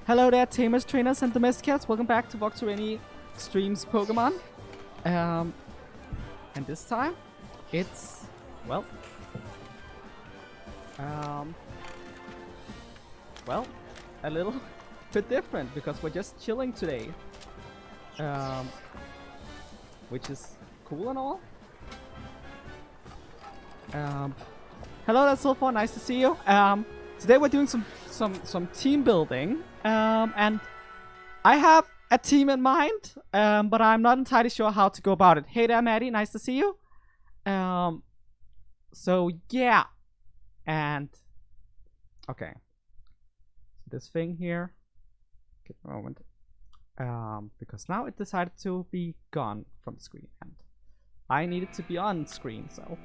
Hello there, tamers, trainers, and domesticates. Welcome back to Vox Syreni streams Pokemon. And this time, it's, well, a little bit different because we're just chilling today. Which is cool and all. Hello there, Sulfur. Nice to see you. Today we're doing some team building. And I have a team in mind, but I'm not entirely sure how to go about it. Hey there, Maddie. Nice to see you. So yeah, and okay, this thing here. Give a moment, because now it decided to be gone from the screen, and I need it to be on screen. So,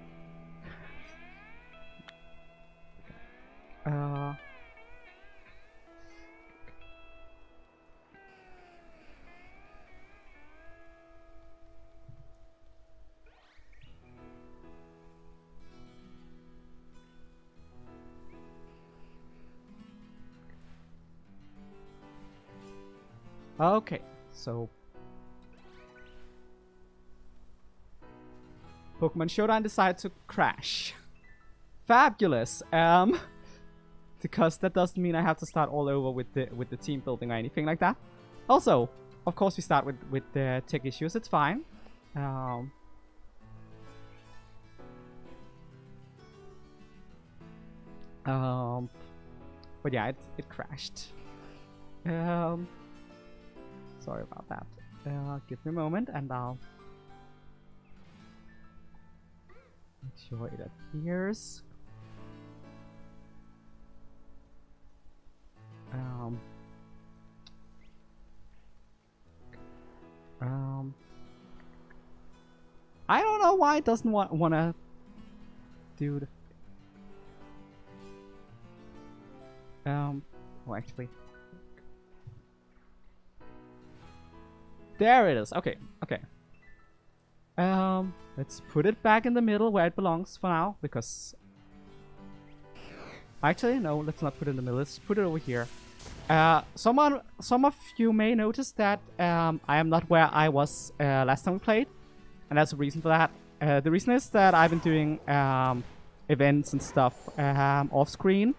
okay, so Pokemon Showdown decided to crash. Fabulous. Because that doesn't mean I have to start all over with the team building or anything like that. Also, of course, we start with the tech issues. It's fine. But yeah, it crashed. Sorry about that. Give me a moment and I'll make sure it appears. I don't know why it doesn't wanna do the. Well, actually. There it is. Okay, okay. Let's put it back in the middle where it belongs for now, because actually no, let's not put it in the middle. Let's put it over here. Some of you may notice that I am not where I was last time we played, and there's a reason for that. The reason is that I've been doing events and stuff off screen.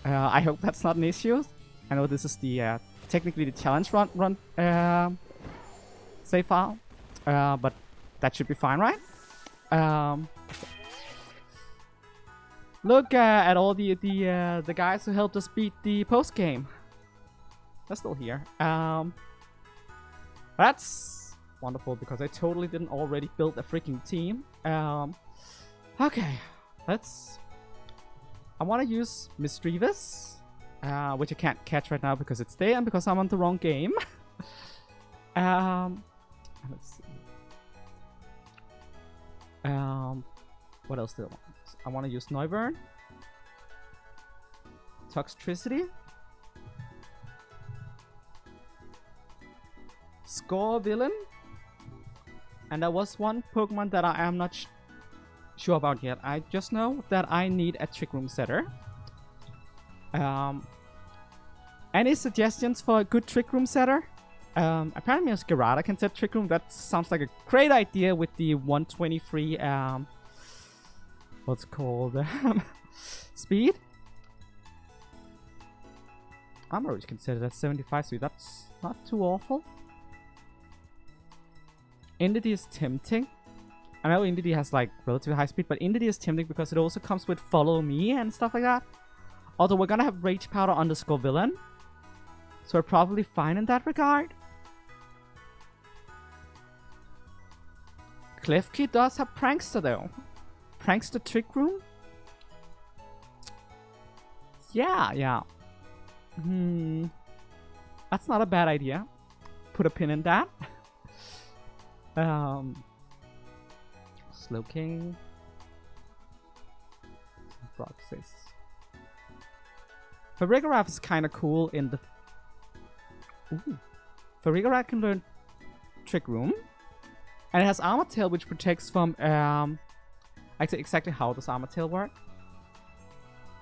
I hope that's not an issue. I know this is the technically the challenge run save file, but that should be fine, right? Look at all the guys who helped us beat the post game. They're still here. That's wonderful because I totally didn't already build a freaking team. Okay, let's. I want to use Mischievous. Which I can't catch right now because it's day and because I'm on the wrong game. Let's see. What else do I want? I want to use Noivern. Toxtricity. Scorvillain. And there was one Pokemon that I am not sure about yet. I just know that I need a Trick Room setter. Any suggestions for a good Trick Room setter? Apparently Scarlet can set Trick Room. That sounds like a great idea with the 123 what's called speed. I'm always considered at 75 speed. That's not too awful. Entity is tempting. I know Entity has like relatively high speed, but Entity is tempting because it also comes with Follow Me and stuff like that. Although we're gonna have Rage Powder on the Scorvillain, so we're probably fine in that regard. Klefki does have Prankster though. Prankster Trick Room? Yeah. That's not a bad idea. Put a pin in that. Slowking. Broxis. Farigiraf is kind of cool in the. Ooh. Farigiraf can learn Trick Room, and it has Armor Tail, which protects from. Actually, exactly how does Armor Tail work?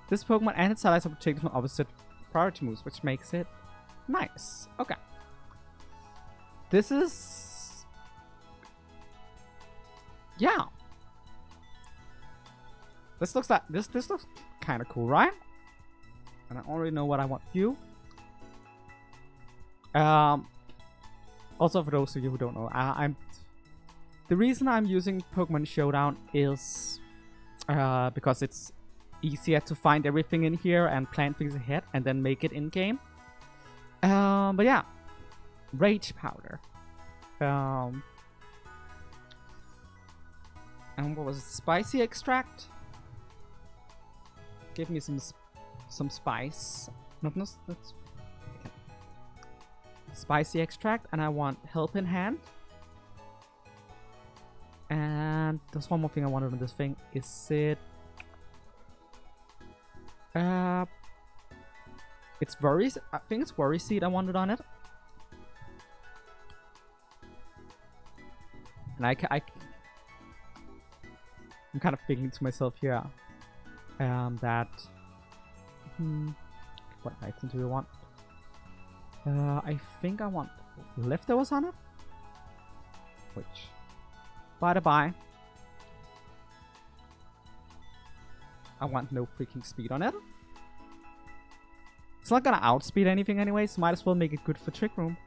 This Pokemon and its allies are protected from opposite priority moves, which makes it Nice. Okay. This is... Yeah. This looks like... This looks kind of cool, right? And I already know what I want you. Also, for those of you who don't know, the reason I'm using Pokemon Showdown is because it's easier to find everything in here and plan things ahead and then make it in game. But yeah, Rage Powder. And what was it? Spicy Extract. Give me some spice. Not okay. Spicy Extract, and I want Helping Hand. And there's one more thing I wanted on this thing. Is it? It's Worries. I think it's Worry Seed I wanted on it. And I'm kind of thinking to myself here, that what item do we want? I think I want Leftovers on it. Which, by the by, I want no freaking speed on it. It's not gonna outspeed anything anyway, so might as well make it good for Trick Room.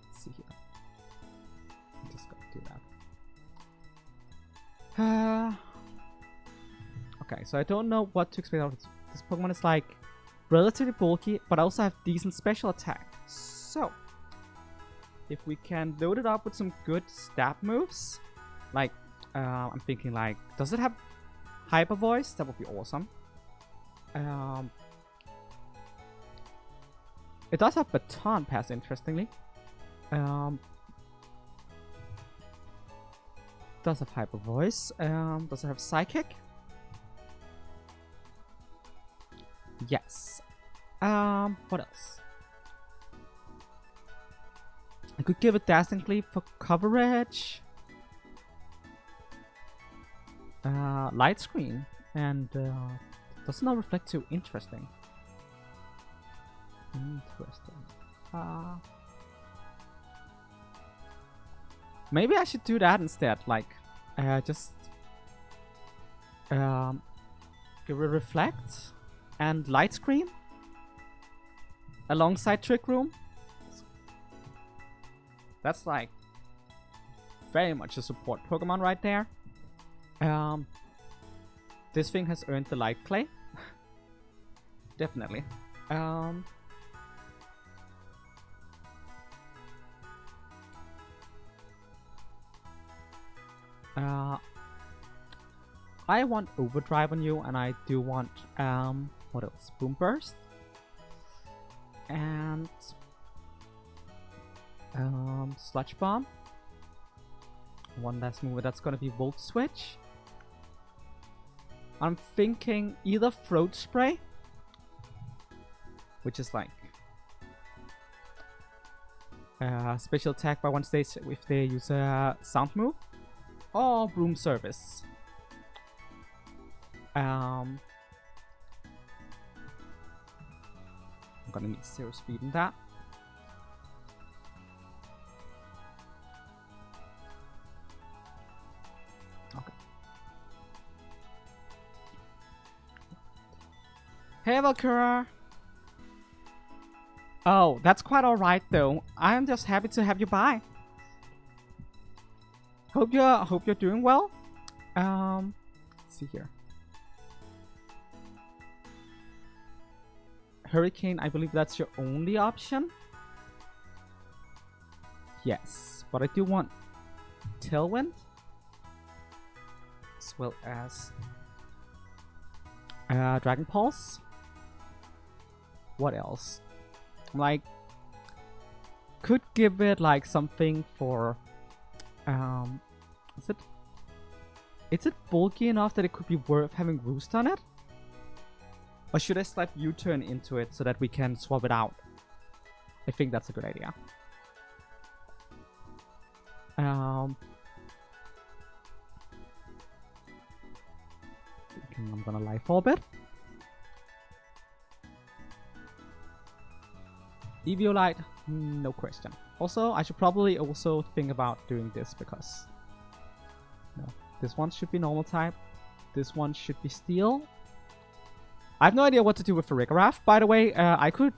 Let's see here. I'm just gonna do that. Okay, so I don't know what to expect out of this Pokemon. Is like relatively bulky, but also have decent special attack. So, if we can load it up with some good stab moves, like I'm thinking like, does it have Hyper Voice? That would be awesome. It does have Baton Pass, interestingly. Does have Hyper Voice. Does it have Psychic? Yes. What else? I could give it Dazzling Leap for coverage. Light Screen. And does not reflect too interesting. Maybe I should do that instead. Like, just give it Reflect and Light Screen alongside Trick Room. That's like very much a support Pokemon right there. This thing has earned the Light Clay. Definitely. I want Overdrive on you, and I do want what else? Boom Burst and Sludge Bomb. One last move that's gonna be Volt Switch. I'm thinking either Throat Spray, which is like special attack by one stage if they use a sound move, or Broom Service. I'm gonna need 0 speed in that. Okay. Hey Valkyra! Oh, that's quite alright though. I'm just happy to have you by. Hope you're doing well. Let's see here. Hurricane, I believe that's your only option. Yes, but I do want Tailwind, as well as Dragon Pulse. What else? Like, could give it like something for is it bulky enough that it could be worth having Roost on it? Or should I slap U-turn into it so that we can swap it out? I think that's a good idea. I'm gonna Life Orb it. Eviolite, no question. Also, I should probably also think about doing this because no, this one should be normal type. This one should be steel. I have no idea what to do with Farigiraf. By the way, I could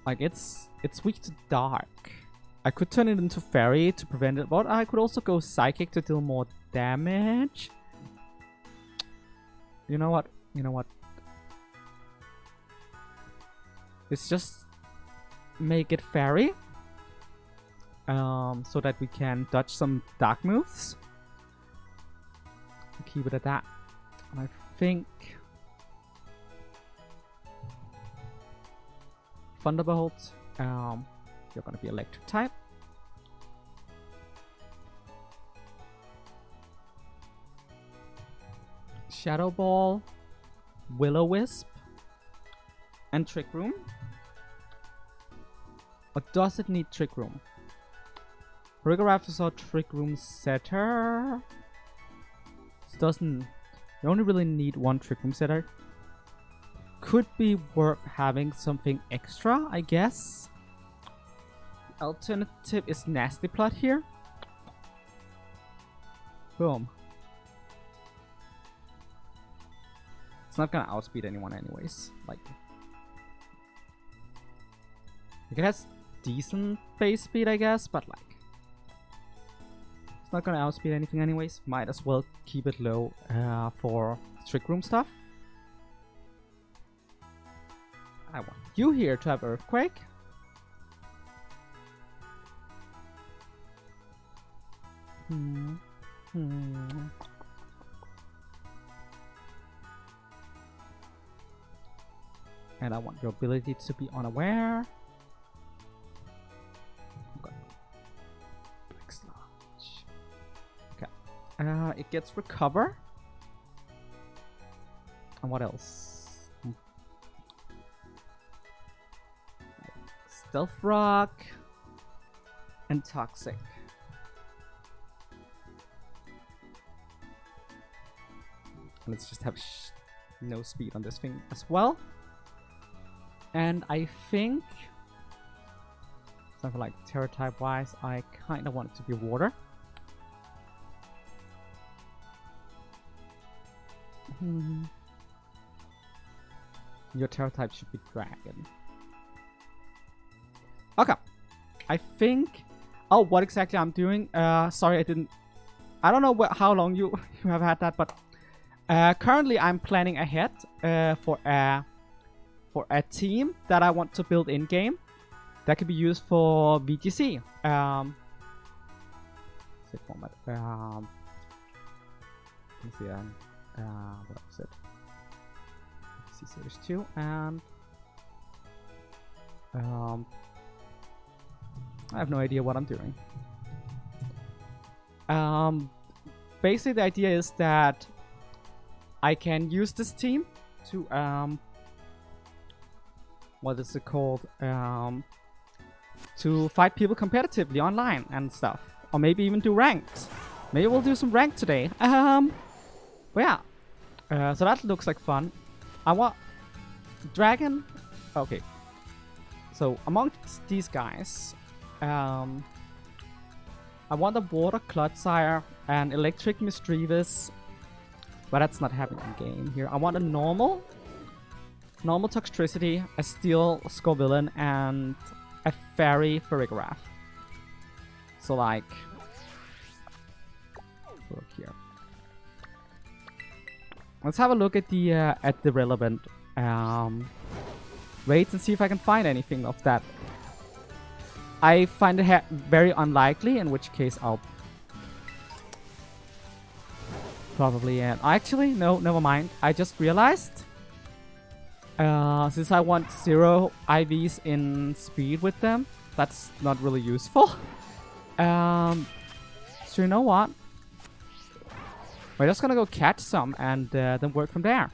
like it's weak to dark. I could turn it into fairy to prevent it, but I could also go psychic to deal more damage. You know what? You know what? Let's just make it fairy. So that we can dodge some dark moves. Keep it at that. And I think Thunderbolt. You're gonna be electric type. Shadow Ball, Will-O-Wisp, and Trick Room. Or does it need Trick Room? Farigiraf is our Trick Room setter. It doesn't. You only really need one Trick Room setter. Could be worth having something extra, I guess. Alternative is Nasty Plot here. Boom. It's not gonna outspeed anyone anyways. Like it has decent base speed, I guess, but like it's not gonna outspeed anything anyways. Might as well keep it low for Trick Room stuff. I want you here to have Earthquake. And I want your ability to be unaware. Okay. It gets recover. And what else? Stealth Rock and Toxic. Let's just have no speed on this thing as well. And I think something like Terra type wise, I kind of want it to be water. Your Terra type should be dragon. Okay. I think. Oh, what exactly I'm doing? Sorry, I don't know how long you have had that, but currently I'm planning ahead for a team that I want to build in game that could be used for VGC. Format. Let's see. What was it? VGC Series 2 and I have no idea what I'm doing. Basically, the idea is that I can use this team to what is it called? To fight people competitively online and stuff, or maybe even do ranked. Maybe we'll do some ranked today. But yeah, so that looks like fun. I want dragon. Okay, so amongst these guys, I want a water Clodsire and electric Misdreavus, but that's not happening in game here. I want a normal Toxtricity, a steel Scorvillain, and a fairy Farigiraf. So like, look here. Let's have a look at the relevant rates and see if I can find anything of that. I find it very unlikely, in which case I'll probably end. Actually, no, never mind. I just realized since I want 0 IVs in speed with them, that's not really useful. So you know what? We're just gonna go catch some and then work from there.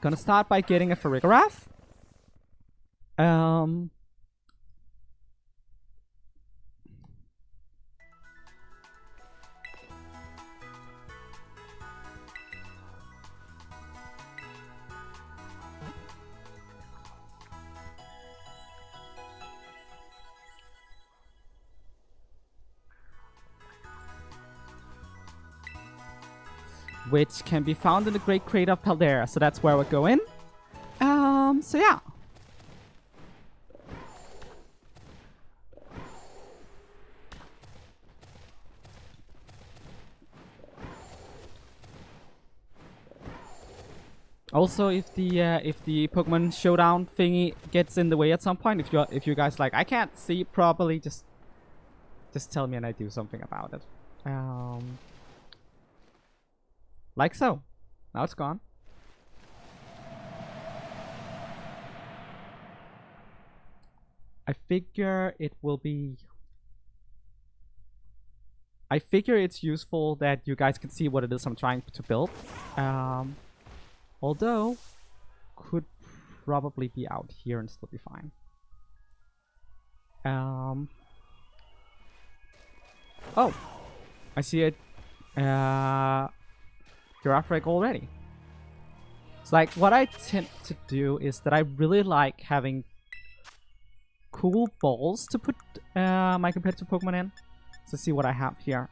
Gonna start by getting a Farigiraf. which can be found in the Great Crater of Paldera. So that's where we're going. So yeah. Also, if the Pokemon Showdown thingy gets in the way at some point, if you guys like, I can't see properly, just tell me and I do something about it. Like so. Now it's gone. I figure it's useful that you guys can see what it is I'm trying to build. Although, could probably be out here and still be fine. Oh, I see a giraffe egg already. It's like, what I tend to do is that I really like having cool balls to put my competitive Pokemon in. So see what I have here.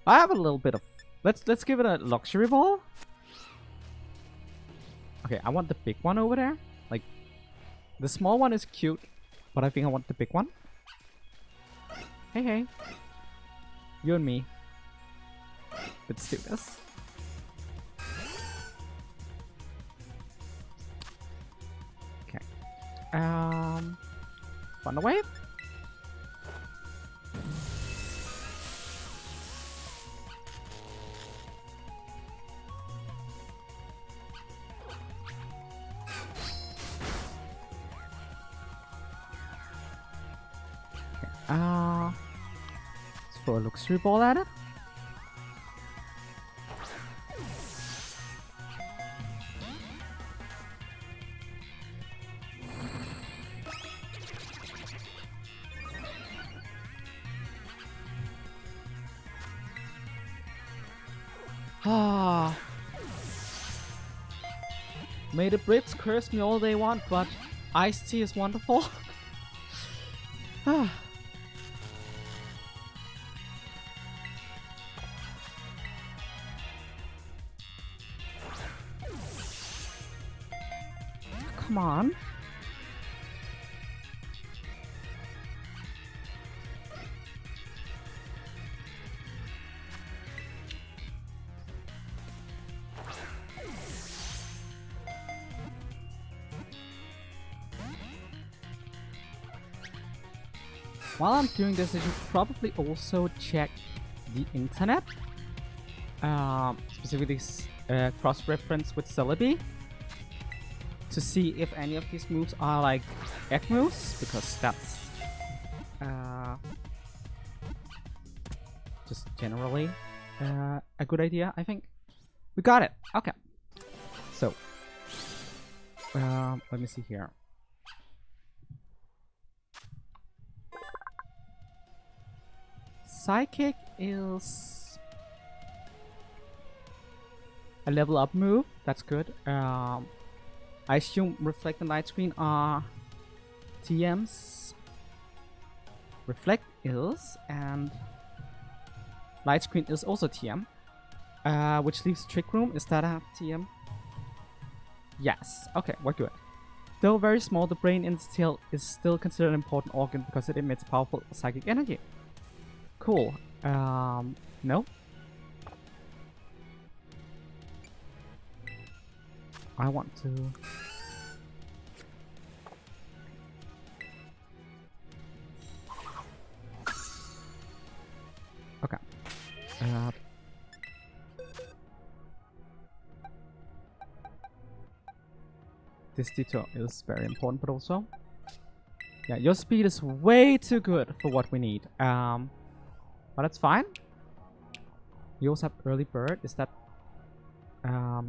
I have a little bit of... Let's give it a luxury ball. Okay, I want the big one over there. Like, the small one is cute, but I think I want the big one. Hey, hey. You and me. Let's do this. Okay. Thunder Wave. Let's throw a luxury ball at it. May the Brits curse me all they want, but iced tea is wonderful. Come on. While I'm doing this, I should probably also check the internet. Specifically cross-reference with Celebi. To see if any of these moves are like egg moves, because that's just generally a good idea, I think. We got it. Okay. So let me see here. Psychic is a level up move. That's good. I assume Reflect and Light Screen are TMs. Reflect is, and Light Screen is also TM. Which leaves Trick Room. Is that a TM? Yes. Okay, we're good. Though very small, the brain in its tail is still considered an important organ because it emits powerful psychic energy. Cool. No. I want to... Okay. This detour is very important, but also... Yeah, your speed is way too good for what we need. But that's fine. You also have Early Bird. Is that...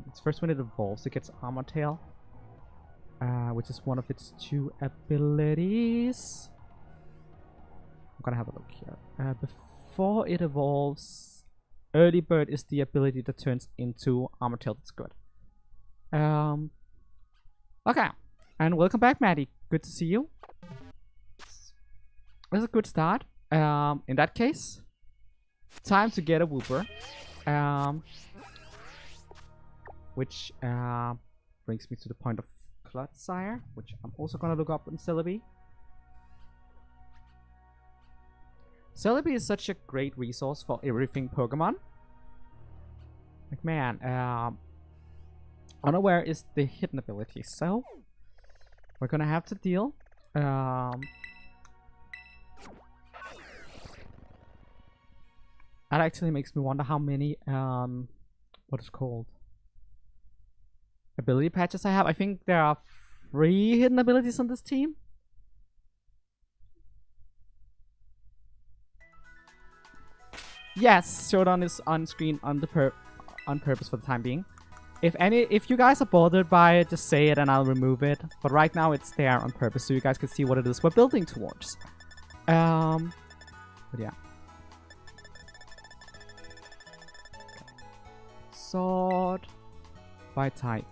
it's first when it evolves, it gets Armor Tail, which is one of its 2 abilities. I'm gonna have a look here. Before it evolves, Early Bird is the ability that turns into Armor Tail. That's good. Okay, and welcome back, Maddie. Good to see you. That's a good start. In that case, time to get a Wooper. which brings me to the point of Clodsire, which I'm also gonna look up in Celebi. Celebi is such a great resource for everything Pokemon. Like, man, Unaware is the hidden ability, so we're gonna have to deal. That actually makes me wonder how many what is called ability patches I have. I think there are 3 hidden abilities on this team. Yes, Showdown is on screen on purpose for the time being. If you guys are bothered by it, just say it and I'll remove it. But right now it's there on purpose so you guys can see what it is we're building towards. But yeah. Sword by type.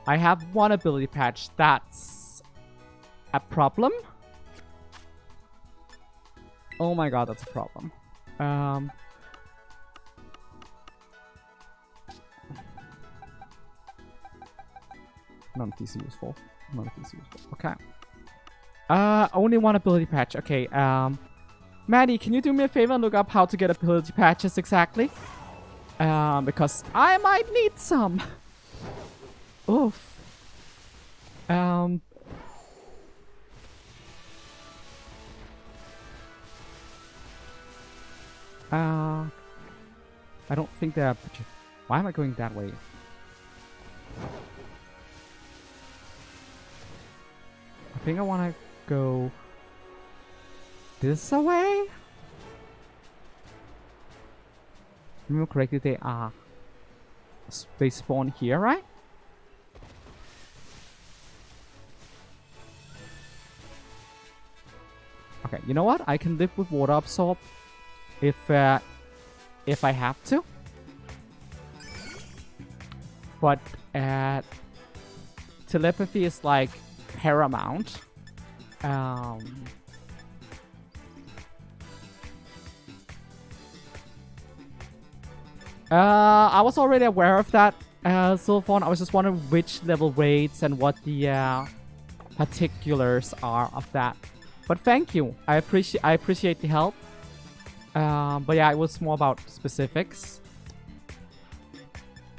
I have 1 ability patch. That's a problem. Oh my god, that's a problem. None of these are useful. None of these are useful. Okay. Only 1 ability patch. Okay. Maddie, can you do me a favor and look up how to get ability patches exactly? Because I might need some. Oof. I don't think they're... Why am I going that way? I think I want to go this way. Remember correctly, they spawn here, right? Okay, you know what? I can live with water absorb if I have to. But telepathy is like paramount. I was already aware of that, Sylphon. I was just wondering which level raids and what the particulars are of that. But thank you. I appreciate the help. But yeah, it was more about specifics. You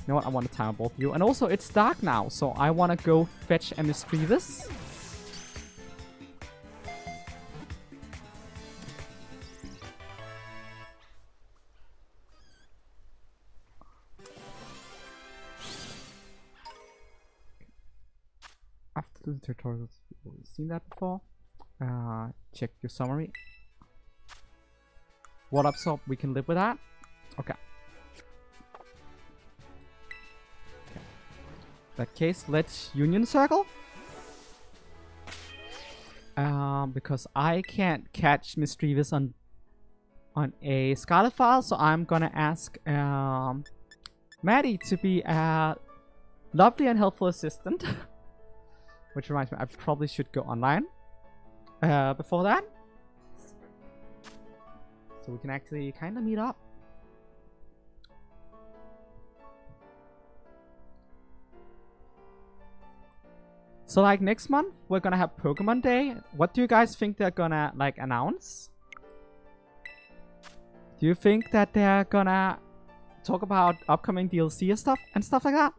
know what? I want to time both of you. And also, it's dark now, so I want to go fetch a Mischievous. After the tutorials, you've seen that before. Check your summary. What absorb? We can live with that. Okay. In that case, let's Union Circle. Because I can't catch Mischievous on a Scarlet file, so I'm gonna ask Maddie to be a lovely and helpful assistant. Which reminds me, I probably should go online before that. So we can actually kind of meet up. So like next month, we're gonna have Pokemon Day. What do you guys think they're gonna like announce? Do you think that they're gonna talk about upcoming DLC and stuff like that?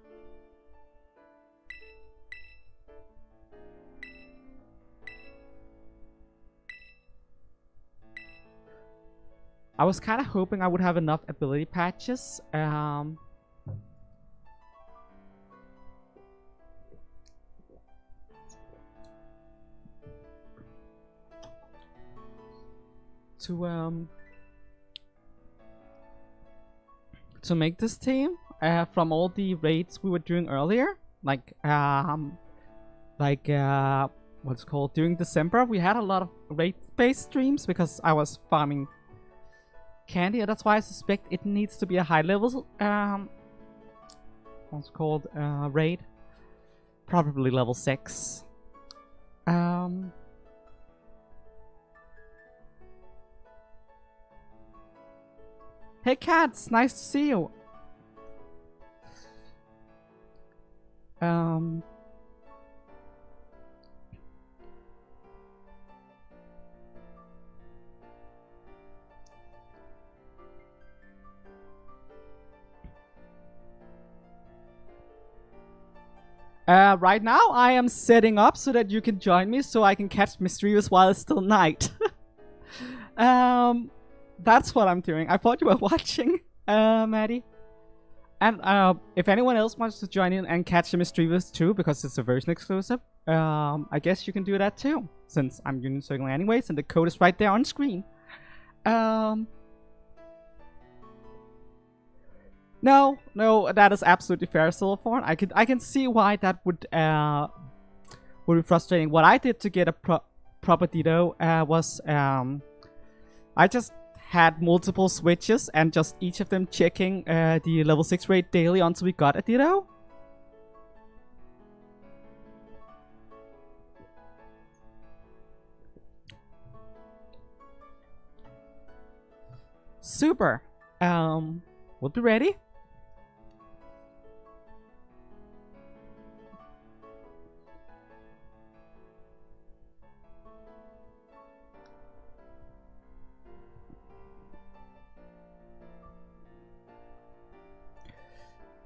I was kind of hoping I would have enough ability patches. To make this team from all the raids we were doing earlier, like what's it called, during December we had a lot of raid-based streams because I was farming candy, and that's why I suspect it needs to be a high level what's it called, raid, probably level 6. Hey cats, nice to see you. Right now I am setting up so that you can join me so I can catch Mysterious while it's still night. That's what I'm doing. I thought you were watching, Maddie. And if anyone else wants to join in and catch the Mischievous too, because it's a version exclusive, I guess you can do that too, since I'm Union Circle anyways, and the code is right there on screen. No, that is absolutely fair, Silverthorn. I can see why that would be frustrating. What I did to get a proper Ditto was I just had multiple switches and just each of them checking the level 6 rate daily until we got a Ditto. Super. We'll be ready.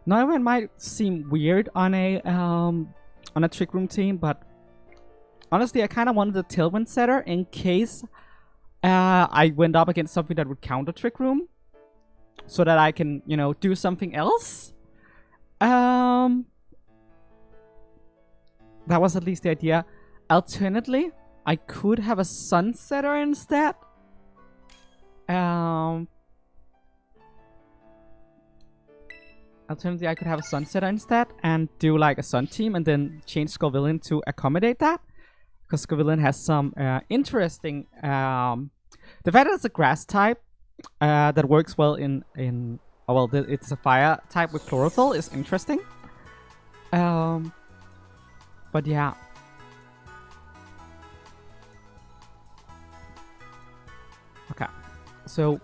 Now it might seem weird on a trick room team, but honestly, I kind of wanted a tailwind setter in case I went up against something that would counter trick room, so that I can, you know, do something else. That was at least the idea. Alternately, I could have a sun setter instead. Alternatively, I could have a Sunsetter instead and do like a Sun team and then change Scorvillian to accommodate that. Because Scorvillian has some interesting... the fact that it's a grass type that works well in oh, well, it's a fire type with chlorophyll is interesting. But yeah. Okay. So,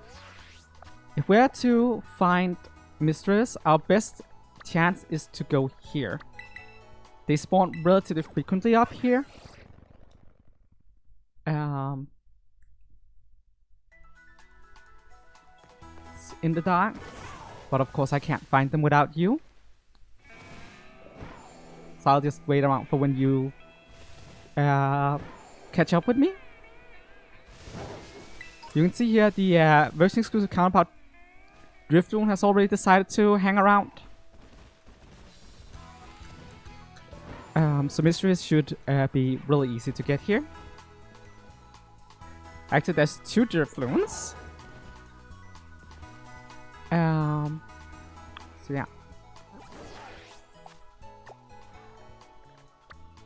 if we're to find Mistress, our best chance is to go here. They spawn relatively frequently up here. It's in the dark, but of course I can't find them without you. So I'll just wait around for when you catch up with me. You can see here the version exclusive counterpart Driftoon has already decided to hang around. So mysteries should be really easy to get here. Actually, there's 2 Driftoons. So yeah.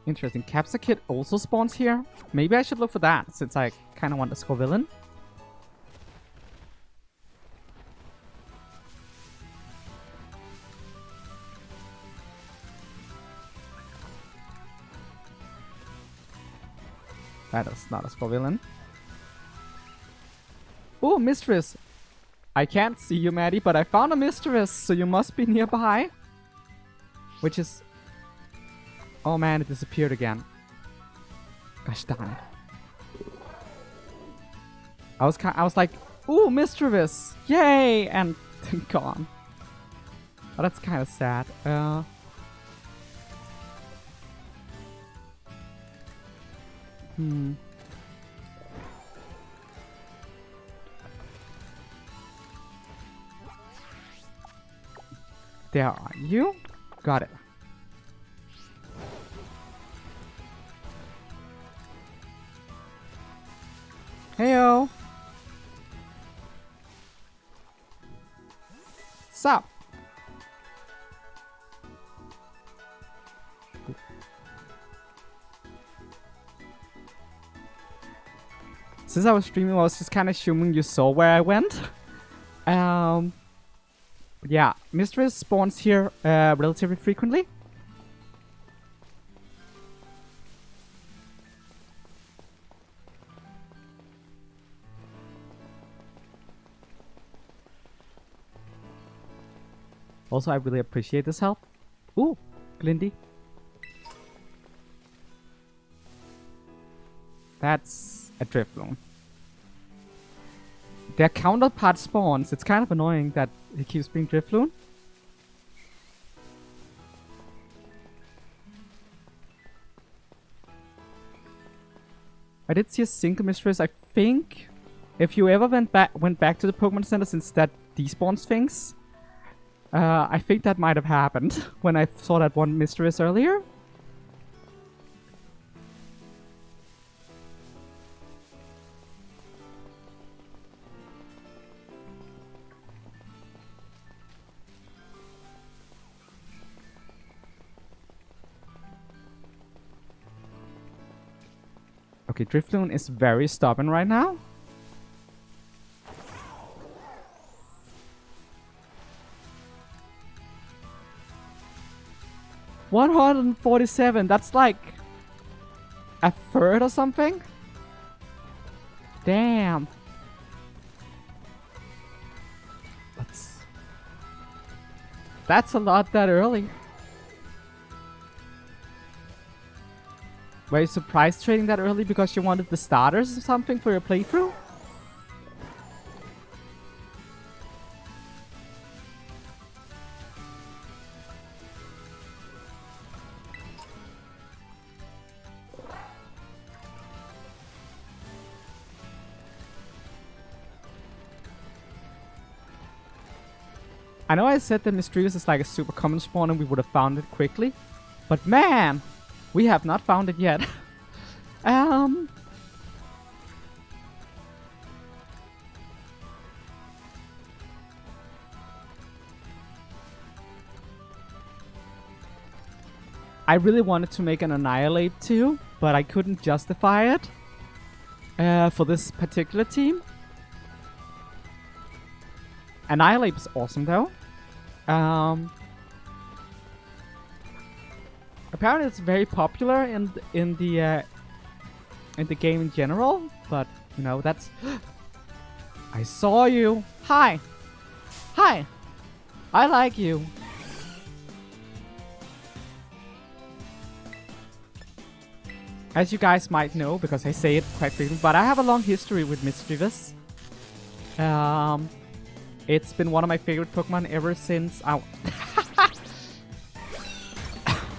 Interesting. Capsa Kit also spawns here. Maybe I should look for that since I kind of want the Scorvillian. That is not a Scorvillian. Oh, Mistress! I can't see you, Maddie, but I found a Mistress, so you must be nearby. Which is... Oh man, it disappeared again. Gosh darn it. I was like, ooh, Mistress! Yay! And gone. Oh, that's kind of sad. There are you. Got it. Heyo. Sup? Since I was streaming, I was just kind of assuming you saw where I went. But yeah, Mistress spawns here relatively frequently. Also, I really appreciate this help. Ooh, Glindy. That's a Drifloon. Their counterpart spawns. It's kind of annoying that he keeps being Drifloon. I did see a single Mistress. I think if you ever went back to the Pokemon Center, since that despawns things, I think that might have happened when I saw that one Mistress earlier. Okay, Drifloon is very stubborn right now. $147. That's like a third or something. Damn. That's a lot that early. Were you surprised trading that early because you wanted the starters or something for your playthrough? I know I said that Misdreavus is like a super common spawn and we would have found it quickly. But man, we have not found it yet. I really wanted to make an Annihilate too, but I couldn't justify it for this particular team. Annihilate is awesome though. Apparently it's very popular in the game in general, but you know, that's I saw you. Hi. Hi. I like you. As you guys might know, because I say it quite frequently, but I have a long history with Misdreavus. It's been one of my favorite Pokemon ever since I...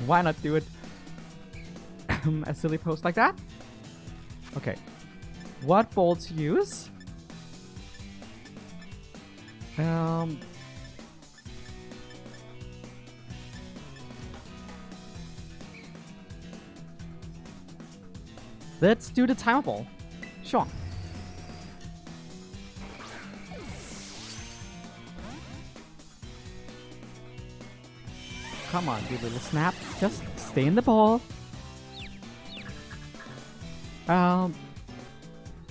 Why not do it? A silly post like that? Okay. What ball to use? Let's do the timer ball. Sure. Come on, you little snap. Just stay in the ball.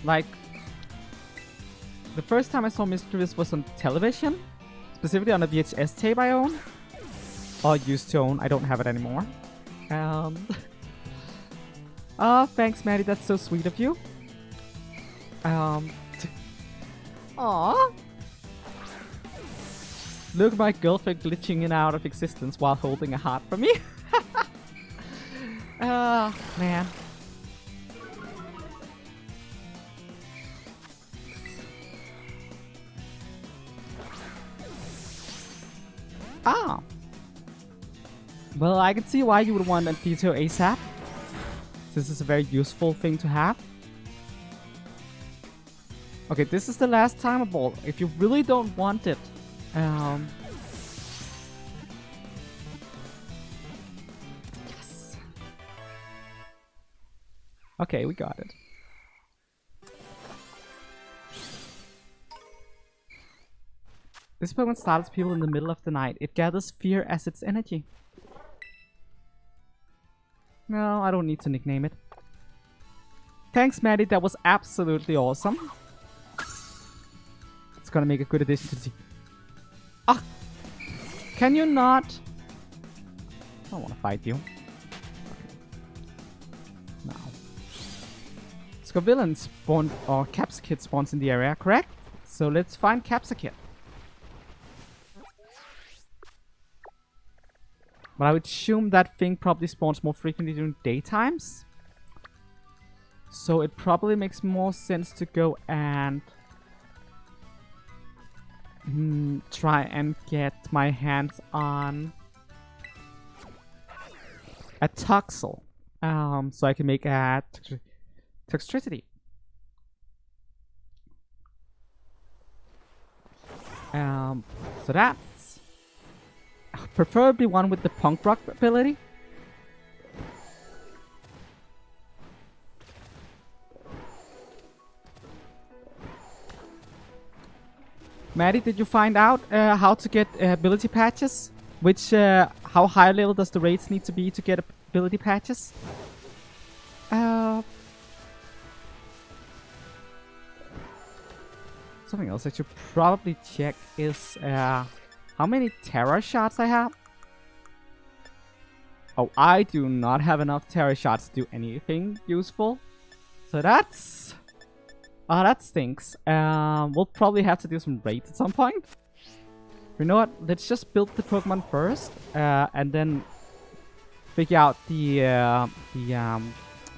Like, the first time I saw Misdreavus was on television. Specifically on a VHS tape I own. Or used to own. I don't have it anymore. Oh, thanks, Maddie. That's so sweet of you. Aww. Look at my girlfriend glitching in and out of existence while holding a heart for me. Oh, man. Ah. Well, I can see why you would want a detail ASAP. This is a very useful thing to have. Okay, this is the last timer ball. If you really don't want it, yes. Okay, we got it. This Pokemon startles people in the middle of the night. It gathers fear as its energy. No, I don't need to nickname it. Thanks, Maddie. That was absolutely awesome. It's gonna make a good addition to the team. Ah! Can you not? I don't want to fight you. No. Scovillain spawned, or Capsakid spawns in the area, correct? So let's find Capsakid. But I would assume that thing probably spawns more frequently during daytimes. So it probably makes more sense to go and try and get my hands on a Toxel. So I can make a Toxtricity. So that's preferably one with the punk rock ability. Maddie, did you find out how to get ability patches? How high level does the raids need to be to get ability patches? Something else I should probably check is how many Terra shots I have. Oh, I do not have enough Terra shots to do anything useful. So that's... Oh, that stinks. We'll probably have to do some raids at some point. You know what? Let's just build the Pokemon first, and then figure out the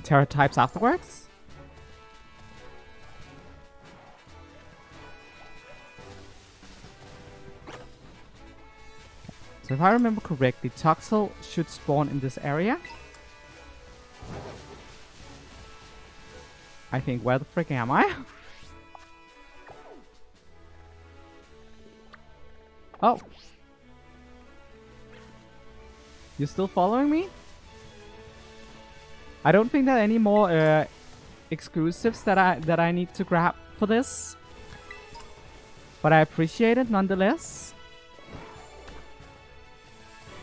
Terra types afterwards. So if I remember correctly, Toxel should spawn in this area. I think, where the frick am I? Oh. You're still following me? I don't think there are any more exclusives that I need to grab for this. But I appreciate it nonetheless.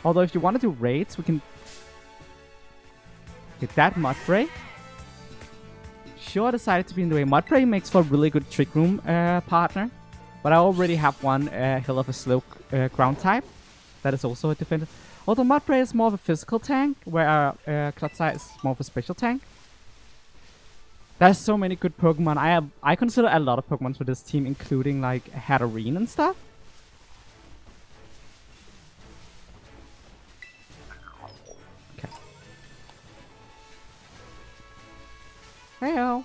Although if you want to do raids, we can get that Mudbray. Sure, decided to be in the way. Mudbray makes for a really good Trick Room partner. But I already have one Hill of a Slow ground type. That is also a defender. Although Mudbray is more of a physical tank, where Klotza is more of a special tank. There's so many good Pokemon. I consider a lot of Pokemon for this team, including like Hatterene and stuff. Okay. Heyo.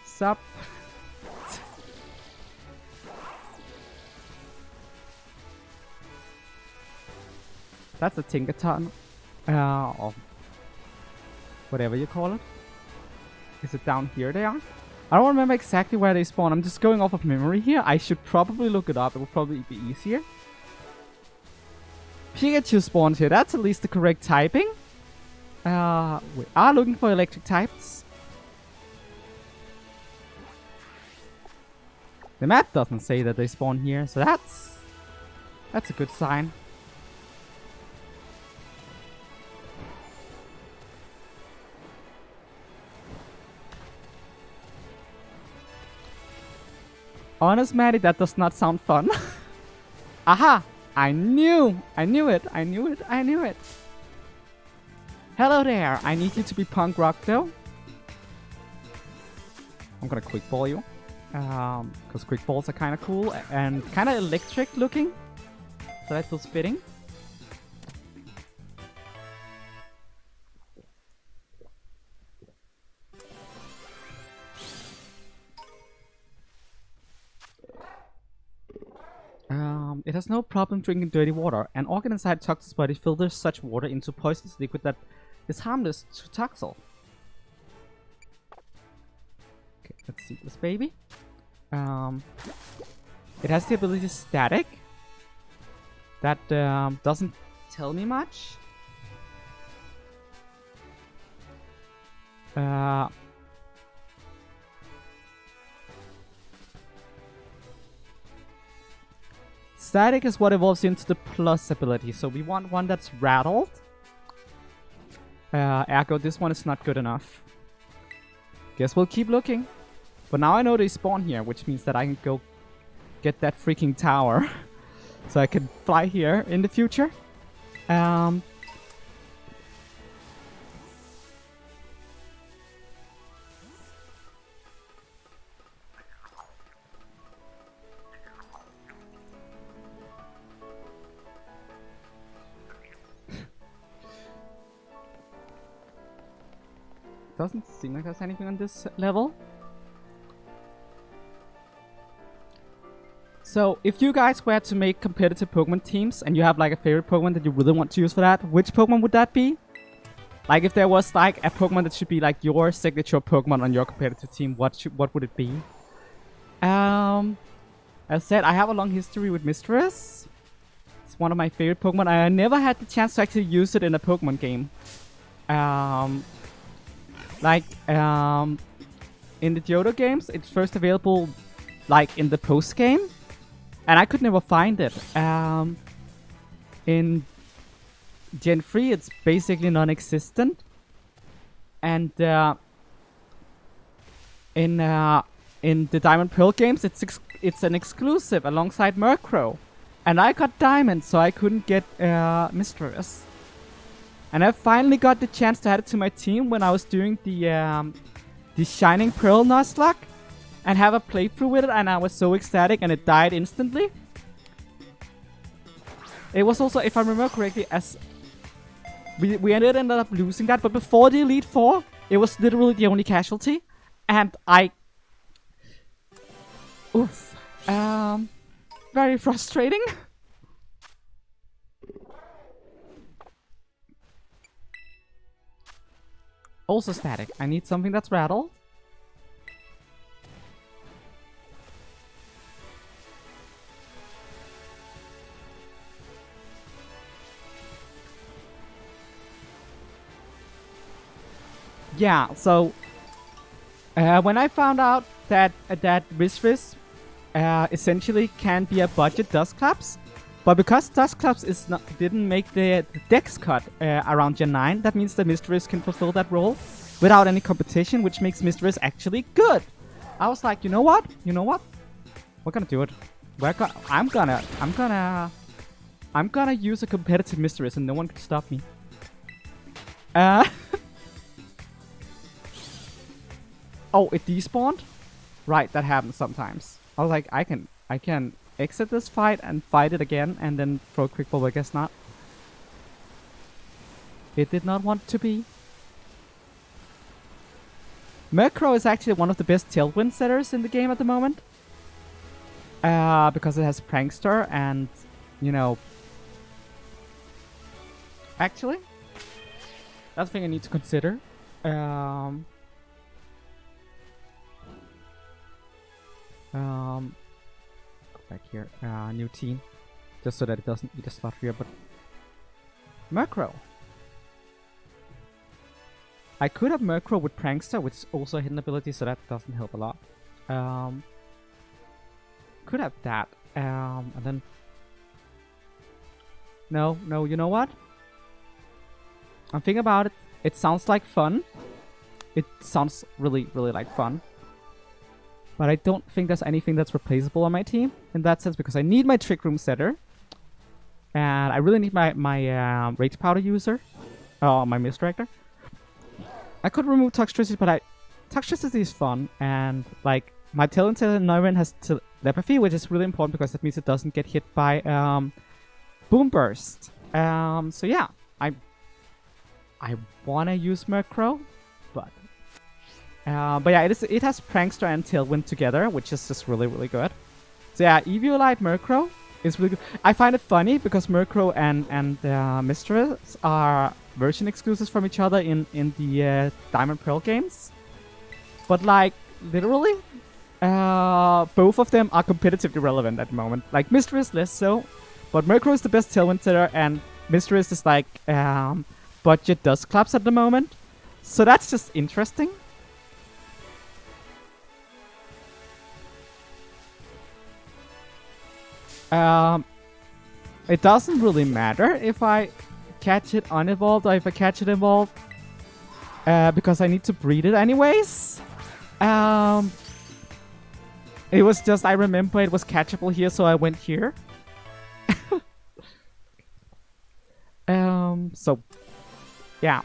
Sup? That's a Tinkaton. Or whatever you call it. Is it down here they are? I don't remember exactly where they spawn. I'm just going off of memory here. I should probably look it up. It will probably be easier. Pikachu spawns here. That's at least the correct typing. We are looking for electric types. The map doesn't say that they spawn here, so that's a good sign. Honest, Maddie, that does not sound fun. Aha! I knew it. Hello there. I need you to be punk rock though. I'm gonna quick ball you. Because quick balls are kind of cool and kind of electric looking. So that feels fitting. It has no problem drinking dirty water. An organ inside Toxel's body filters such water into poisonous liquid that is harmless to Toxel. Okay, let's see this baby. It has the ability Static. That doesn't tell me much. Static is what evolves into the plus ability, so we want one that's rattled. Ergo, this one is not good enough. Guess we'll keep looking. But now I know they spawn here, which means that I can go get that freaking tower. So I can fly here in the future. doesn't seem like there's anything on this level. So, if you guys were to make competitive Pokemon teams and you have like a favorite Pokemon that you really want to use for that, which Pokemon would that be? Like, if there was like a Pokemon that should be like your signature Pokemon on your competitive team, what would it be? As I said, I have a long history with Mistress. It's one of my favorite Pokemon. I never had the chance to actually use it in a Pokemon game. In the Johto games, it's first available like in the post game. And I could never find it. In Gen 3, it's basically non-existent. And in the Diamond Pearl games, it's an exclusive alongside Murkrow. And I got Diamond, so I couldn't get Mistress. And I finally got the chance to add it to my team when I was doing the Shining Pearl Nuzlocke. And have a playthrough with it, and I was so ecstatic, and it died instantly. It was also, if I remember correctly, as we ended up losing that, but before the Elite Four, it was literally the only casualty, and very frustrating. Also static. I need something that's rattled. Yeah, so when I found out that Mistress essentially can be a budget Dustclaps, but because Dustclaps didn't make the Dex cut around Gen 9, that means that Mistress can fulfill that role without any competition, which makes Mistress actually good. I was like, you know what? We're gonna do it. I'm gonna use a competitive Mistress, and no one can stop me. Oh, it despawned? Right, that happens sometimes. I was like, I can exit this fight and fight it again and then throw a quick ball, but I guess not. It did not want to be. Murkrow is actually one of the best Tailwind setters in the game at the moment. Because it has Prankster and, you know... Actually, that's a thing I need to consider. Go back here, new team, just so that it doesn't eat a slot here, but Murkrow. I could have Murkrow with Prankster, which is also a hidden ability, so that doesn't help a lot. Could have that, and then... No, you know what? I'm thinking about it. It sounds like fun. It sounds really, really like fun. But I don't think there's anything that's replaceable on my team in that sense, because I need my Trick Room setter. And I really need my Rage Powder user. Oh, my Misdirector. I could remove Toxtricity, but Toxtricity is fun. And, like, my Talented Neuron has Telepathy, which is really important because that means it doesn't get hit by Boom Burst. So yeah, I want to use Murkrow, but yeah, it has Prankster and Tailwind together, which is just really, really good. So yeah, Eviolite Murkrow is really good. I find it funny because Murkrow and Mistress are version exclusives from each other in the Diamond Pearl games. But like, literally, both of them are competitively relevant at the moment. Like, Mistress less so, but Murkrow is the best Tailwind setter, and Mistress is like budget Dustclaps at the moment. So that's just interesting. It doesn't really matter if I catch it unevolved or if I catch it evolved, because I need to breed it anyways. It was just, I remember it was catchable here, so I went here. So, yeah.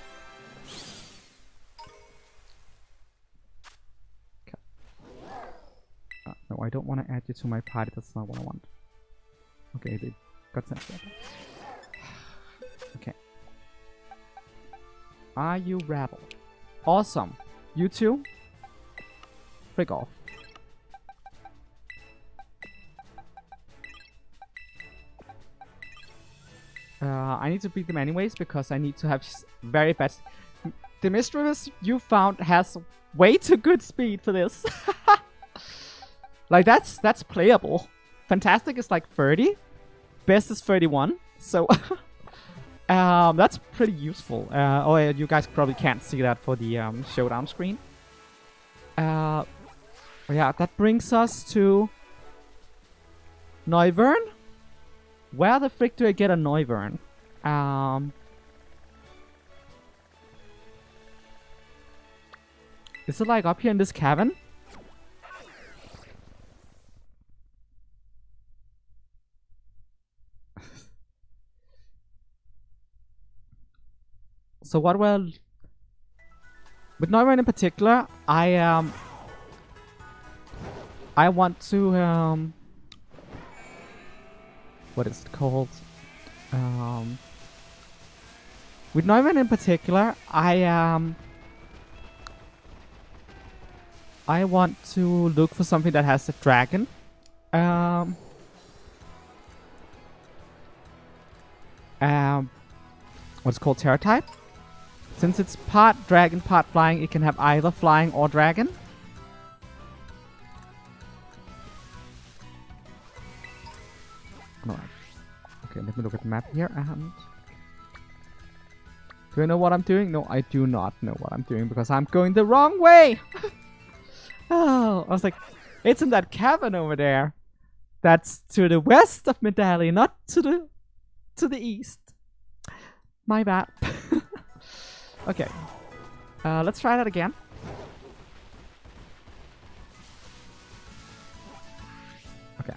No, I don't want to add you to my party, that's not what I want. Okay, they got sent there. Okay. Are you rattled? Awesome. You two? Frick off. I need to beat them anyways because I need to have very bad... The mistress you found has way too good speed for this. Like, that's playable. Fantastic is like 30. Best is 31. So, that's pretty useful. Oh, yeah, you guys probably can't see that for the showdown screen. Yeah, that brings us to Noivern. Where the frick do I get a Noivern? Is it like up here in this cavern? So what will... With Noivern in particular, I want to what is it called? With Noivern in particular, I want to look for something that has a dragon. What's called Terra type. Since it's part dragon, part flying, it can have either flying or dragon. Alright. Okay, let me look at the map here. And do I know what I'm doing? No, I do not know what I'm doing because I'm going the wrong way. Oh, I was like, it's in that cavern over there. That's to the west of Medallion, not to the east. My bad. Okay. Let's try that again. Okay.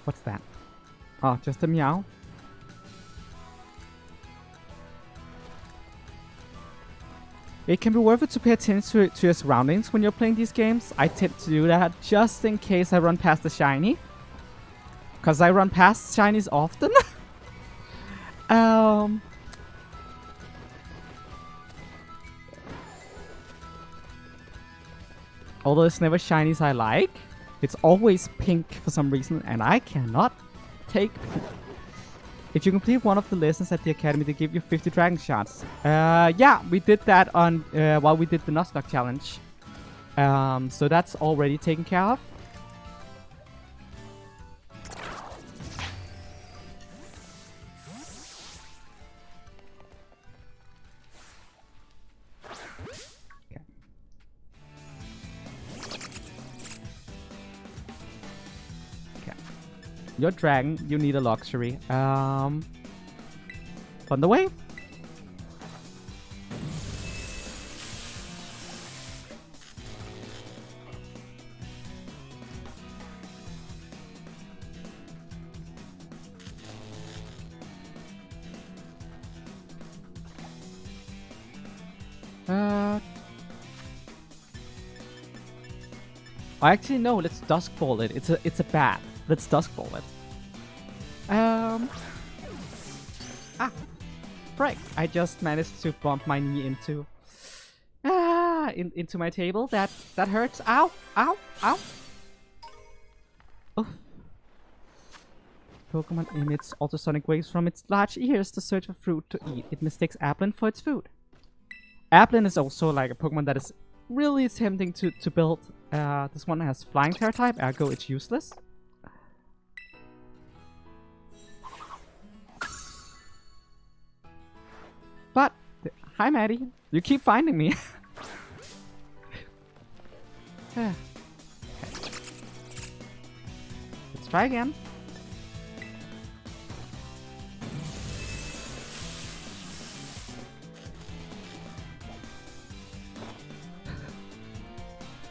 What's that? Oh, just a meow. It can be worth it to pay attention to your surroundings when you're playing these games. I tend to do that just in case I run past the shiny. Because I run past shinies often. Although it's never shinies I like. It's always pink for some reason, and I cannot take pink. If you complete one of the lessons at the academy, they give you 50 dragon shots. Yeah, we did that on while we did the Nuzlocke challenge. So that's already taken care of. Your dragon, you need a luxury. On the way. Actually no, let's duskfall it. It's a bat. Let's duskfall it. Frick! I just managed to bump my knee into into my table. That hurts. Ow! Ow! Ow! Oof. Pokemon emits ultrasonic waves from its large ears to search for fruit to eat. It mistakes Applin for its food. Applin is also like a Pokemon that is really tempting to build. This one has flying Terra type, ergo it's useless. But, hi Maddie, you keep finding me. Okay. Let's try again.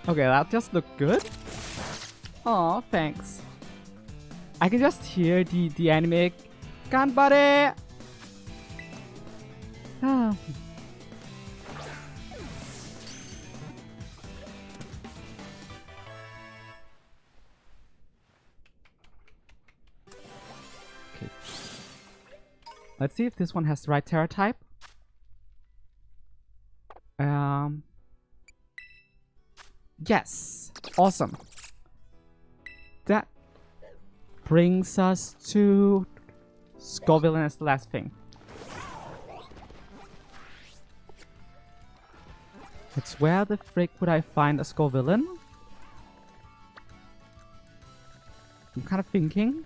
Okay, that just looked good. Aw, thanks. I can just hear the anime. Ganbare! Ah. Okay. Let's see if this one has the right Terra type. Yes. Awesome. That brings us to Scorvillain as the last thing. It's where the frick would I find a Scorvillain? I'm kind of thinking.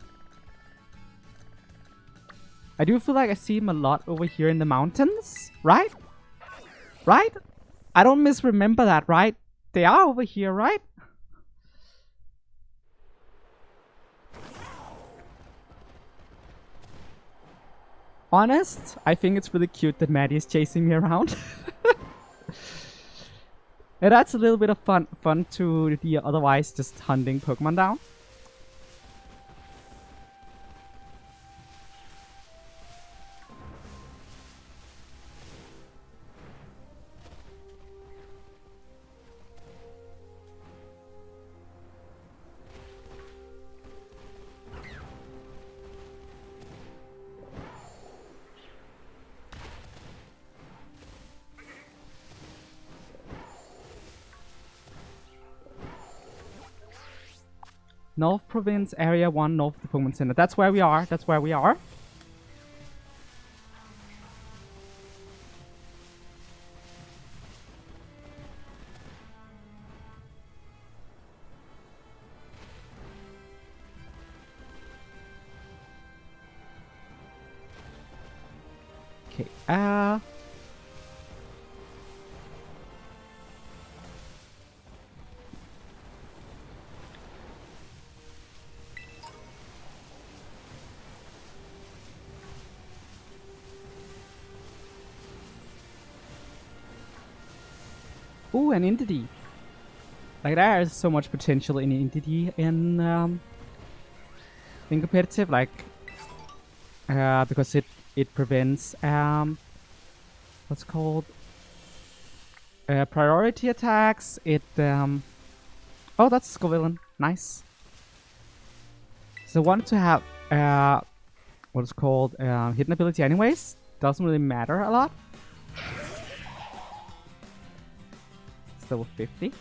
I do feel like I see him a lot over here in the mountains, right? Right? I don't misremember that, right? They are over here, right? Honest, I think it's really cute that Maddie is chasing me around. It adds a little bit of fun to the otherwise just hunting Pokemon down. North Province, Area 1, north of the Pokemon Center. That's where we are. That's where we are. Okay, ooh, an Entity. Like, there is so much potential in Entity in competitive, like, because it prevents what's called priority attacks. It oh, that's Scorvillain. Nice. So I wanted to have what's called hidden ability anyways. Doesn't really matter a lot. It's level 50.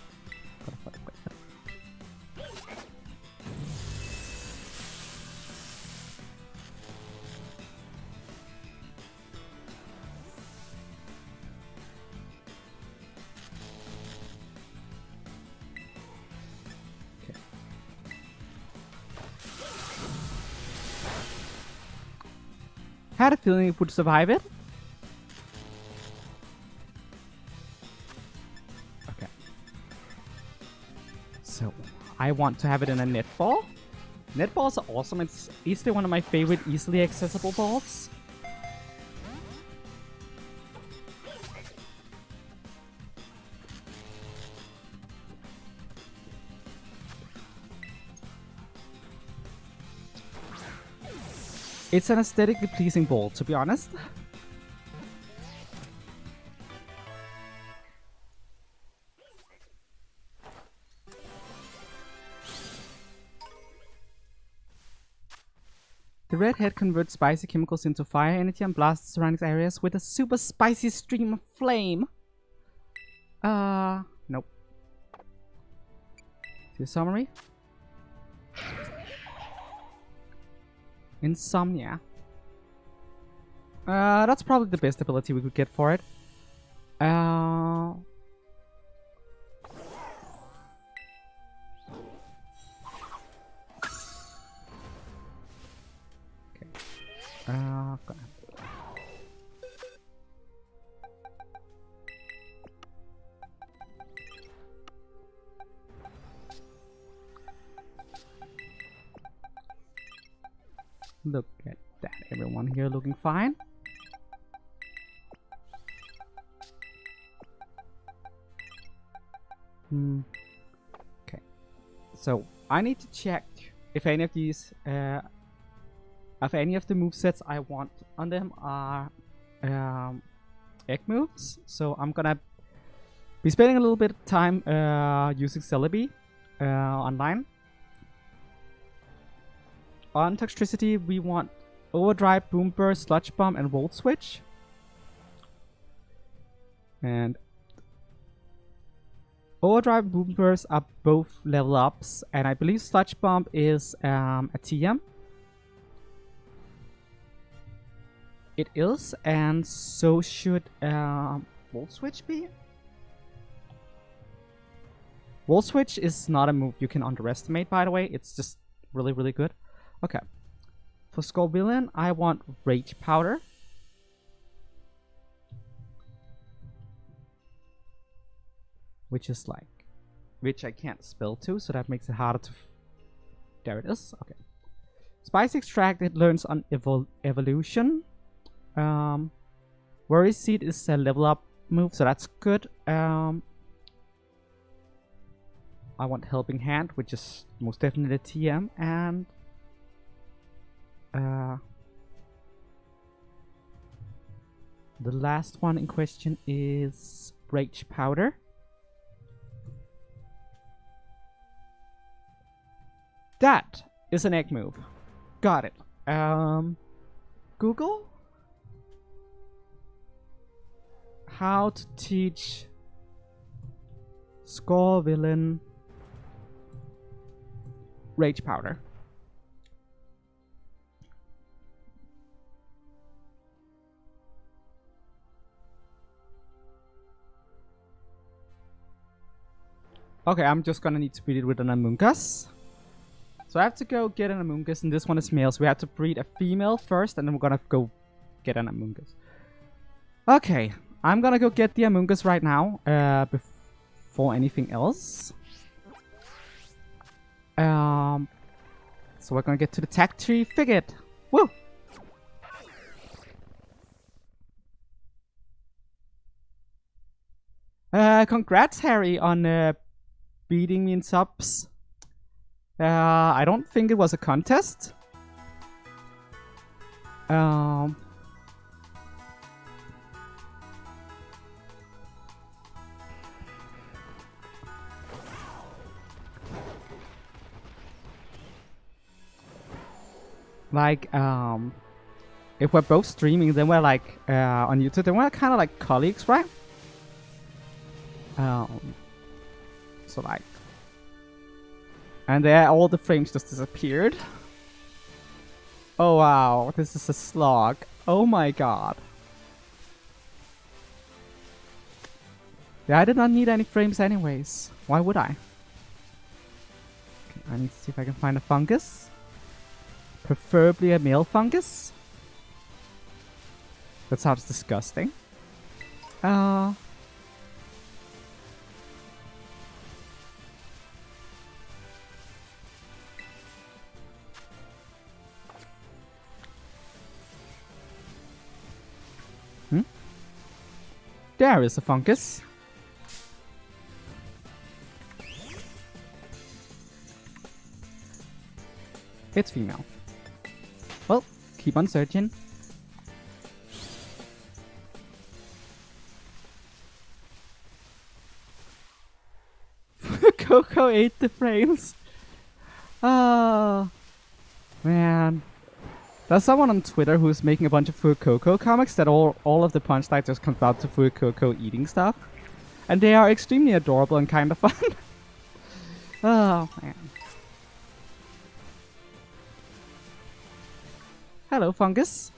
Had a feeling it would survive it. Okay. So, I want to have it in a netball. Netballs are awesome. It's easily one of my favorite easily accessible balls. It's an aesthetically pleasing ball, to be honest. The red head converts spicy chemicals into fire energy and blasts the surrounding areas with a super spicy stream of flame. Nope. See the summary? Insomnia. That's probably the best ability we could get for it. Okay. Look at that, everyone here looking fine. Okay, so I need to check if any of these, if any of the movesets I want on them are egg moves, so I'm gonna be spending a little bit of time using Celebi online. On Toxtricity, we want Overdrive, Boom Burst, Sludge Bomb, and Volt Switch. And Overdrive and Boom Burst are both level ups, and I believe Sludge Bomb is a TM. It is, and so should Volt Switch be. Volt Switch is not a move you can underestimate, by the way. It's just really, really good. Okay. For Scorpion, I want Rage Powder. Which is like... which I can't spell to, so that makes it harder to... there it is. Okay. Spice Extract, it learns on Evolution. Worry Seed is a level up move, so that's good. I want Helping Hand, which is most definitely a TM, and the last one in question is Rage Powder. That is an egg move. Got it. Google? How to teach Score Villain Rage Powder. Okay, I'm just gonna need to breed it with an Amoonguss. So I have to go get an Amoonguss, and this one is male, so we have to breed a female first, and then we're gonna go get an Amoonguss. Okay, I'm gonna go get the Amoonguss right now, before anything else. So we're gonna get to the Tag Tree Thicket. Woo! Congrats, Harry, on beating me in subs. I don't think it was a contest. Like, if we're both streaming, then we're like, on YouTube, then we're kind of like colleagues, right? So like, and there all the frames just disappeared. Oh wow, this is a slog. Oh my god. Yeah, I did not need any frames anyways. Why would I? Okay, I need to see if I can find a fungus. Preferably a male fungus. That sounds disgusting. There is a fungus. It's female. Well, keep on searching. Coco ate the frames. Oh, man. There's someone on Twitter who's making a bunch of Fuecoco comics that all of the punchline just comes out to Fuecoco eating stuff. And they are extremely adorable and kind of fun. Oh, man. Hello, fungus.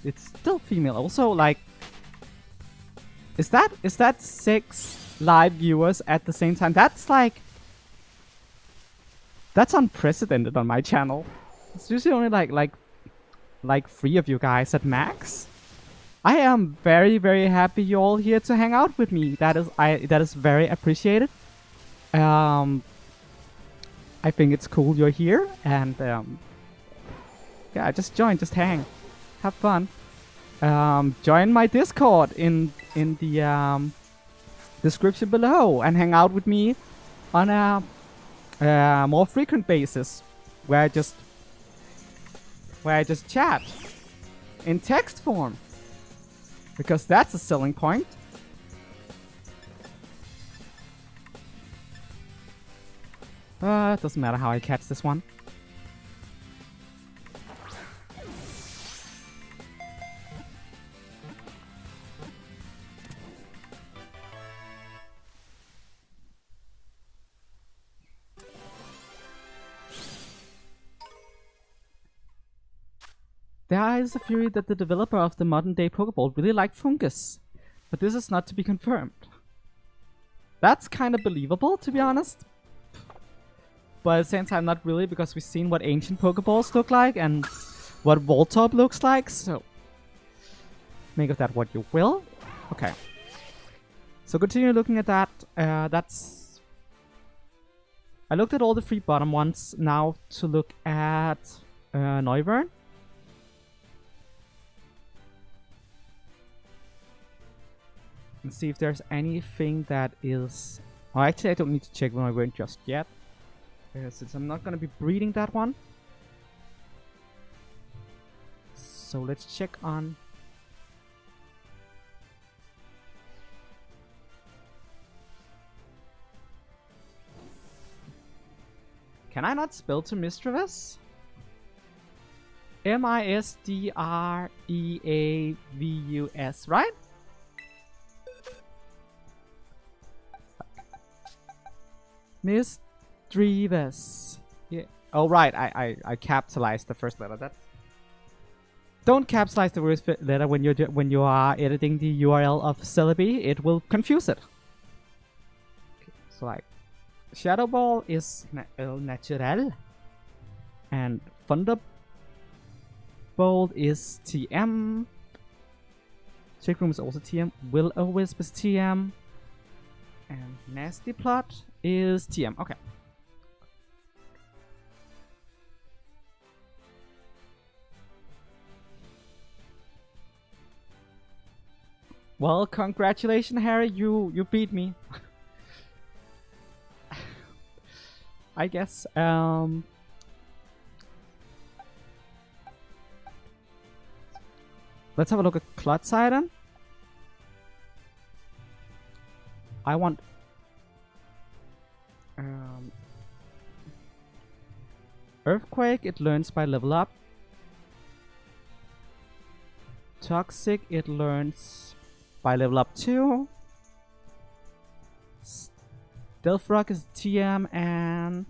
It's still female. Also, like, is that 6 live viewers at the same time? That's like, that's unprecedented on my channel. It's usually only like 3 of you guys at max. I am very, very happy you're all here to hang out with me. That is very appreciated. I think it's cool you're here, and yeah, just join, just hang, have fun. Join my Discord in the description below, and hang out with me on a more frequent basis. where I just chat in text form, because that's a selling point. It doesn't matter how I catch this one. There is a theory that the developer of the modern-day Pokeball really liked fungus, but this is not to be confirmed. That's kind of believable, to be honest. But at the same time, not really, because we've seen what ancient Pokeballs look like and what Voltorb looks like, so make of that what you will. Okay. So continue looking at that. I looked at all the 3 bottom ones. Now to look at Noivern. And see if there's anything that is... Oh, actually I don't need to check Noivern just yet, since I'm not going to be breeding that one. So let's check on... Can I not spell to Misdreavus? Misdreavus, right? Misdreavus. Yeah. Oh right, I capitalized the first letter. That's... Don't capitalize the first letter when you are editing the URL of Celebi. It will confuse it. Okay, so like, Shadow Ball is El Natural, and Thunderbolt is TM. Trick Room is also TM. Will-O-Wisp is TM. And Nasty Plot is TM. Okay. Well, congratulations, Harry. You beat me. I guess. Let's have a look at Clodsidon. I want Earthquake, it learns by level up. Toxic, it learns by level up too. Stealth Rock is TM, and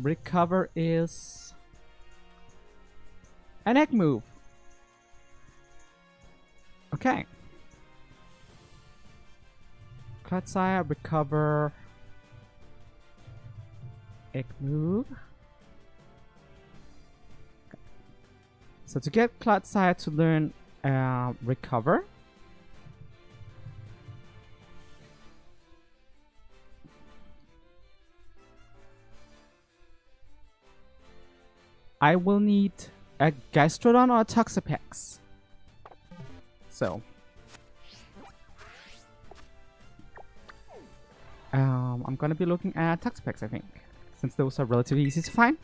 Recover is an egg move. Okay. Clodsire, Recover, egg move. Okay. So to get Clodsire to learn Recover, I will need a Gastrodon or a Toxapex. So I'm gonna be looking at Toxapex, I think, since those are relatively easy to find.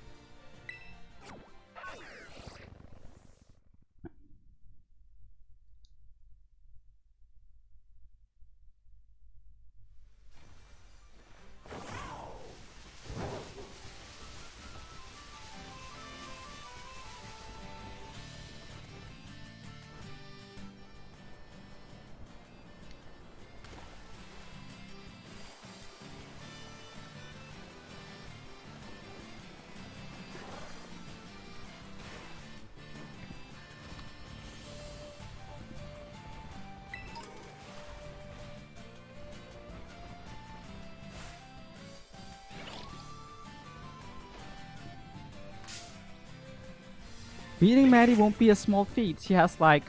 Beating Maddie won't be a small feat. She has like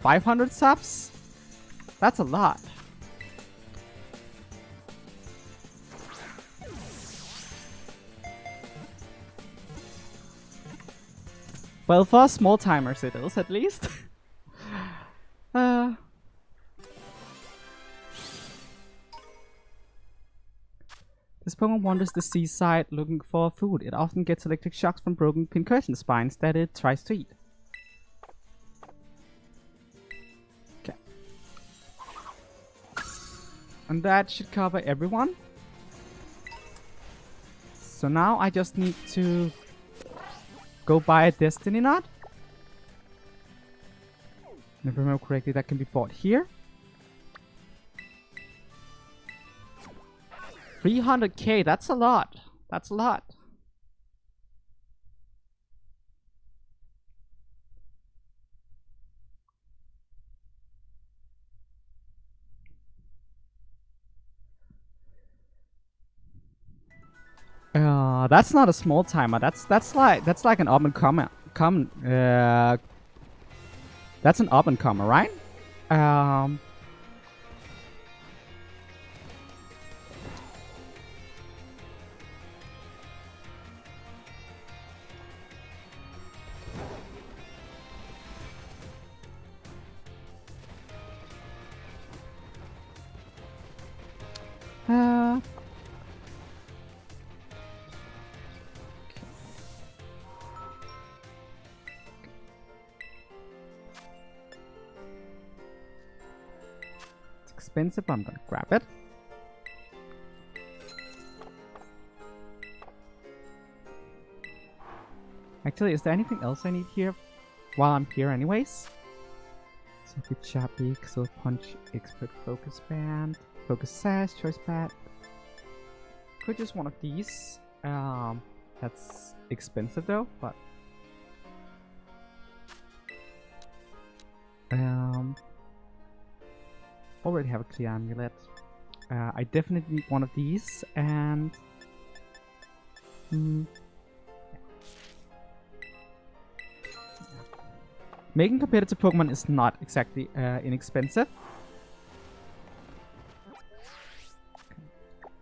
500 subs. That's a lot. Well, for small timers it is, at least. This Pokemon wanders the seaside looking for food. It often gets electric shocks from broken pincushion spines that it tries to eat. Okay. And that should cover everyone. So now I just need to go buy a Destiny Knot. If I remember correctly, that can be bought here. 300k, that's a lot. That's a lot. That's not a small timer. That's like an up and comer. That's an up and comer, right? It's expensive, but I'm gonna grab it. Actually, is there anything else I need here while I'm here anyways? Circuit Chappy, Soul Punch, Expert Focus Band, Focus Sash, Choice Pad. Could use one of these. That's expensive though, but already have a clear amulet. I definitely need one of these, and making competitive Pokemon is not exactly inexpensive.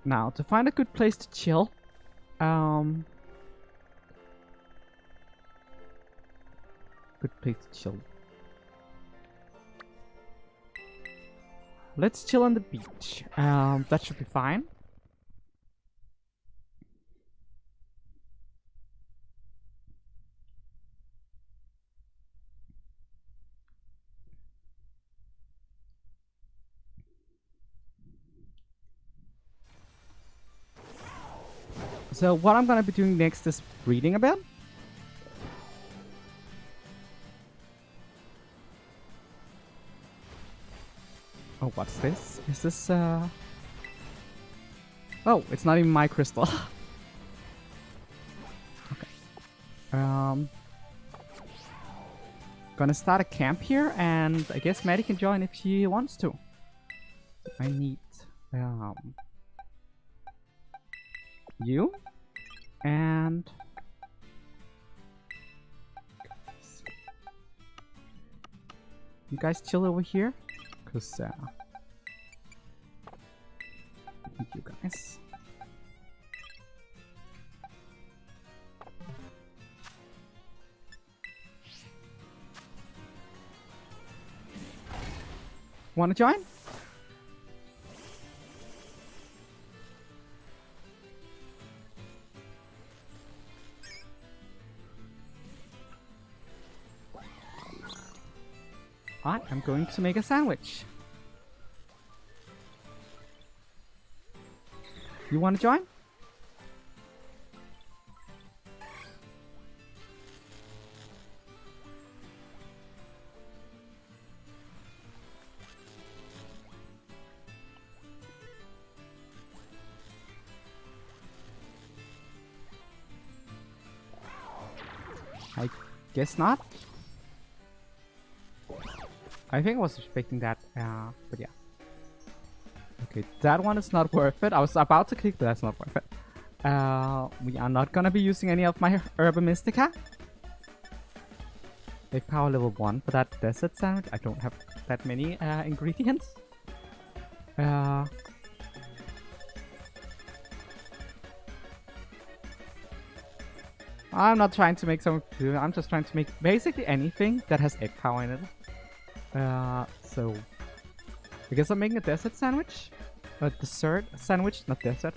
Now, to find a good place to chill, good place to chill. Let's chill on the beach. That should be fine. So what I'm gonna be doing next is reading a bit. Oh, what's this? Is this oh, it's not even my crystal. Okay. Gonna start a camp here, and I guess Maddie can join if she wants to. I need you and you guys chill over here, cause I need you guys. Wanna join? I'm going to make a sandwich. You want to join? I guess not. I think I was expecting that, but yeah. Okay, that one is not worth it. I was about to click, but that's not worth it. We are not gonna be using any of my Herba Mystica. Big power level 1 for that desert sandwich. I don't have that many ingredients. I'm not trying to make some food. I'm just trying to make basically anything that has egg power in it. So I guess I'm making a desert sandwich, a dessert sandwich, not desert.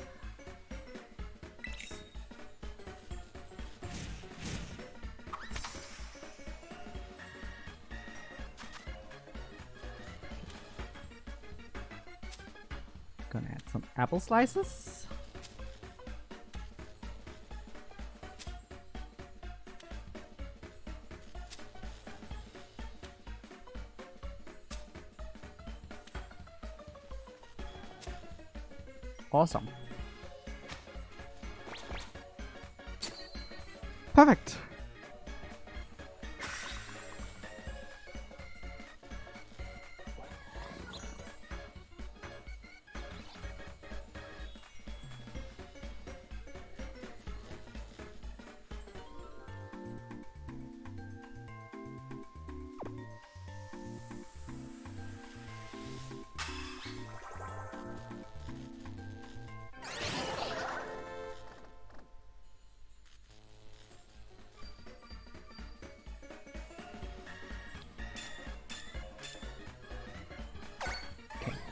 some apple slices. Awesome. Perfect.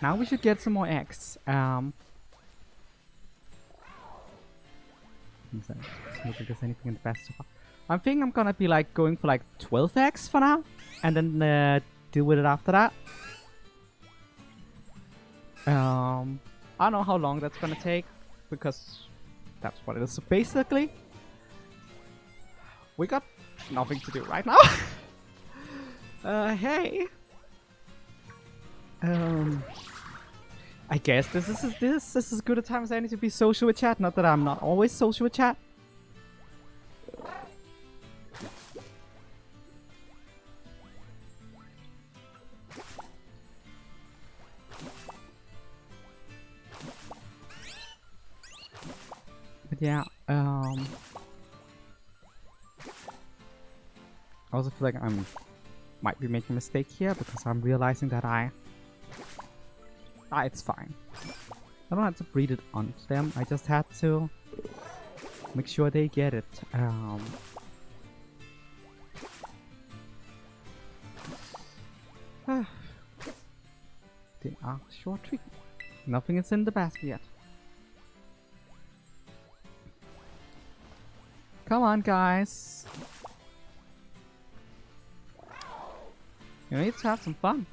Now we should get some more eggs. Maybe there's anything in the basket so far. I'm thinking I'm gonna be like going for like 12 eggs for now, and then deal with it after that. I don't know how long that's gonna take, because that's what it is. So basically, we got nothing to do right now. Hey. I guess this is as good a time as any to be social with chat. Not that I'm not always social with chat. But yeah, I also feel like I might be making a mistake here, because I'm realizing that it's fine. I don't have to breed it onto them. I just had to make sure they get it. They are short tricky. Nothing is in the basket yet. Come on, guys. You need to have some fun.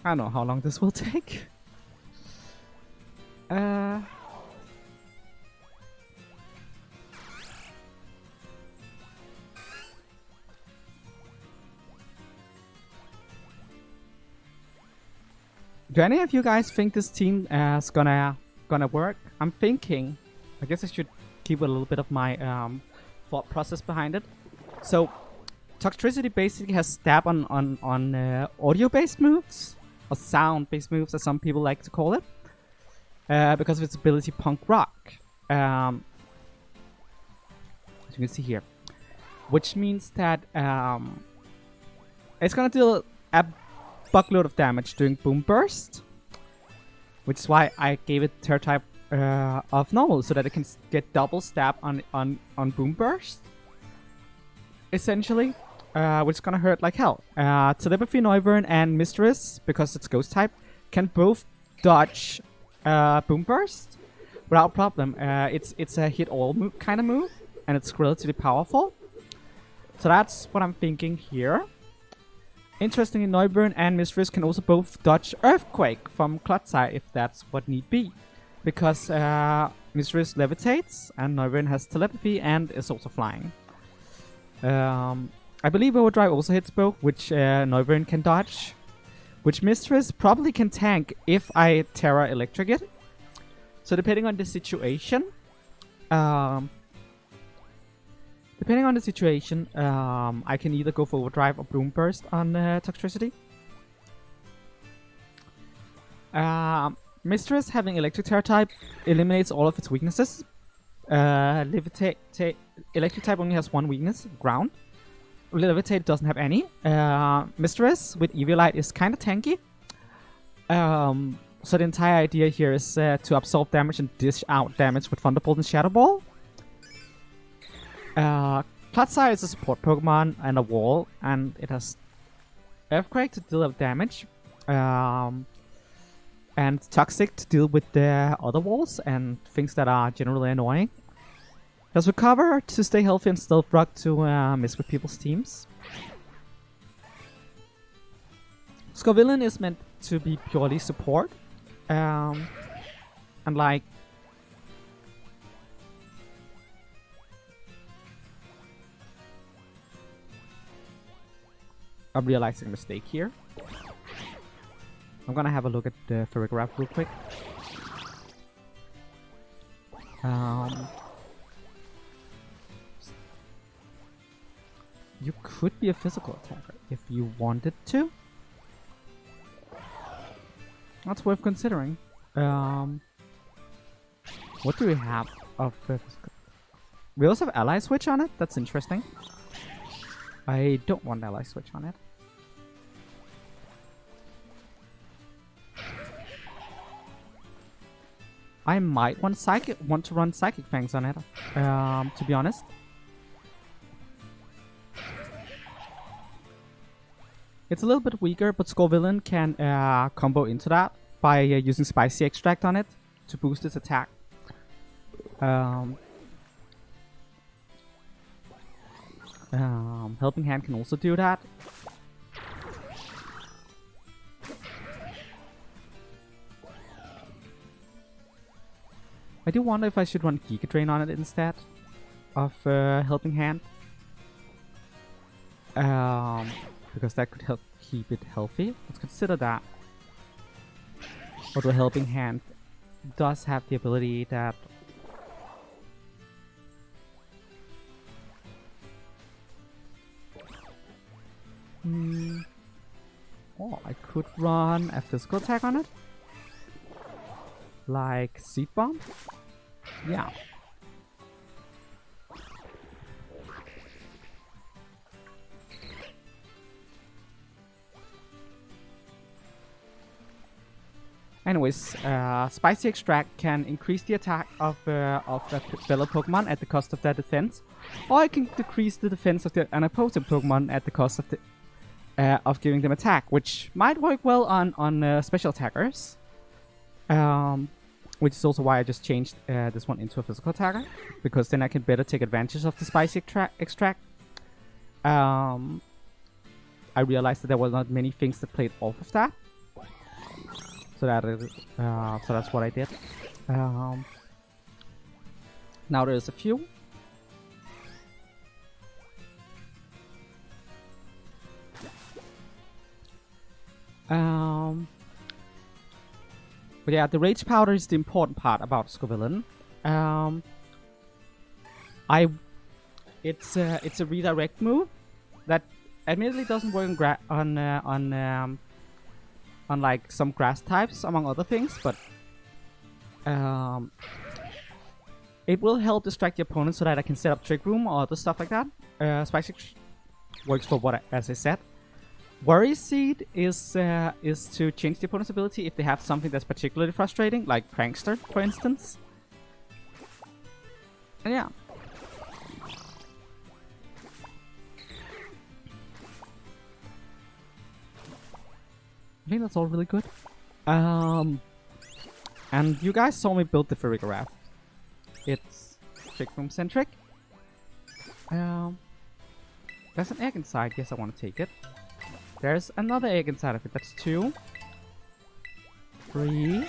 I don't know how long this will take. Do any of you guys think this team is gonna work? I'm thinking. I guess I should keep a little bit of my thought process behind it. So, Toxtricity basically has stab on audio-based moves, or sound-based moves, as some people like to call it, because of its ability Punk Rock. As you can see here, which means that it's gonna deal a buckload of damage during Boom Burst, which is why I gave it Terror type of normal, so that it can get double stab on Boom Burst, essentially, which is gonna hurt like hell. Telepathy, Noivern, and Mistress, because it's Ghost type, can both dodge Boom Burst without problem. It's a hit all kind of move, and it's relatively powerful. So that's what I'm thinking here. Interestingly, Noivern and Mistress can also both dodge Earthquake from Klotzai if that's what need be, because Mistress levitates and Noivern has telepathy and is also flying. I believe Overdrive also hits both, which Noivern can dodge, which Mistress probably can tank if I Terra Electric it. So depending on the situation, I can either go for Overdrive or Boom Burst on Toxtricity. Mistress, having Electric Terror type, eliminates all of its weaknesses. Electric type only has one weakness, Ground. Levitate doesn't have any. Mistress with Eviolite is kind of tanky. So the entire idea here is to absorb damage and dish out damage with Thunderbolt and Shadow Ball. Klotzai is a support Pokemon and a wall, and it has Earthquake to deal with damage, and Toxic to deal with the other walls and things that are generally annoying. Does Recover to stay healthy, and Stealth Rock to miss with people's teams. Scorvillain is meant to be purely support. And like... I'm realizing a mistake here. I'm gonna have a look at the Farigiraf real quick. You could be a physical attacker if you wanted to. That's worth considering. What do we have of physical? We also have ally switch on it. That's interesting. I don't want ally switch on it. I might want to run Psychic Fangs on it, to be honest. It's a little bit weaker, but Scorvillain can combo into that by using Spicy Extract on it to boost its attack. Helping Hand can also do that. I do wonder if I should run Giga Drain on it instead of Helping Hand. Because that could help keep it healthy. Let's consider that. Although Helping Hand does have the ability that... Oh, I could run a physical attack on it. Like Seed Bomb? Yeah. Anyways, Spicy Extract can increase the attack of a fellow Pokemon at the cost of their defense, or it can decrease the defense of an opposing Pokemon at the cost of of giving them attack, which might work well on special attackers. Which is also why I just changed this one into a physical attacker, because then I can better take advantage of the Spicy Extract. I realized that there were not many things that played off of that. So that's what I did. Now there's a few. But yeah, the Rage Powder is the important part about Scorvillain. It's a redirect move that admittedly doesn't work on like some grass types, among other things, but it will help distract the opponent so that I can set up Trick Room or other stuff like that. Spicy works for what, as I said. Worry Seed is to change the opponent's ability if they have something that's particularly frustrating, like Prankster, for instance. And yeah. I think that's all really good. And you guys saw me build the Farigiraf. It's Trick Room centric. There's an egg inside. Yes, I want to take it. There's another egg inside of it. That's 2, 3,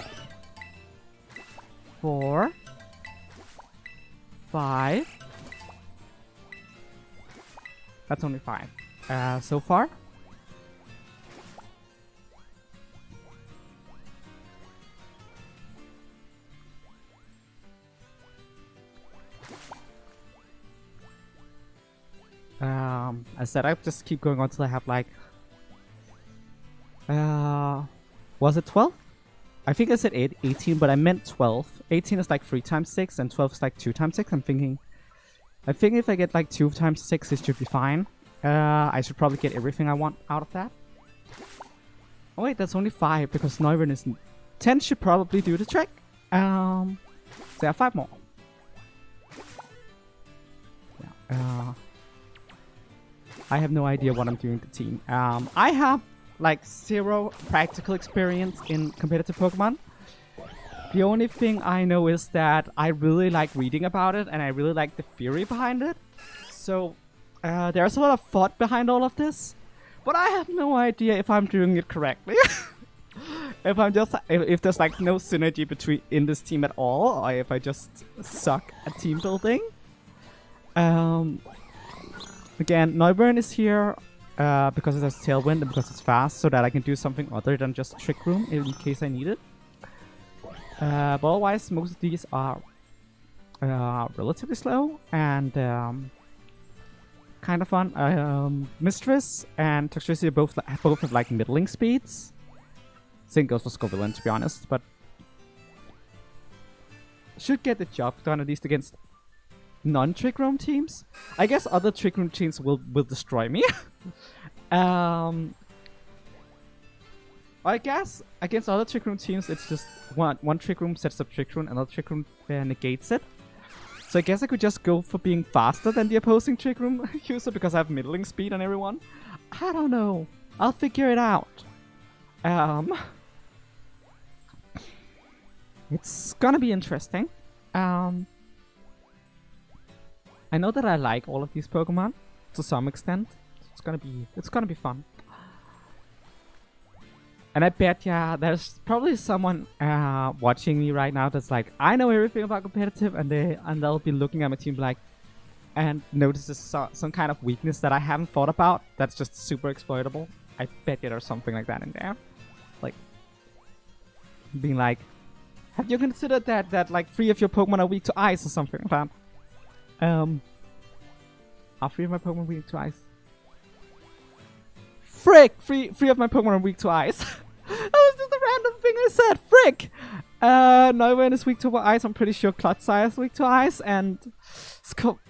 4, 5. That's only 5 so far. I said I just keep going on until I have like was it 12? I think I said 18, but I meant 12. 18 is like 3 times 6 and 12 is like 2 times 6. I think if I get like 2 times 6 it should be fine. I should probably get everything I want out of that. Oh wait, that's only 5 because Neuron is 10 should probably do the trick. So I have 5 more. Yeah, I have no idea what I'm doing to the team. I have like 0 practical experience in competitive Pokemon. The only thing I know is that I really like reading about it and I really like the theory behind it. So there's a lot of thought behind all of this. But I have no idea if I'm doing it correctly. if there's like no synergy between in this team at all, or if I just suck at team building. Again, Neuburn is here because it has Tailwind and because it's fast, so that I can do something other than just Trick Room in case I need it. But otherwise, most of these are relatively slow and kind of fun. Mistress and Toxtricity both have like middling speeds. Same goes for Scovillain, to be honest, but should get the job done at least against non-Trick Room teams. I guess other Trick Room teams will destroy me. I guess against other Trick Room teams, it's just one Trick Room sets up Trick Room, another Trick Room negates it. So I guess I could just go for being faster than the opposing Trick Room user because I have middling speed on everyone. I don't know. I'll figure it out. It's gonna be interesting. I know that I like all of these Pokemon to some extent. It's gonna be fun. And I bet, yeah, there's probably someone watching me right now that's like, I know everything about competitive, and they'll be looking at my team like, and notices some kind of weakness that I haven't thought about. That's just super exploitable. I bet you there's something like that in there, like being like, have you considered that like 3 of your Pokemon are weak to ice or something like that? Are 3 of my Pokemon weak to ice? Frick! 3 of my Pokemon are weak to ice. That was just a random thing I said. Frick! Neuven is weak to ice. I'm pretty sure Clotsire is weak to ice, and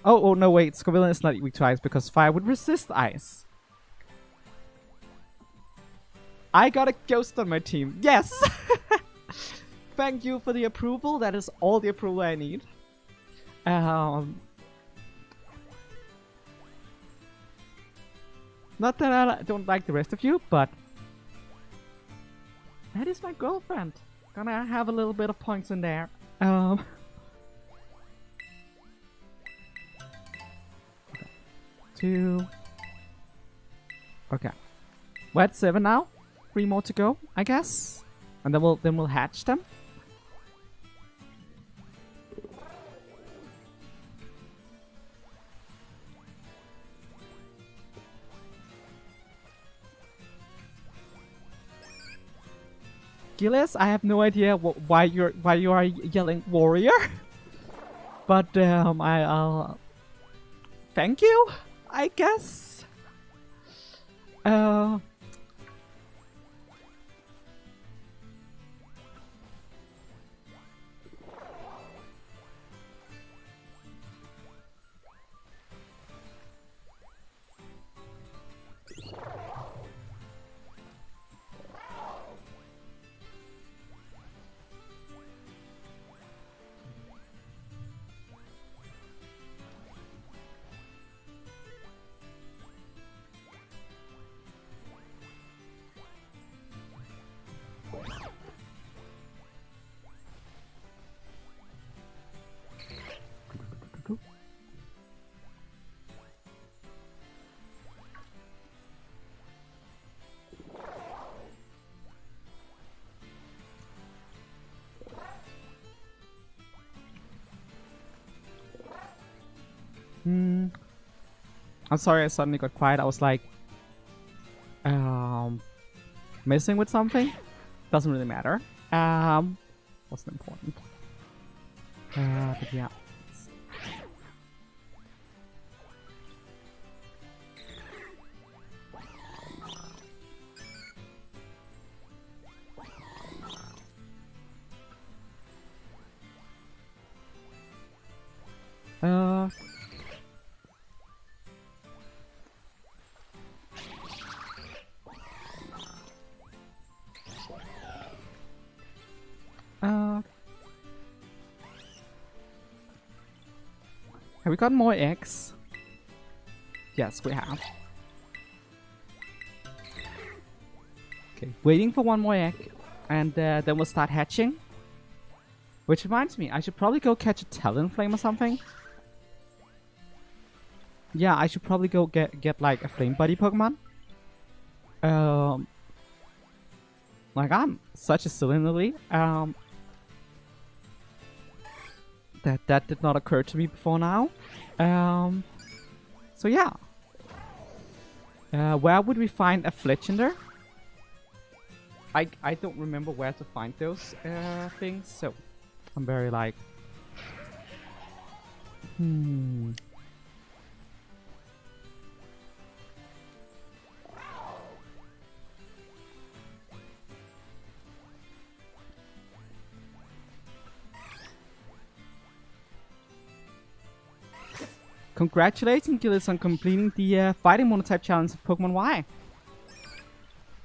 oh no, wait, Scovillain is not weak to ice because fire would resist ice. I got a ghost on my team. Yes! Thank you for the approval. That is all the approval I need. Not that I don't like the rest of you, but that is my girlfriend. Gonna have a little bit of points in there. Okay. 2. Okay. We're at 7 now. 3 more to go, I guess, and then we'll hatch them. Gilles, I have no idea why you are yelling warrior, but I'll thank you, I guess. I'm sorry I suddenly got quiet. I was like, messing with something. Doesn't really matter. Wasn't important. But yeah. Have we got more eggs? Yes, we have. Okay, waiting for one more egg, and then we'll start hatching. Which reminds me, I should probably go catch a Talonflame or something. Yeah, I should probably go get like a Flame Buddy Pokemon. Like, I'm such a silly in the league. That did not occur to me before now. So yeah. Where would we find a Fletchender? I don't remember where to find those things, so I'm very like... Congratulations, Gillis, on completing the fighting monotype challenge of Pokemon Y.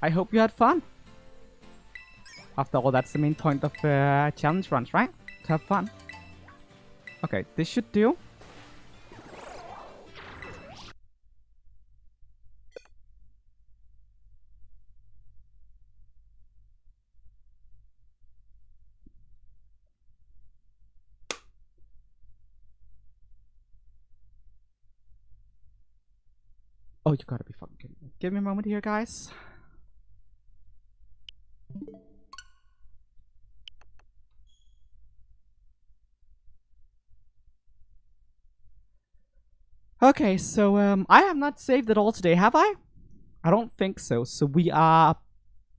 I hope you had fun. After all, that's the main point of challenge runs, right? To have fun. Okay, this should do. Oh, you gotta be fucking kidding me. Give me a moment here, guys. Okay, so I have not saved at all today, have I? I don't think so. So we are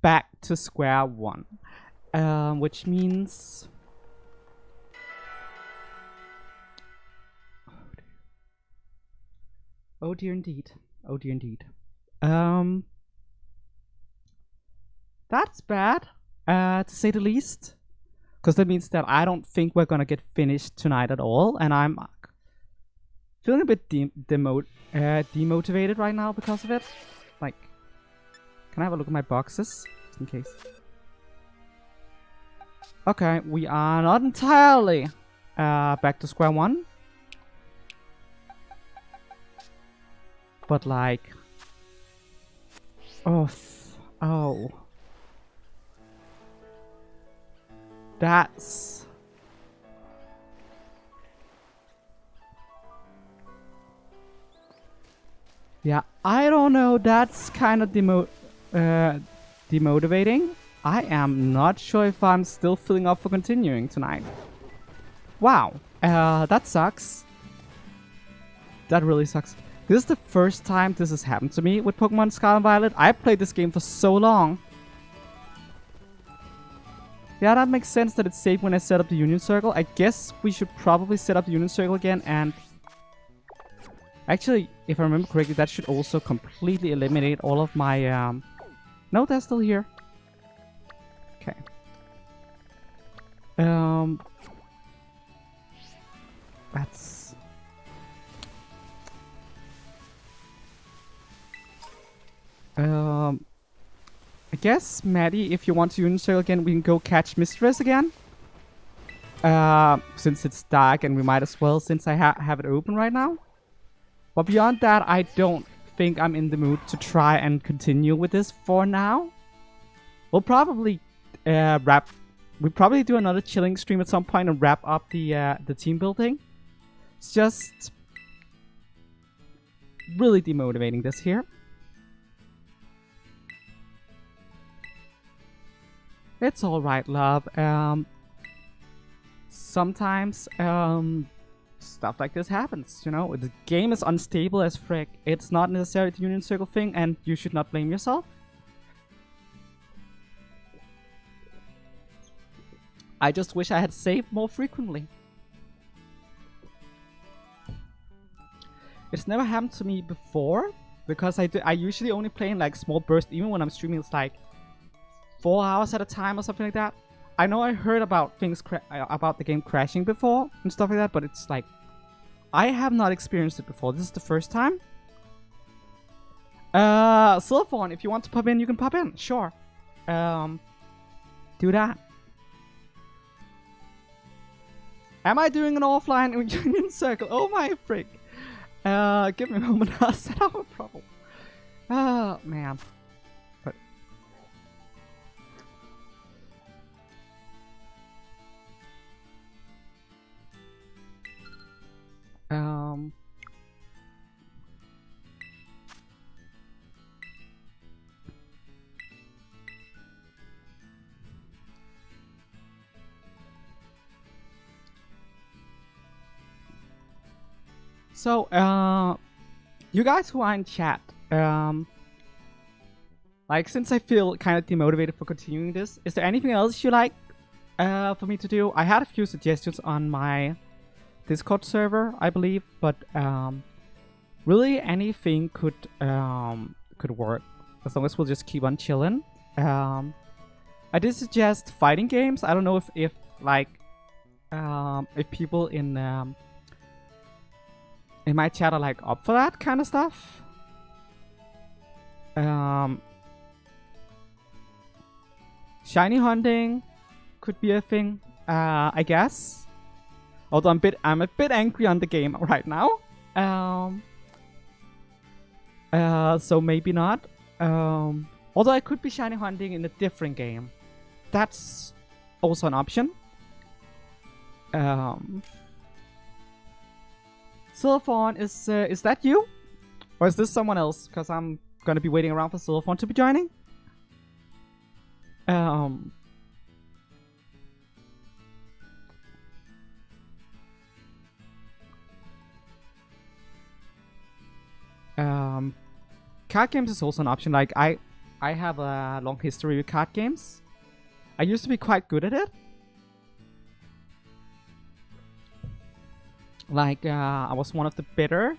back to square one. Which means... Oh dear indeed. Oh dear indeed. That's bad, to say the least. Because that means that I don't think we're gonna get finished tonight at all. And I'm feeling a bit demotivated right now because of it. Like, can I have a look at my boxes? Just in case. Okay, we are not entirely back to square one. But like... Oh. That's... Yeah, I don't know, that's kind of demotivating. I am not sure if I'm still feeling up for continuing tonight. Wow, that sucks. That really sucks. This is the first time this has happened to me with Pokemon Scarlet and Violet. I played this game for so long. Yeah, that makes sense that it's saved when I set up the Union Circle. I guess we should probably set up the Union Circle again and... Actually, if I remember correctly, that should also completely eliminate all of my... No, they're still here. Okay. That's... I guess, Maddie, if you want to Union Circle again, we can go catch Mistress again. Since it's dark and we might as well, since I have it open right now. But beyond that, I don't think I'm in the mood to try and continue with this for now. We'll probably we'll probably do another chilling stream at some point and wrap up the team building. It's just really demotivating this here. It's alright, love. Sometimes stuff like this happens, you know? The game is unstable as frick. It's not necessarily the Union Circle thing, and you should not blame yourself. I just wish I had saved more frequently. It's never happened to me before, because I usually only play in like small bursts. Even when I'm streaming, it's like 4 hours at a time or something like that. I know I heard about things about the game crashing before and stuff like that, but it's like I have not experienced it before. This is the first time. Silverthorn, if you want to pop in, you can pop in. Sure. Do that. Am I doing an offline Union Circle? Oh my frick. Give me a moment. I'll set up a problem. Oh man. So, you guys who are in chat, like, since I feel kind of demotivated for continuing this, is there anything else you like for me to do? I had a few suggestions on my Discord server, I believe, but really anything could work as long as we'll just keep on chilling. I did suggest fighting games. I don't know if people in my chat are like up for that kind of stuff. Shiny hunting could be a thing, I guess. Although I'm a bit angry on the game right now. So maybe not. Although I could be shiny hunting in a different game. That's also an option. Silverthorn, is that you? Or is this someone else? Because I'm gonna be waiting around for Silverthorn to be joining. Card games is also an option. Like I have a long history with card games. I used to be quite good at it. Like I was one of the better,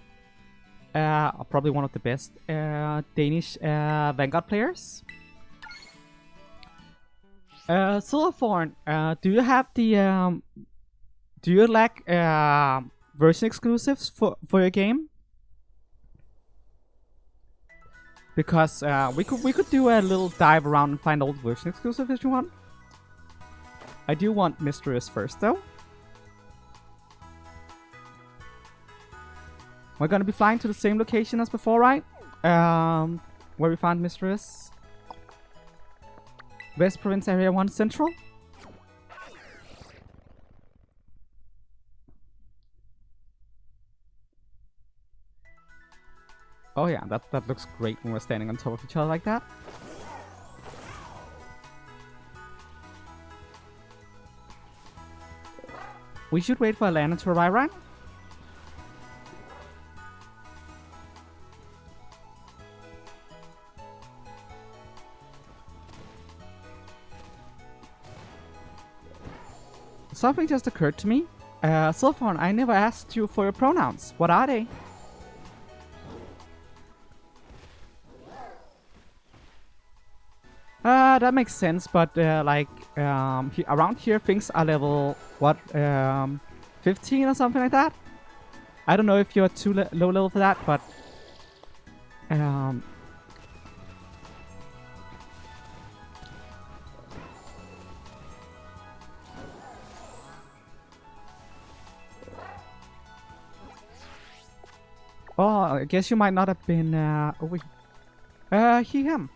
probably one of the best Danish Vanguard players. Silverthorn, do you have the do you lack version exclusives for your game? Because we could do a little dive around and find old version exclusive if you want. I do want Mistress first though. We're gonna be flying to the same location as before, right? Where we found Mistress. West Province Area 1 Central. Oh yeah, that looks great when we're standing on top of each other like that. We should wait for Alana to arrive, right? Something just occurred to me. Silverthorn, I never asked you for your pronouns. What are they? That makes sense, but around here things are level, what, 15 or something like that? I don't know if you're too low level for that, but oh, I guess you might not have been over him.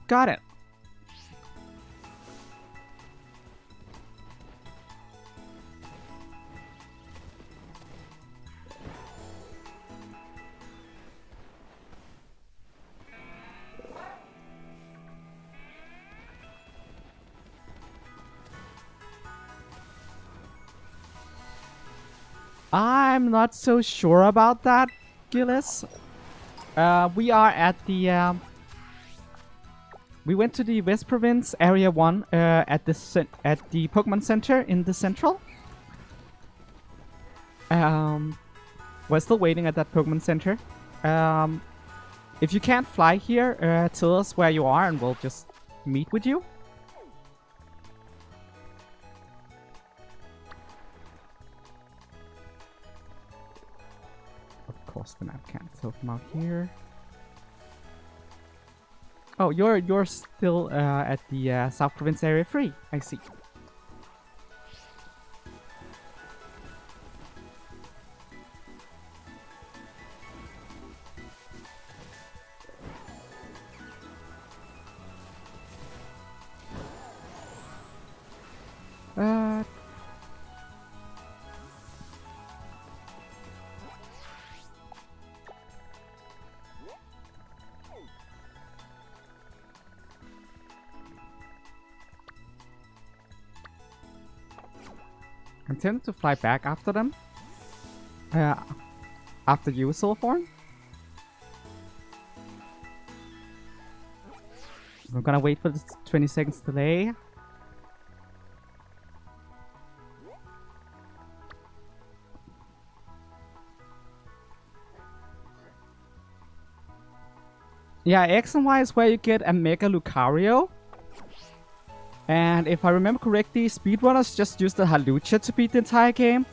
Got it. I'm not so sure about that, Gillis. We are at the we went to the West Province Area 1 at the Pokemon Center in the Central. We're still waiting at that Pokemon Center. If you can't fly here, tell us where you are and we'll just meet with you. Of course the map can't tell from out here. Oh, you're still at the South Province Area 3. I see. I'm tempted to fly back after them. after you, Soulform. We're gonna wait for the 20 seconds delay. Yeah, X and Y is where you get a Mega Lucario. And if I remember correctly, speedrunners just use the Halucha to beat the entire game.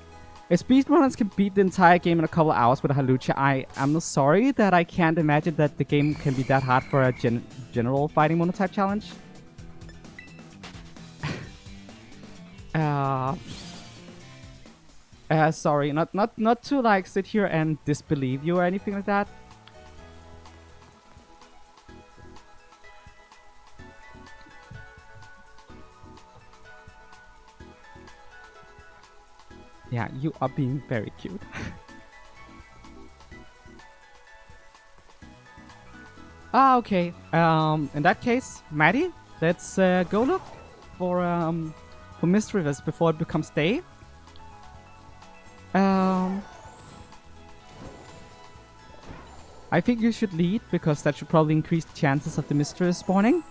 If speedrunners can beat the entire game in a couple hours with a Halucha, I am sorry that I can't imagine that the game can be that hard for a general fighting monotype challenge. Sorry, not to like sit here and disbelieve you or anything like that. Yeah, you are being very cute. Okay. In that case, Maddie, let's go look for Mist Rivers before it becomes day. I think you should lead because that should probably increase the chances of the Mist Rivers spawning.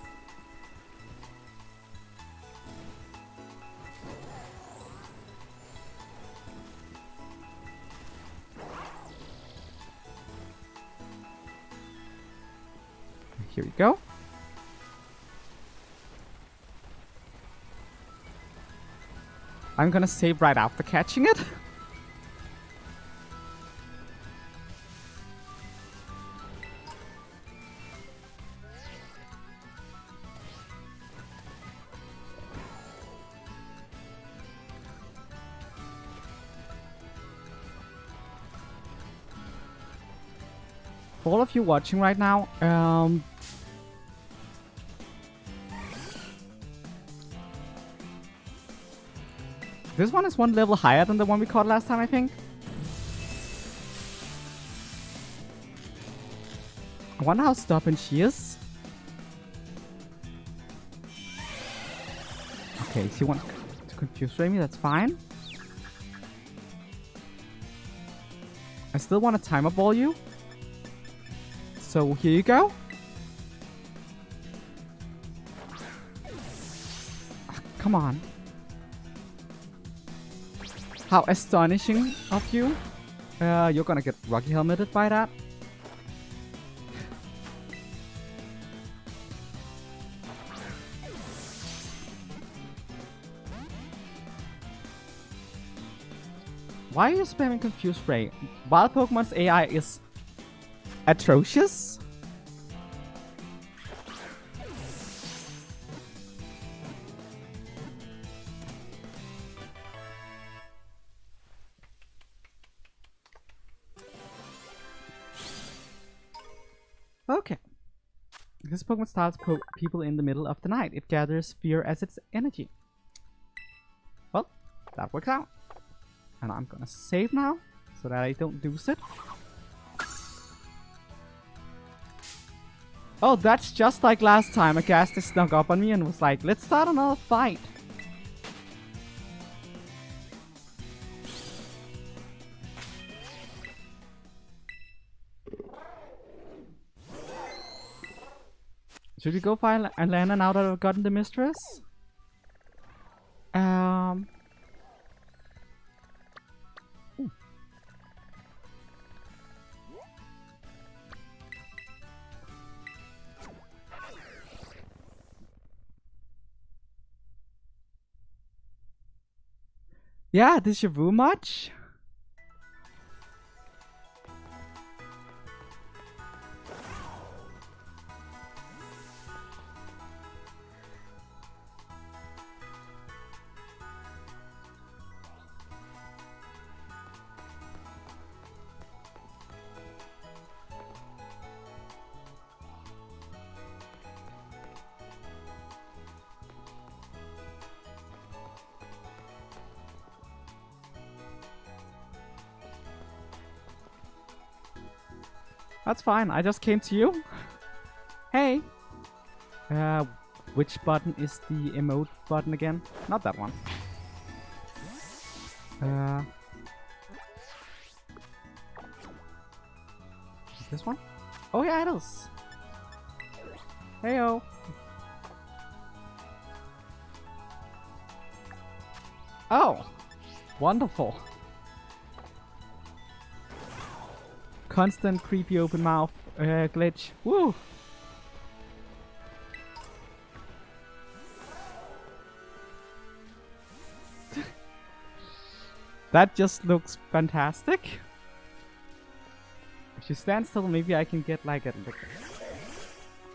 Here we go. I'm gonna save right after catching it. For all of you watching right now, this one is one level higher than the one we caught last time, I think. I wonder how stubborn she is. Okay, she wants to confuse me, that's fine. I still want to timer ball you. So here you go. Come on. How astonishing of you. You're gonna get Rocky helmeted by that. Why are you spamming Confuse Ray? Wild Pokemon's AI is atrocious. Okay. This Pokemon starts people in the middle of the night. It gathers fear as its energy. Well, that works out. And I'm gonna save now so that I don't lose it. Oh, that's just like last time. A Ghastly snuck up on me and was like, let's start another fight. Should we go find Atlanta now that I've gotten the Mistress? Yeah, deja vu much? That's fine, I just came to you. Hey! Which button is the emote button again? Not that one. This one? Oh yeah, it is. Heyo. Oh, wonderful. Constant creepy open mouth glitch. Woo! That just looks fantastic. If you stand still, maybe I can get like a look.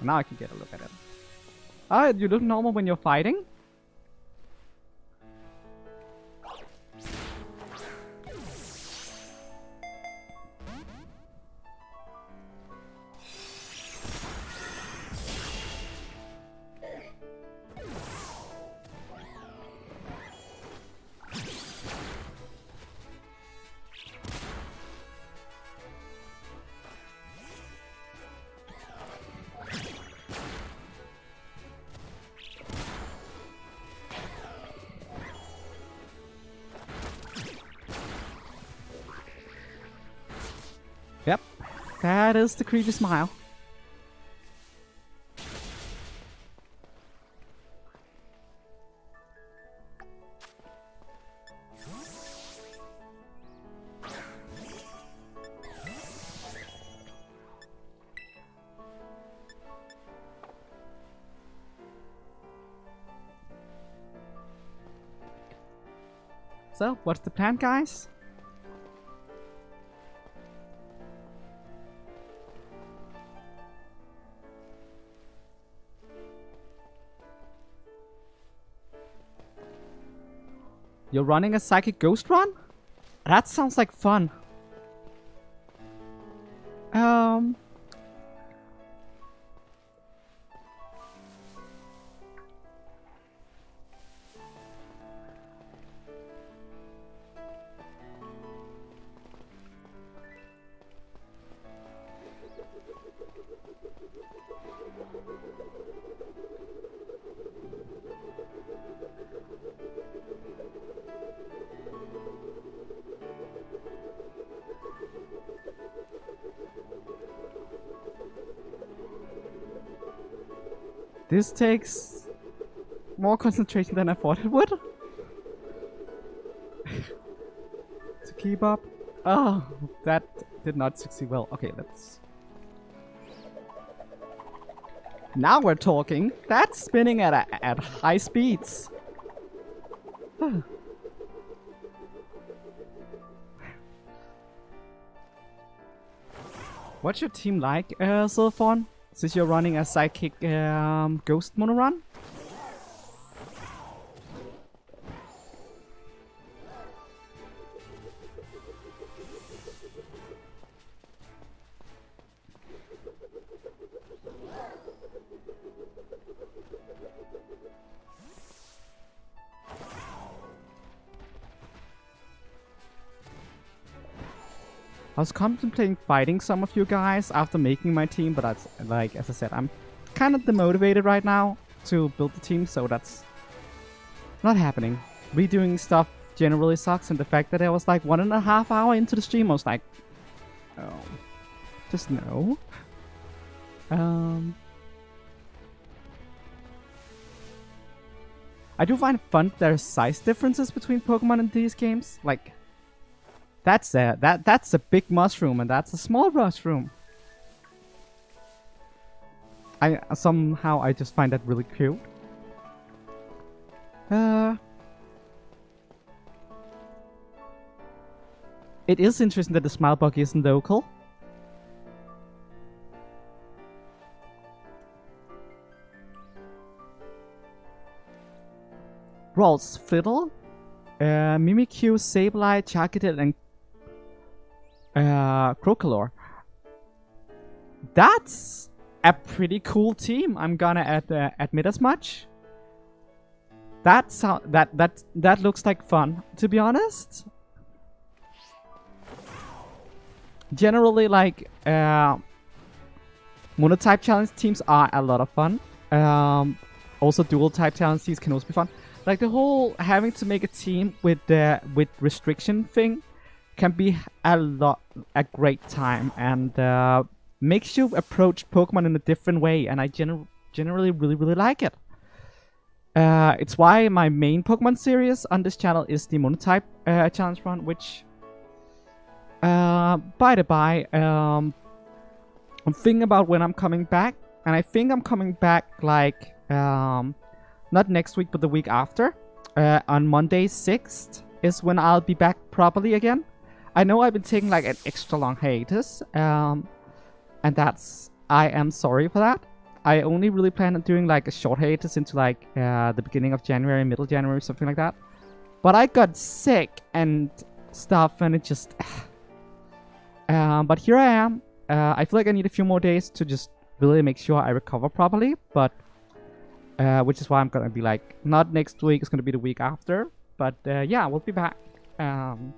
Now I can get a look at it. Ah, you look normal when you're fighting. Yep, that is the creepy smile. So, what's the plan, guys? You're running a psychic ghost run? That sounds like fun. This takes more concentration than I thought it would. To keep up. Oh, that did not succeed well. Okay, let's... Now we're talking. That's spinning at high speeds. What's your team like, Sylphon? Since you're running a psychic ghost mono run? I was contemplating fighting some of you guys after making my team, but that's, like, as I said, I'm kind of demotivated right now to build the team, so that's not happening. Redoing stuff generally sucks, and the fact that I was like 1.5 hours into the stream, I was like, oh, just no. I do find it fun that there's size differences between Pokemon in these games. Like, that's a big mushroom and that's a small mushroom. I just find that really cute. It is interesting that the smile bug isn't local. Rolls Fiddle, Mimikyu, Sableye, Charcadet, and Crocolore. That's a pretty cool team. I'm gonna admit as much. That looks like fun, to be honest. Generally, like monotype challenge teams are a lot of fun. Also, dual type challenge teams can also be fun. Like the whole having to make a team with restriction thing can be a great time, and makes you approach Pokemon in a different way, and I generally really like it. It's why my main Pokemon series on this channel is the Monotype challenge run, which, by the by, I'm thinking about when I'm coming back, and I think I'm coming back like not next week, but the week after. On Monday 6th is when I'll be back properly again. I know I've been taking like an extra long hiatus, and I am sorry for that. I only really plan on doing like a short hiatus into like the beginning of January, middle January, something like that. But I got sick and stuff, and it just... but here I am. I feel like I need a few more days to just really make sure I recover properly, but... which is why I'm gonna be like, not next week, it's gonna be the week after. But yeah, we'll be back. And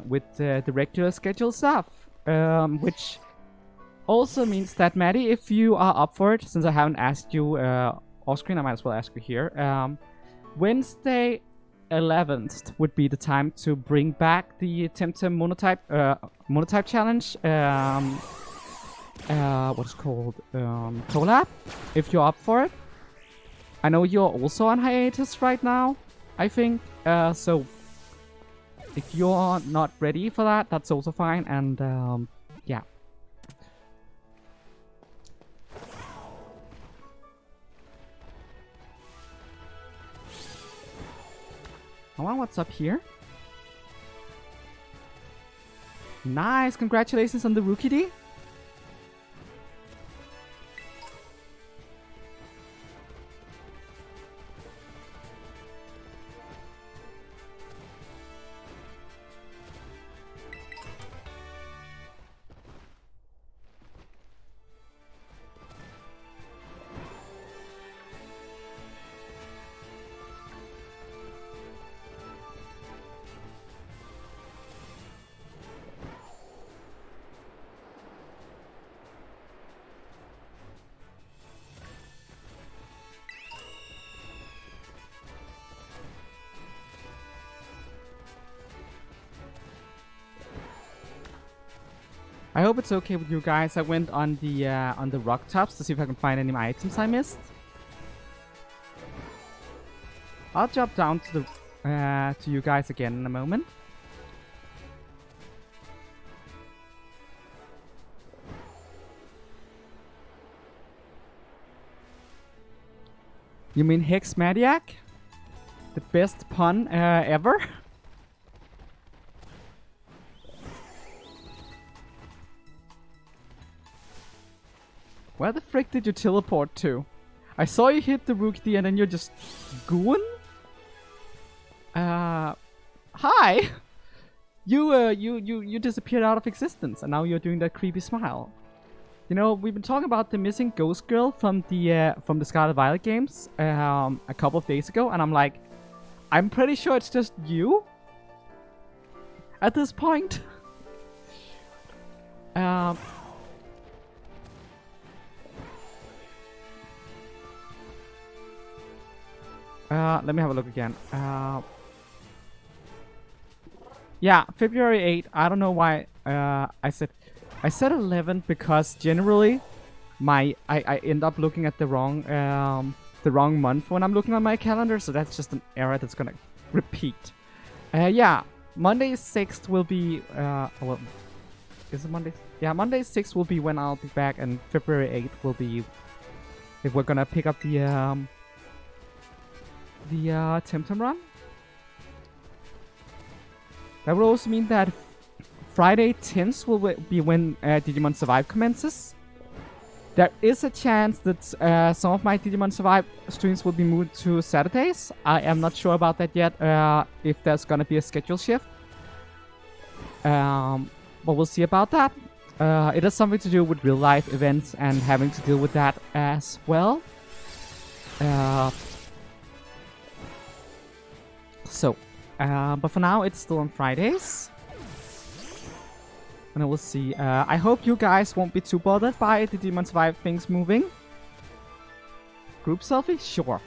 with the regular schedule stuff. Which also means that, Maddie, if you are up for it, since I haven't asked you off screen, I might as well ask you here. Wednesday 11th would be the time to bring back the Temtem Monotype challenge. What's called collab, if you're up for it. I know you're also on hiatus right now, I think, so if you're not ready for that, that's also fine. And yeah, I wonder what's up here. Nice, congratulations on the Rookie D. I hope it's okay with you guys. I went on the rock tops to see if I can find any items I missed. I'll drop down to the to you guys again in a moment. You mean Hex Maniac? The best pun ever? Where the frick did you teleport to? I saw you hit the Rookie and then you're just going? Hi! You disappeared out of existence and now you're doing that creepy smile. You know, we've been talking about the missing ghost girl from the Scarlet Violet games a couple of days ago, and I'm like, I'm pretty sure it's just you at this point. Let me have a look again. Yeah, February 8th. I don't know why I said 11 because generally I end up looking at the wrong month when I'm looking on my calendar, so that's just an error that's gonna repeat. Yeah, Monday 6th will be well, is it Monday? Yeah, Monday 6th will be when I'll be back, and February 8th will be if we're gonna pick up the Temtem run. That will also mean that Friday 10th will be when Digimon Survive commences. There is a chance that some of my Digimon Survive streams will be moved to Saturdays. I am not sure about that yet, if there's gonna be a schedule shift. But we'll see about that. It has something to do with real life events and having to deal with that as well. But for now, it's still on Fridays. And we'll see. I hope you guys won't be too bothered by the Digimon Survive things moving. Group selfie? Sure.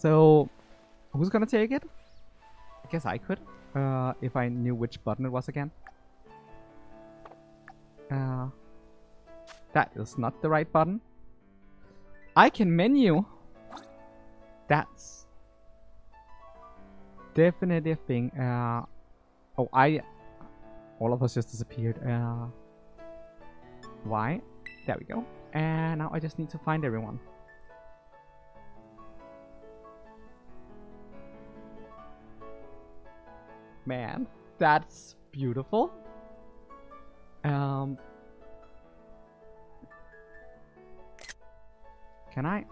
So, who's gonna take it? I guess I could, if I knew which button it was again. That is not the right button. I can menu. That's definitely a thing. Oh, all of us just disappeared. Why? There we go. And now I just need to find everyone. Man, that's beautiful. Can I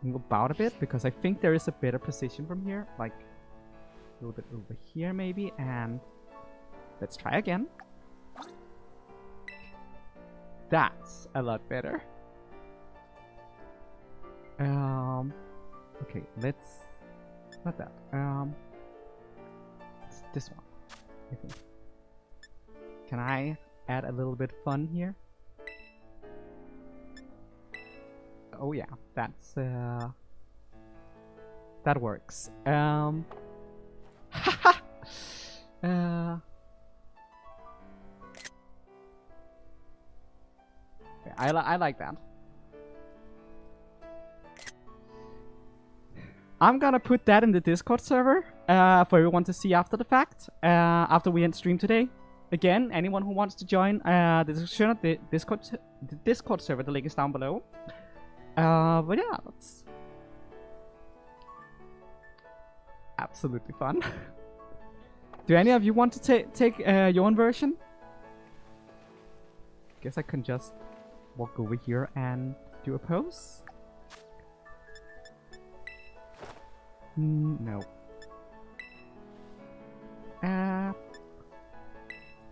move about a bit? Because I think there is a better position from here. Like, a little bit over here maybe. And let's try again. That's a lot better. Okay, let's... Not that. It's this one, I think. Can I add a little bit fun here? Oh yeah, that's that works. I like that. I'm gonna put that in the Discord server for everyone to see after the fact. After we end stream today. Again, anyone who wants to join the description of the Discord server, the link is down below. But yeah, that's absolutely fun. Do any of you want to take your own version? Guess I can just walk over here and do a pose. No.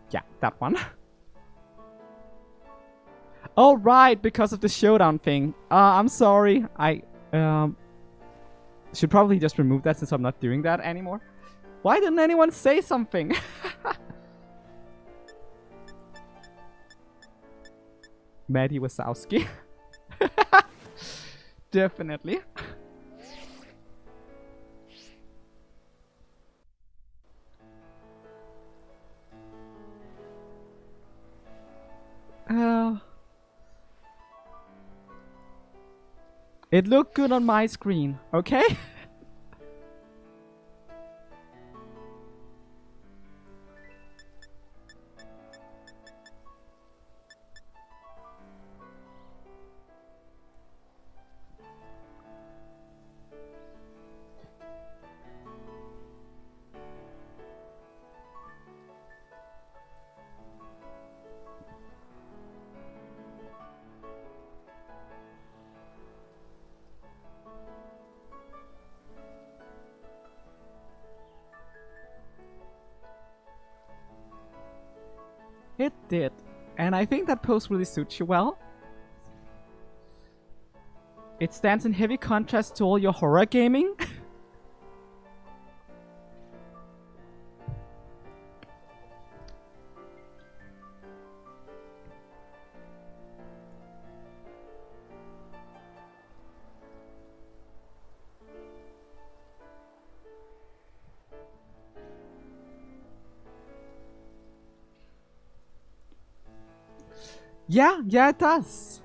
Yeah, that one. Oh, right, because of the showdown thing. I'm sorry. I should probably just remove that since I'm not doing that anymore. Why didn't anyone say something? Maddie Wazowski. Definitely. It looked good on my screen, okay? It did. And I think that pose really suits you well. It stands in heavy contrast to all your horror gaming. Yeah, it does.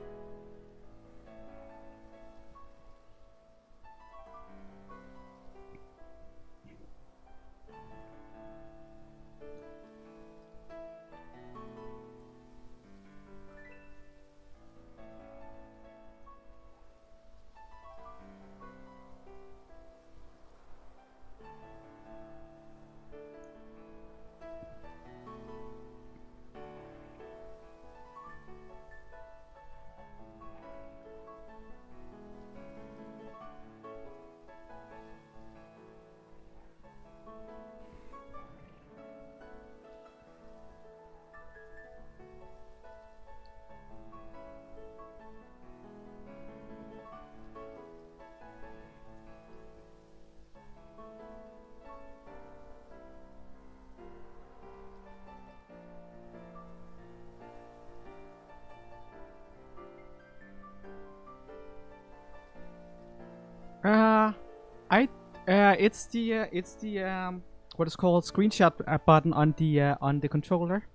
It's the what is called screenshot button on the controller.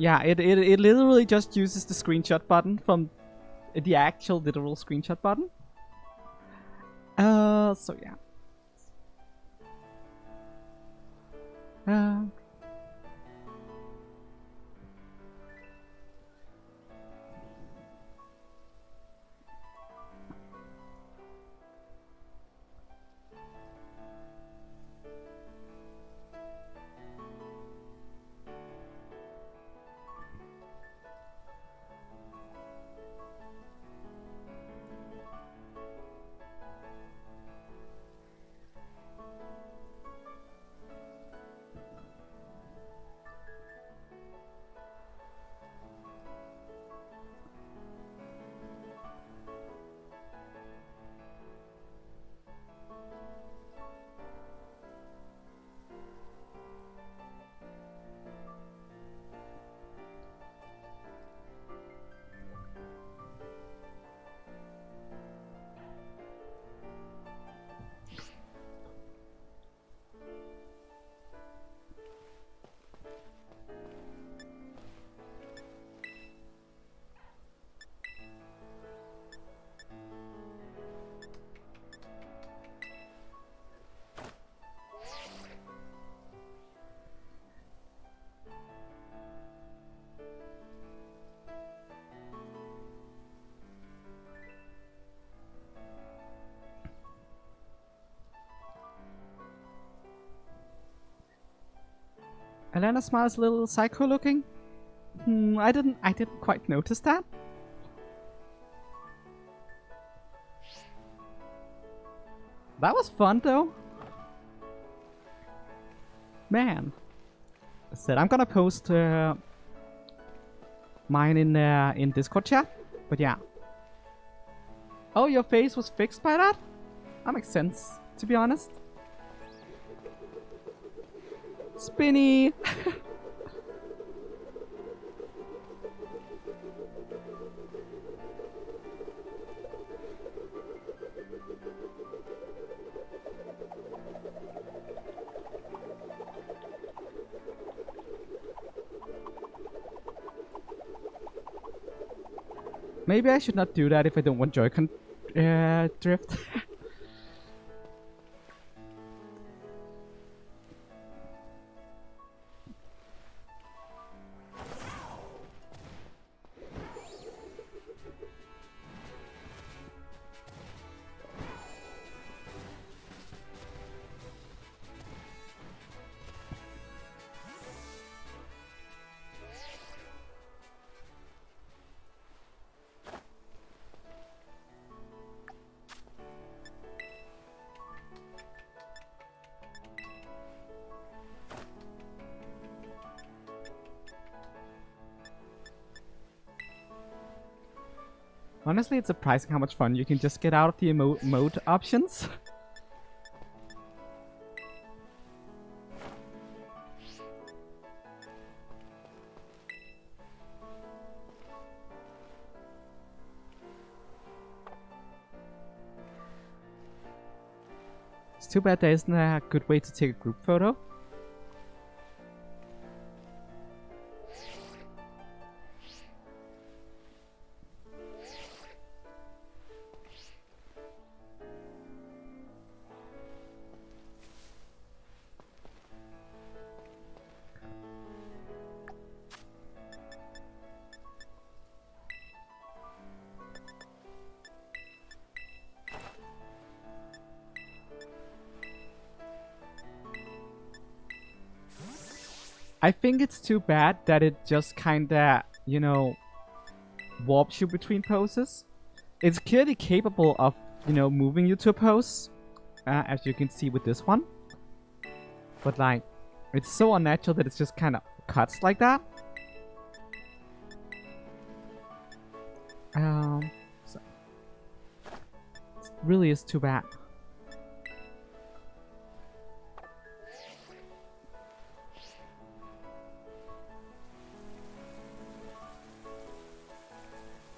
Yeah, it literally just uses the screenshot button from the actual literal screenshot button. So yeah. Elena smiles a little psycho looking. I didn't quite notice that. That was fun though. Man. I said I'm gonna post mine in Discord chat. But yeah. Oh, your face was fixed by that? That makes sense, to be honest. Spinny! Maybe I should not do that if I don't want Joy-Con drift. Honestly, it's surprising how much fun you can just get out of the mode options. It's too bad there isn't a good way to take a group photo. I think it's too bad that it just kinda, you know, warps you between poses. It's clearly capable of, you know, moving you to a pose, as you can see with this one. But like, it's so unnatural that it's just kind of cuts like that. So it really is too bad.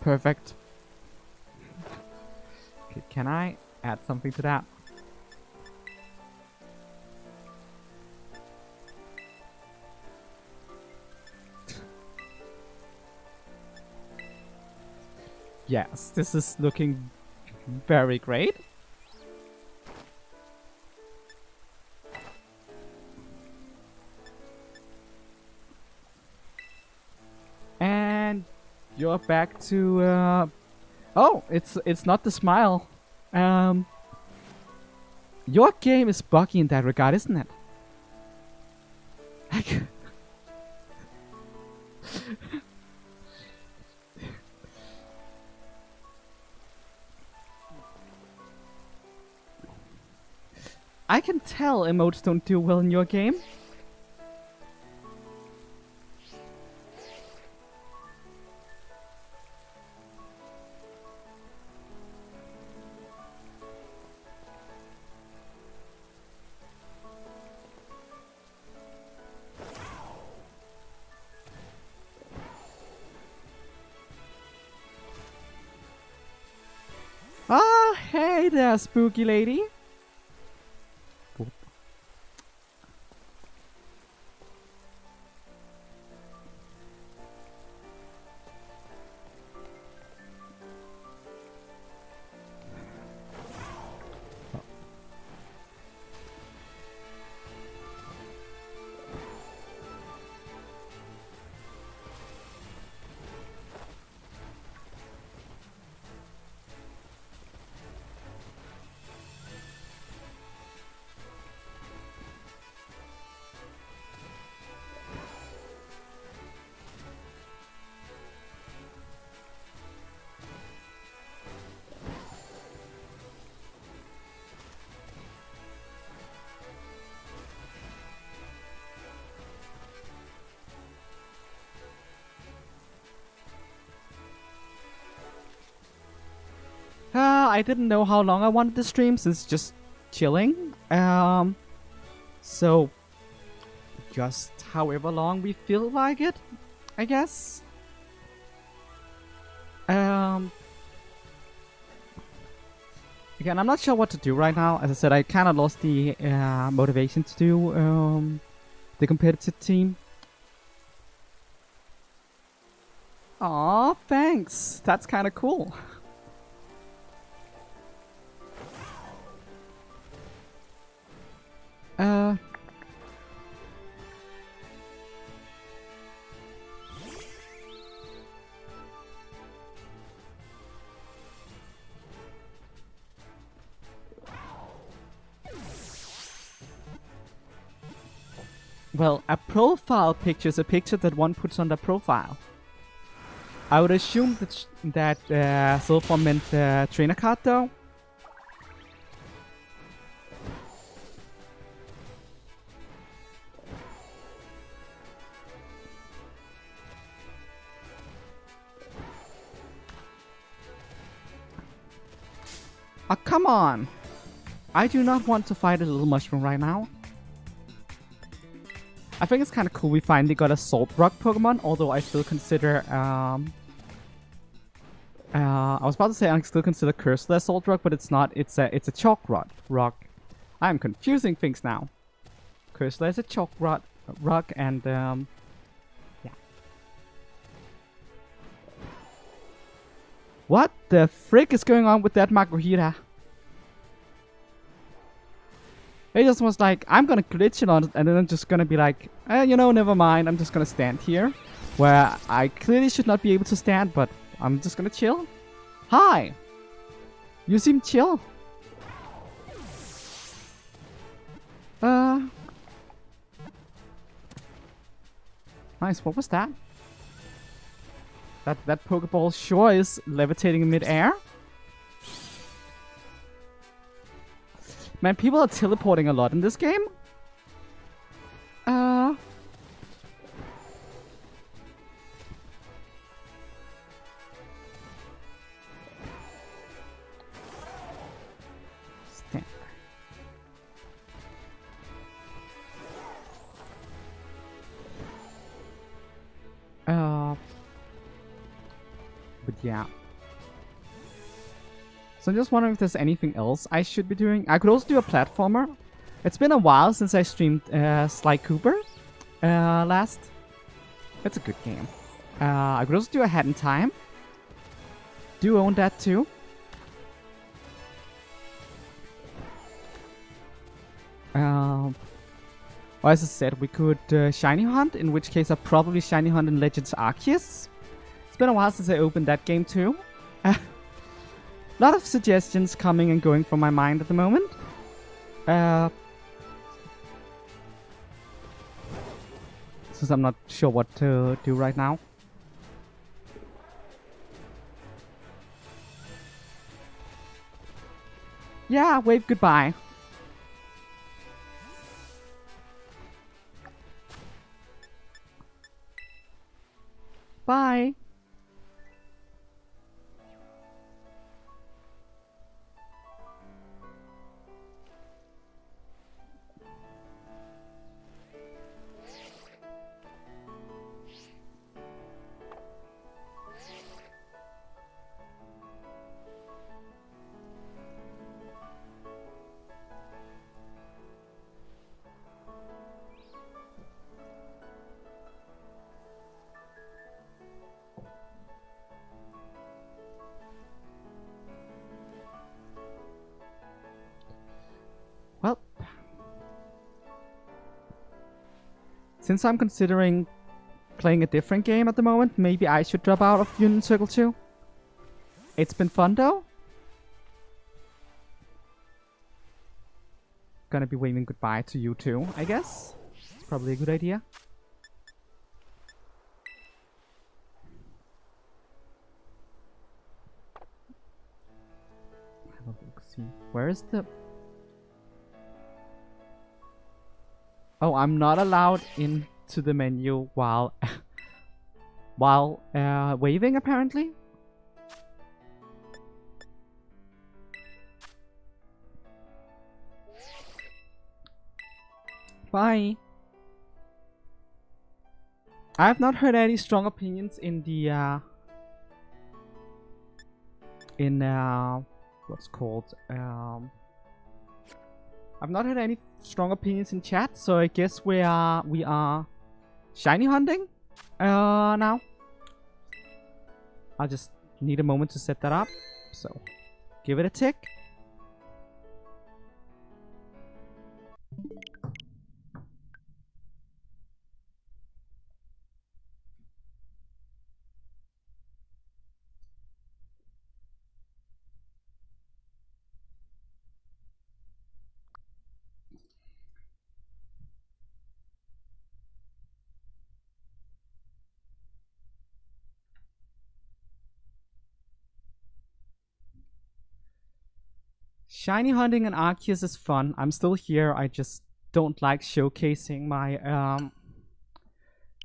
Perfect. Can I add something to that? Yes, this is looking very great. And you're back to oh, it's not the smile. Your game is buggy in that regard, isn't it? I can tell emotes don't do well in your game. Ah, hey there, spooky lady. I didn't know how long I wanted to stream since just chilling. So just however long we feel like it, I guess. Again, I'm not sure what to do right now. As I said, I kind of lost the motivation to do the competitive team. Aw, thanks. That's kind of cool. Well, a profile picture is a picture that one puts on their profile. I would assume that silver meant trainer card though. Oh, come on! I do not want to fight a little mushroom right now. I think it's kind of cool we finally got a Salt Rock Pokemon, although I still consider, I was about to say I still consider Cursor a Salt Rock, but it's not. It's a Chalk Rock. I'm confusing things now. Cursor is a Chalk Rock, and yeah. What the frick is going on with that Makuhita? It just was like, I'm gonna glitch it on it, and then I'm just gonna be like, you know, never mind, I'm just gonna stand here. Where I clearly should not be able to stand, but I'm just gonna chill. Hi! You seem chill. Nice, what was that? That Pokeball sure is levitating in mid-air. Man, people are teleporting a lot in this game. Stand. But yeah. So I'm just wondering if there's anything else I should be doing. I could also do a platformer. It's been a while since I streamed Sly Cooper last. It's a good game. I could also do a Hat in Time. Do own that too. Well, as I said, we could Shiny Hunt, in which case I'll probably Shiny Hunt in Legends Arceus. It's been a while since I opened that game too. A lot of suggestions coming and going from my mind at the moment. Since I'm not sure what to do right now. Yeah, wave goodbye. Bye. Well, since I'm considering playing a different game at the moment, maybe I should drop out of Union Circle 2. It's been fun though. Gonna be waving goodbye to you too, I guess. It's probably a good idea. Have a look, see. Where is the... Oh, I'm not allowed into the menu while waving, apparently. Bye. I have not heard any strong opinions in the what's called I've not heard any strong opinions in chat, so I guess we are shiny hunting now. I'll just need a moment to set that up, so give it a tick. Shiny hunting and Arceus is fun. I'm still here. I just don't like showcasing my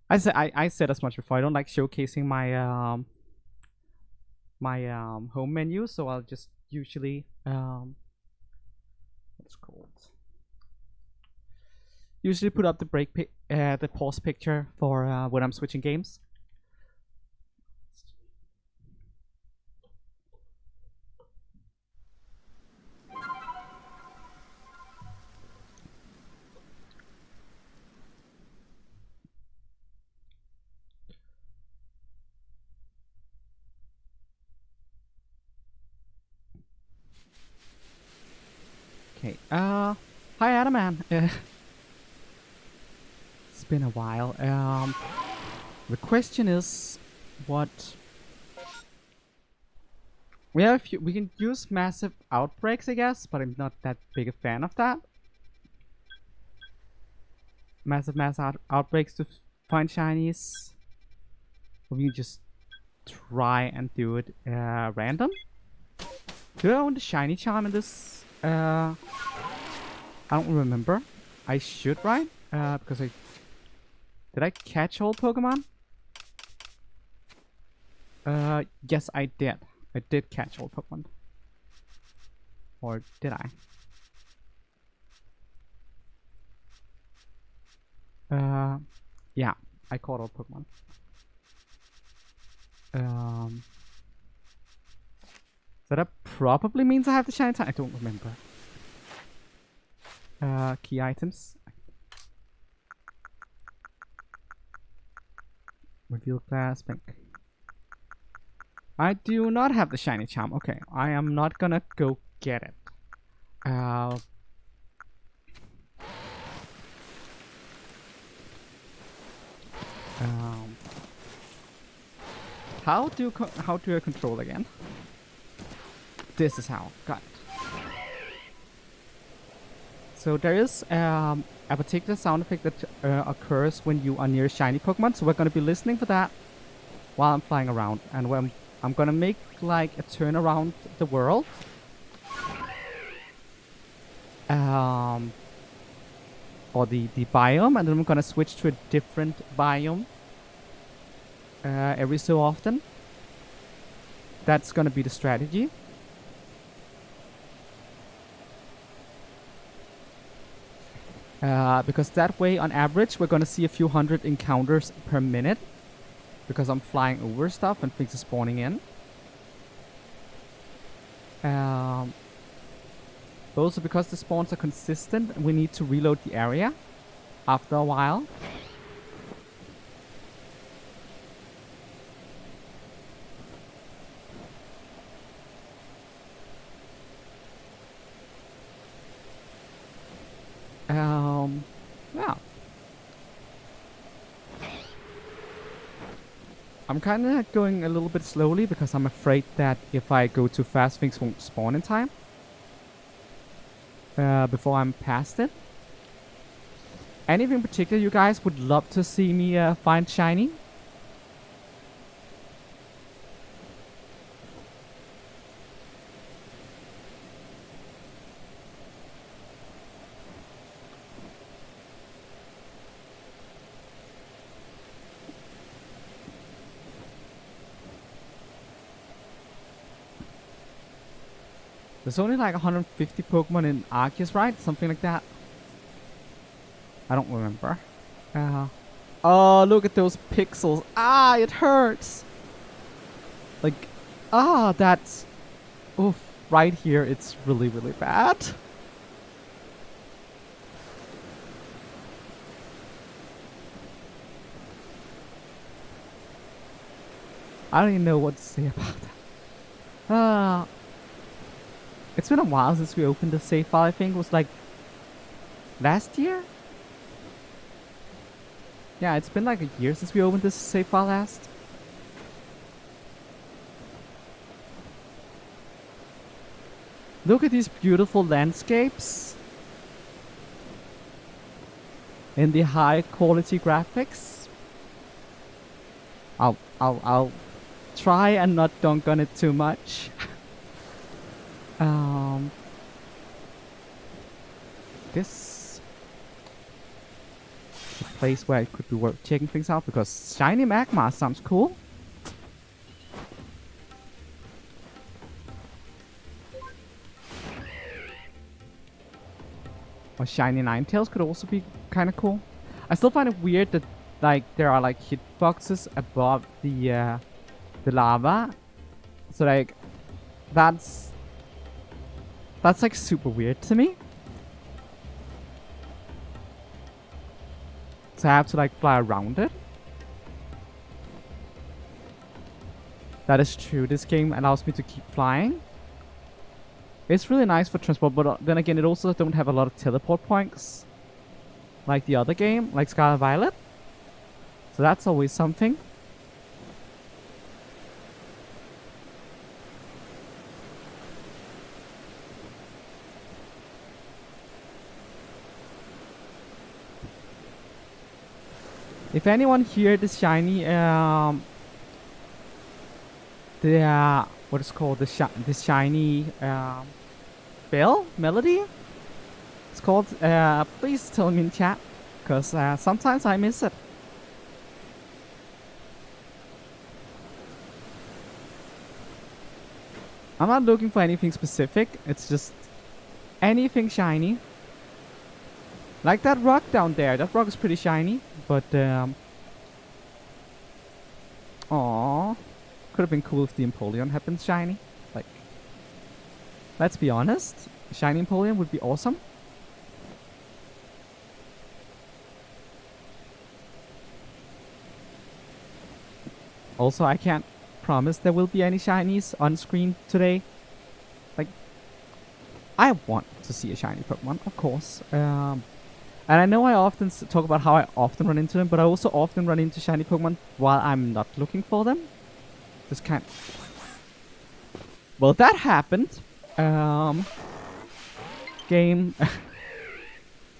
I said as much before. I don't like showcasing my home menu, so I'll just usually what's called usually put up the pause picture for when I'm switching games. Okay, hi Adaman. It's been a while. The question is, what we have? We can use massive outbreaks, I guess, but I'm not that big a fan of that. Massive outbreaks to find shinies. We can just try and do it random. Do I own the shiny charm in this? I don't remember. I should, right? Because did I catch all Pokemon? Yes, I did. I did catch all Pokemon. Or did I? Yeah, I caught all Pokemon. So that probably means I have the shiny time. I don't remember. Key items. Reveal glass, pink. I do not have the shiny charm. Okay, I am not gonna go get it. How do I control again? This is how. Got it. So there is a particular sound effect that occurs when you are near shiny Pokemon. So we're gonna be listening for that while I'm flying around, and when I'm gonna make like a turn around the world. Or the biome, and then I'm gonna switch to a different biome every so often. That's gonna be the strategy. Because that way, on average, we're gonna see a few hundred encounters per minute. Because I'm flying over stuff and things are spawning in. Also, because the spawns are consistent, we need to reload the area after a while. Yeah. I'm kind of going a little bit slowly because I'm afraid that if I go too fast, things won't spawn in time. Before I'm past it. Anything in particular you guys would love to see me find shiny? There's only like 150 Pokemon in Arceus, right? Something like that. I don't remember. Oh, look at those pixels. Ah, it hurts. Like, that's... Oof, right here, it's really, really bad. I don't even know what to say about that. It's been a while since we opened the save file. I think it was like last year? Yeah, it's been like a year since we opened this save file last. Look at these beautiful landscapes. And the high quality graphics. I'll try and not dunk on it too much. This is a place where it could be worth checking things out because shiny magma sounds cool. Or shiny Ninetales could also be kind of cool. I still find it weird that like there are like hitboxes above the lava. So like that's like super weird to me. So I have to like fly around it. That is true. This game allows me to keep flying. It's really nice for transport, but then again, it also don't have a lot of teleport points. Like the other game, like Scarlet Violet. So that's always something. If anyone here is shiny, what is called the shiny bell melody? It's called. Please tell me in chat, because sometimes I miss it. I'm not looking for anything specific. It's just anything shiny. Like that rock down there. That rock is pretty shiny, but aww, could have been cool if the Empoleon had been shiny. Like, Let's be honest. Shiny Empoleon would be awesome. Also, I can't promise there will be any shinies on screen today. Like, I want to see a shiny Pokemon, of course. And I know I often talk about how I often run into them, but I also often run into shiny Pokemon while I'm not looking for them. Just can't. Well, that happened. Game.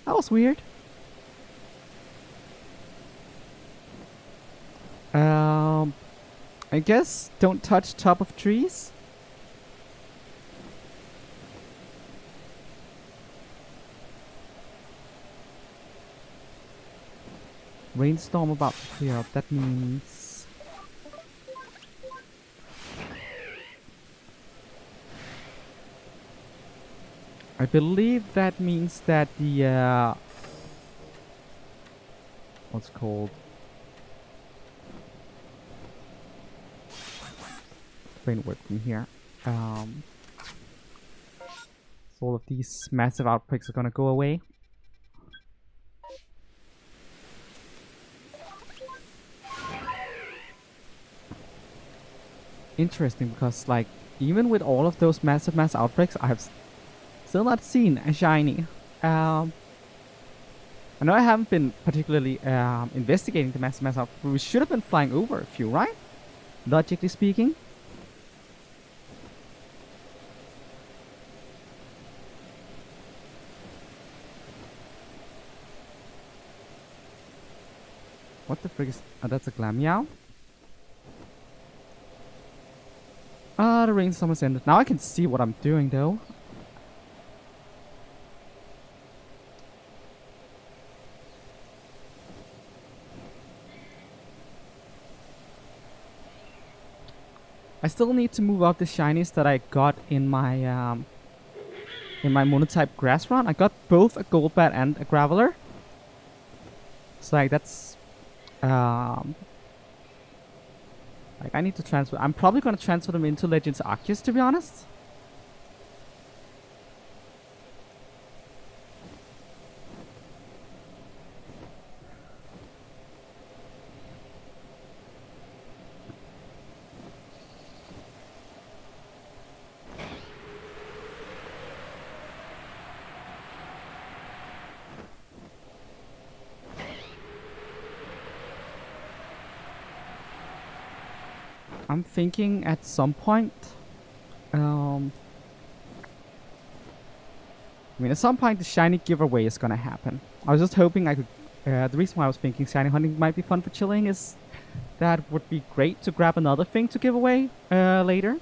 That was weird. I guess don't touch top of trees. Rainstorm about to clear up. That means I believe that means that the what's called framework from here. So all of these massive outbreaks are gonna go away. Interesting, because like even with all of those massive outbreaks, I have still not seen a shiny. I know I haven't been particularly investigating the massive outbreaks, but we should have been flying over a few, right? Logically speaking. What the frick is... Oh, that's a Glameow. Ah, the rainstorm has ended. Now I can see what I'm doing, though. I still need to move out the shinies that I got in my monotype grass run. I got both a Golbat and a Graveler. So like that's like I need to transfer. I'm probably gonna transfer them into Legends Arceus, to be honest. I'm thinking at some point, I mean, at some point the shiny giveaway is gonna happen. I was just hoping I could. The reason why I was thinking shiny hunting might be fun for chilling is that would be great to grab another thing to give away later.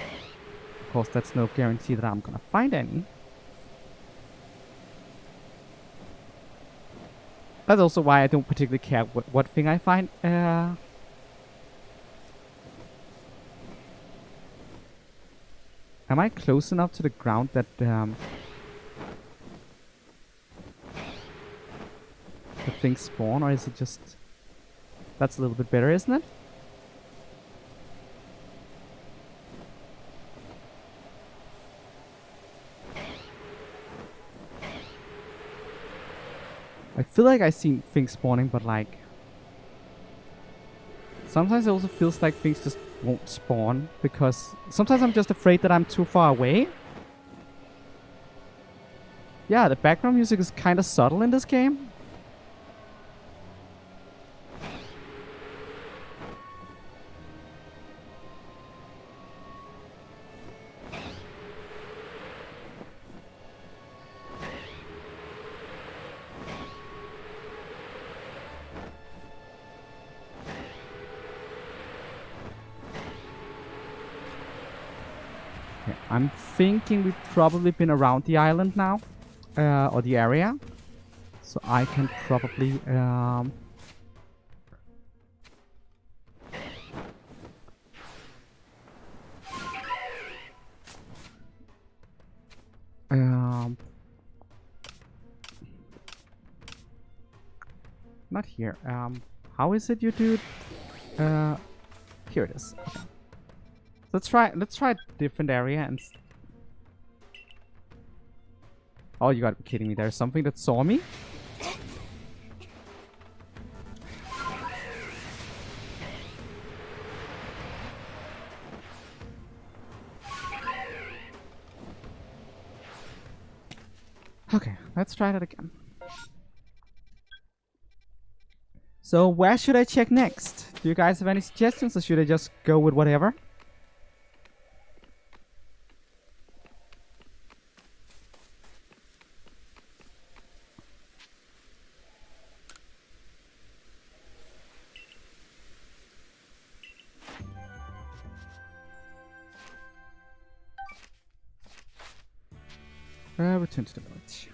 Of course, that's no guarantee that I'm gonna find any. That's also why I don't particularly care what thing I find. Am I close enough to the ground that the things spawn, or is it just... That's a little bit better, isn't it? I feel like I've seen things spawning, but like... Sometimes it also feels like things just won't spawn, because sometimes I'm just afraid that I'm too far away. Yeah, the background music is kind of subtle in this game. I'm thinking we've probably been around the island now, or the area, so I can probably not here. How is it you do it? Here it is. Okay. Let's try a different area and... Oh, you gotta be kidding me. There's something that saw me? Okay, let's try that again. So where should I check next? Do you guys have any suggestions, or should I just go with whatever? Return to the village.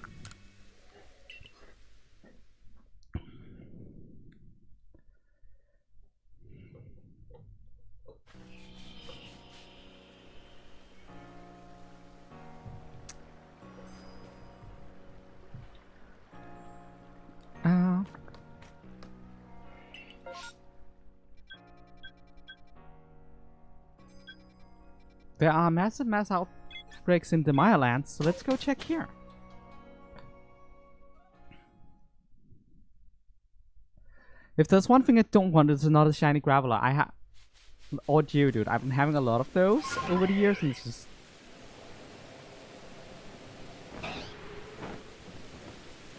There are massive mass outbreaks in the Maya lands, so let's go check here. If there's one thing I don't want, it's another shiny graveler. I have... Or Geodude. I've been having a lot of those over the years, and it's just...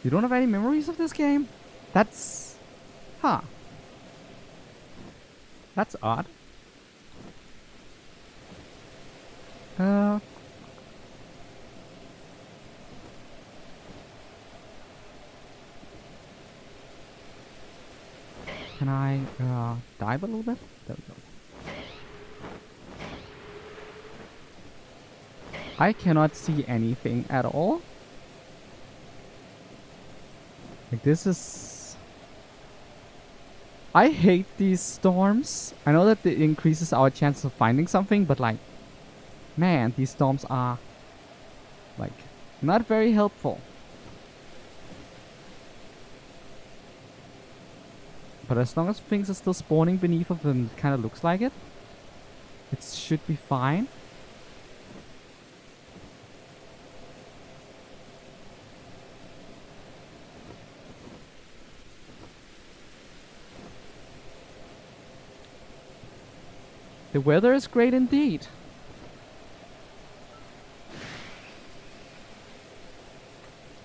You don't have any memories of this game? That's... Huh. That's odd. Can I dive a little bit? There we go. I cannot see anything at all. Like, this is... I hate these storms. I know that it increases our chances of finding something, but like... Man, these storms are... like, not very helpful. But as long as things are still spawning beneath of them, it kind of looks like it. It should be fine. The weather is great indeed.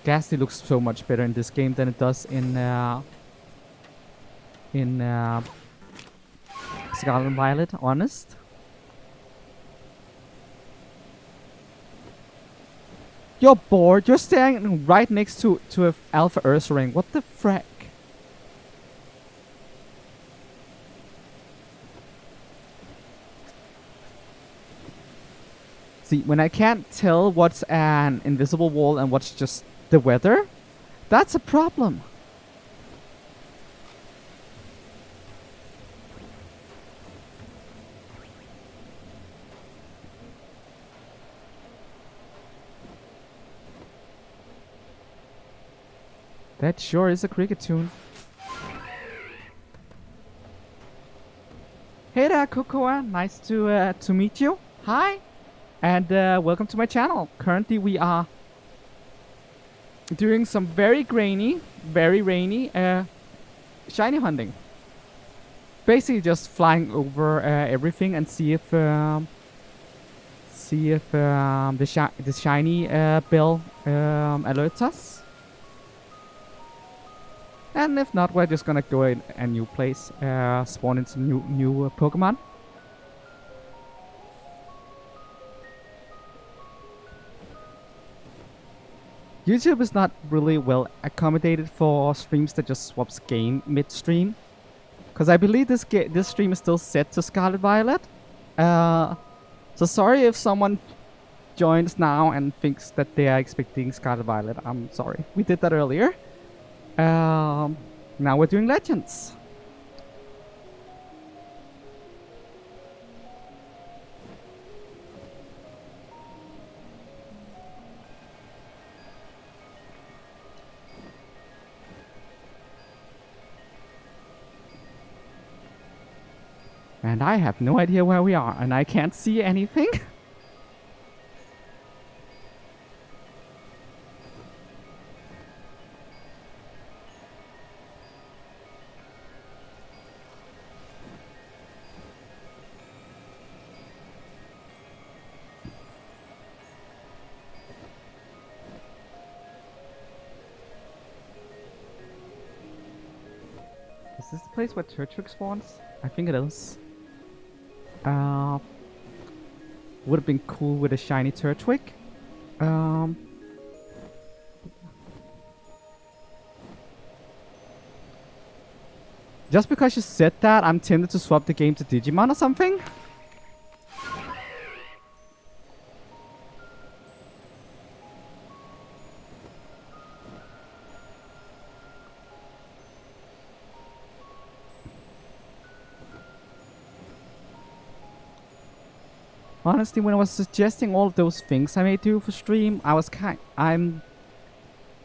Ghastly looks so much better in this game than it does in Scarlet and Violet, honest. You're bored. You're standing right next to a Alpha Ursaring. What the frack? See, when I can't tell what's an invisible wall and what's just the weather, that's a problem. That sure is a cricket tune. Hey there, Cocoa. Nice to meet you. Hi, and welcome to my channel. Currently, we are doing some very rainy shiny hunting. Basically, just flying over everything and see if the shiny bell alerts us. And if not, we're just gonna go in a new place, spawn in some new Pokemon. YouTube is not really well accommodated for streams that just swaps game midstream, because I believe this stream is still set to Scarlet Violet. So sorry if someone joins now and thinks that they are expecting Scarlet Violet. I'm sorry. We did that earlier. Now we're doing Legends. And I have no idea where we are, and I can't see anything. Is this the place where Turtwig spawns? I think it is. Would have been cool with a shiny Turtwig. Just because you said that, I'm tempted to swap the game to Digimon or something. Honestly, when I was suggesting all of those things I may do for stream, I'm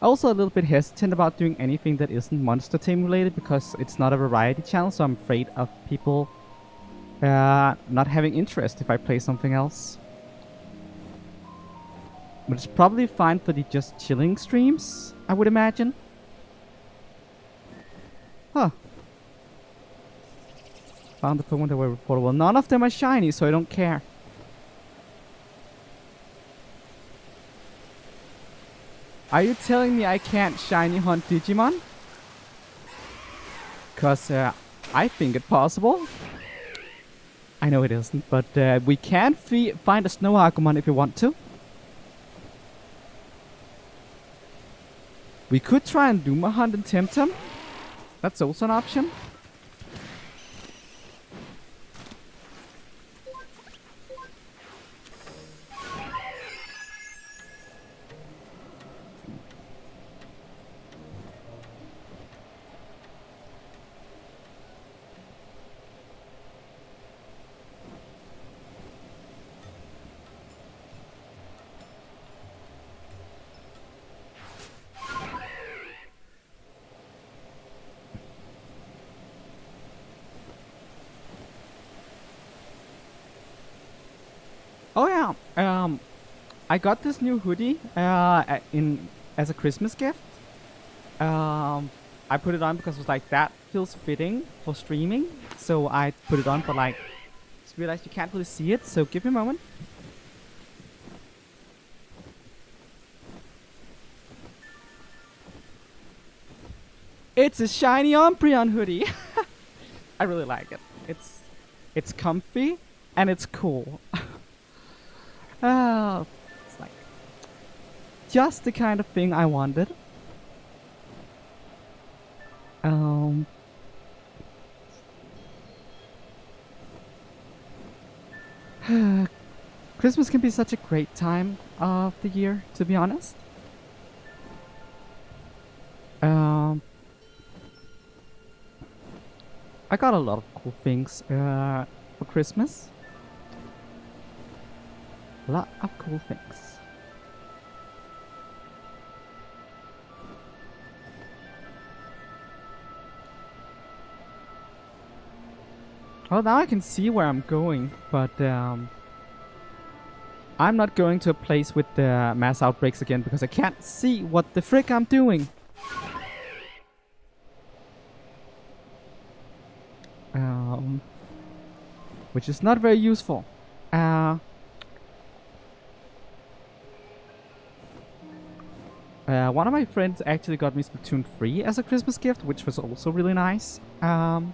also a little bit hesitant about doing anything that isn't monster team related because it's not a variety channel, so I'm afraid of people not having interest if I play something else. But it's probably fine for the just chilling streams, I would imagine. Huh. Found the Pokemon that were reportable. None of them are shiny, so I don't care. Are you telling me I can't shiny hunt Digimon? Cause I think it's possible. I know it isn't, but we can find a Snow Agumon if we want to. We could try and Luma hunt and Temtem. That's also an option. Oh yeah, I got this new hoodie as a Christmas gift. I put it on because it was like, that feels fitting for streaming, so I put it on, but like, just realized you can't really see it, so give me a moment. It's a shiny Umbreon hoodie. I really like it. It's comfy and it's cool. It's like just the kind of thing I wanted. Christmas can be such a great time of the year, to be honest. I got a lot of cool things for Christmas. A lot of cool things. Well, now I can see where I'm going, but I'm not going to a place with the mass outbreaks again because I can't see what the frick I'm doing. Which is not very useful. One of my friends actually got me Splatoon 3 as a Christmas gift, which was also really nice. I'm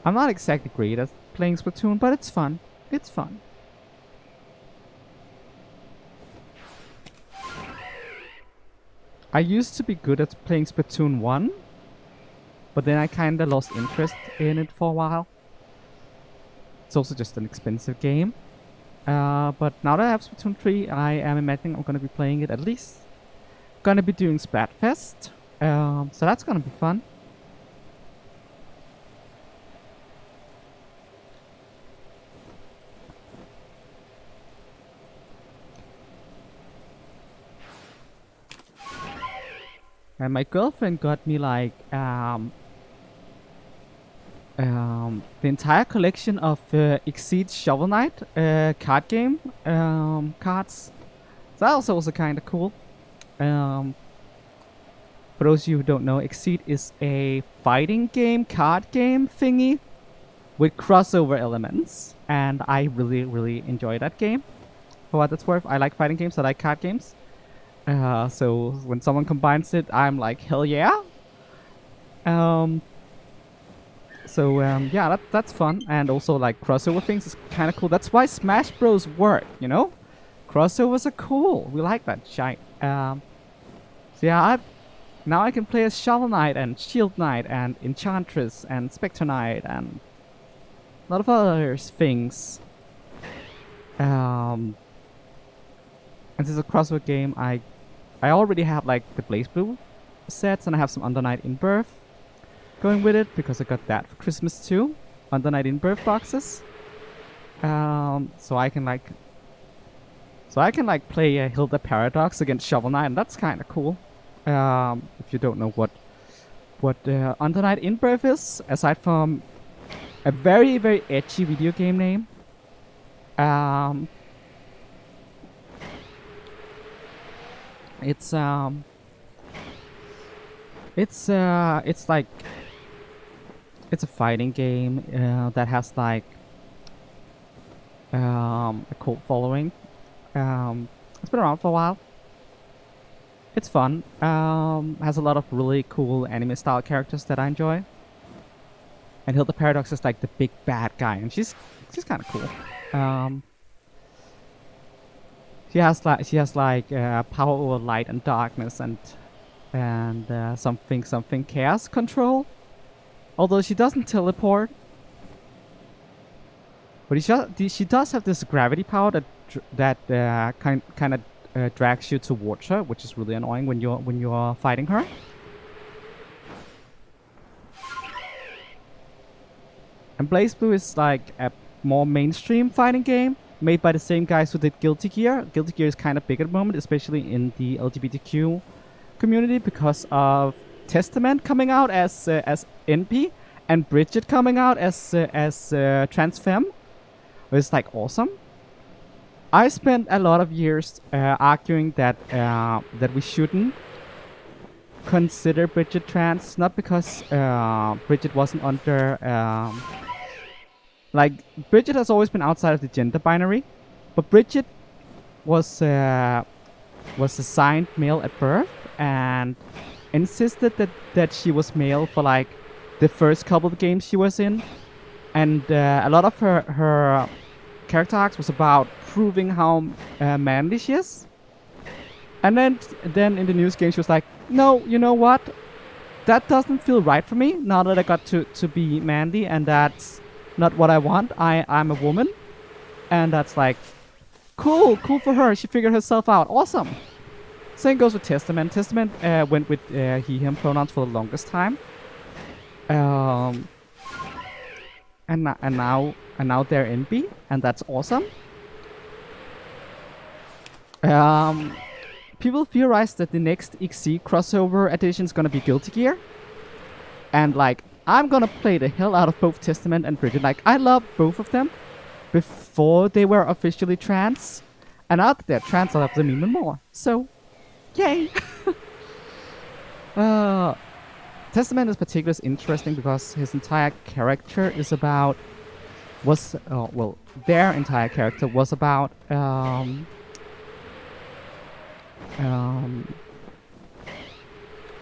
not exactly great at playing Splatoon, but it's fun. It's fun. I used to be good at playing Splatoon 1, but then I kinda lost interest in it for a while. It's also just an expensive game. But now that I have Splatoon 3, I am imagining I'm gonna be playing it at least. Gonna be doing Splatfest, so that's gonna be fun. And my girlfriend got me like the entire collection of Exceed Shovel Knight card game cards. So that was also kind of cool. For those of you who don't know, Exceed is a fighting game, card game thingy with crossover elements. And I really, really enjoy that game. For what it's worth, I like fighting games, I like card games. So when someone combines it, I'm like, hell yeah. Yeah, that's fun. And also like crossover things is kind of cool. That's why Smash Bros work, you know? Crossovers are cool. We like that shit. So yeah, now I can play as Shovel Knight and Shield Knight and Enchantress and Spectre Knight and a lot of other things. And this is a crossover game. I already have like the Blaze Blue sets, and I have some Under Night in Birth going with it because I got that for Christmas too. Under Night in Birth boxes. So I can like play Hilda Paradox against Shovel Knight, and that's kind of cool. If you don't know what Under Night in Birth is, aside from a very, very edgy video game name. It's a fighting game that has like a cult following. It's been around for a while. It's fun. Has a lot of really cool anime style characters that I enjoy. And Hilda Paradox is like the big bad guy, and she's kind of cool. She has like power over light and darkness and something chaos control. Although she doesn't teleport, but she does have this gravity power that kind of drags you towards her, which is really annoying when you're fighting her. And Blaze Blue is like a more mainstream fighting game made by the same guys who did Guilty Gear. Guilty Gear is kind of big at the moment, especially in the LGBTQ community, because of Testament coming out as NP and Bridget coming out as trans femme. It's like awesome. I spent a lot of years arguing that we shouldn't consider Bridget trans, not because Bridget wasn't under like Bridget has always been outside of the gender binary, but Bridget was assigned male at birth and insisted that she was male for like the first couple of games she was in, and a lot of her character arcs was about proving how manly she is. And then in the news game she was like, no, you know what? That doesn't feel right for me now that I got to be manly, and that's not what I want. I'm a woman. And that's like, cool for her. She figured herself out. Awesome. Same goes with Testament. Testament went with he, him pronouns for the longest time. And now they're NB, and that's awesome. People theorize that the next XC crossover edition is gonna be Guilty Gear, and like I'm gonna play the hell out of both Testament and Bridget. Like I love both of them before they were officially trans, and now that they're trans, I love them even more. So, yay! Testament in particular is interesting because his entire character is about their entire character was about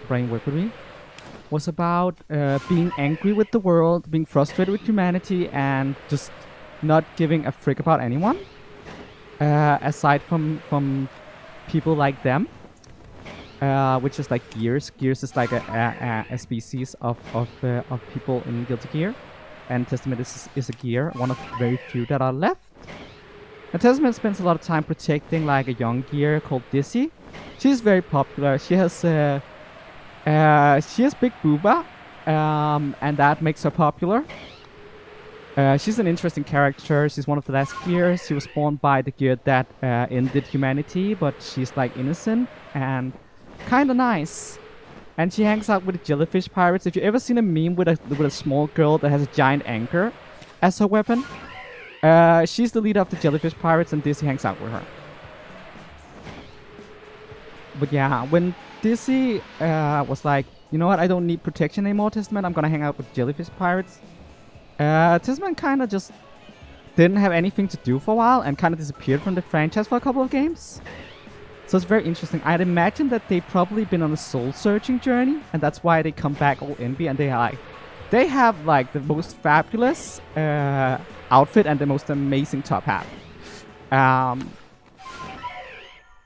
brain work with me. Was about being angry with the world, being frustrated with humanity, and just not giving a frick about anyone, aside from people like them, which is like Gears. Gears is like a species of people in Guilty Gear, and Testament is a gear, one of very few that are left. And Testament spends a lot of time protecting like a young gear called Dizzy. She's very popular. She has big booba, and that makes her popular. She's an interesting character. She's one of the last gears. She was spawned by the gear that ended humanity, but she's like innocent and kind of nice. and she hangs out with the jellyfish pirates. If you ever seen a meme with a small girl that has a giant anchor as her weapon, she's the leader of the jellyfish pirates, and Dizzy hangs out with her. But yeah, when Dizzy was like, you know what, I don't need protection anymore, Testament, I'm gonna hang out with jellyfish pirates. Testament kind of just didn't have anything to do for a while and kind of disappeared from the franchise for a couple of games. So it's very interesting. I'd imagine that they've probably been on a soul-searching journey, and that's why they come back all envy, and they have like the most fabulous outfit and the most amazing top hat.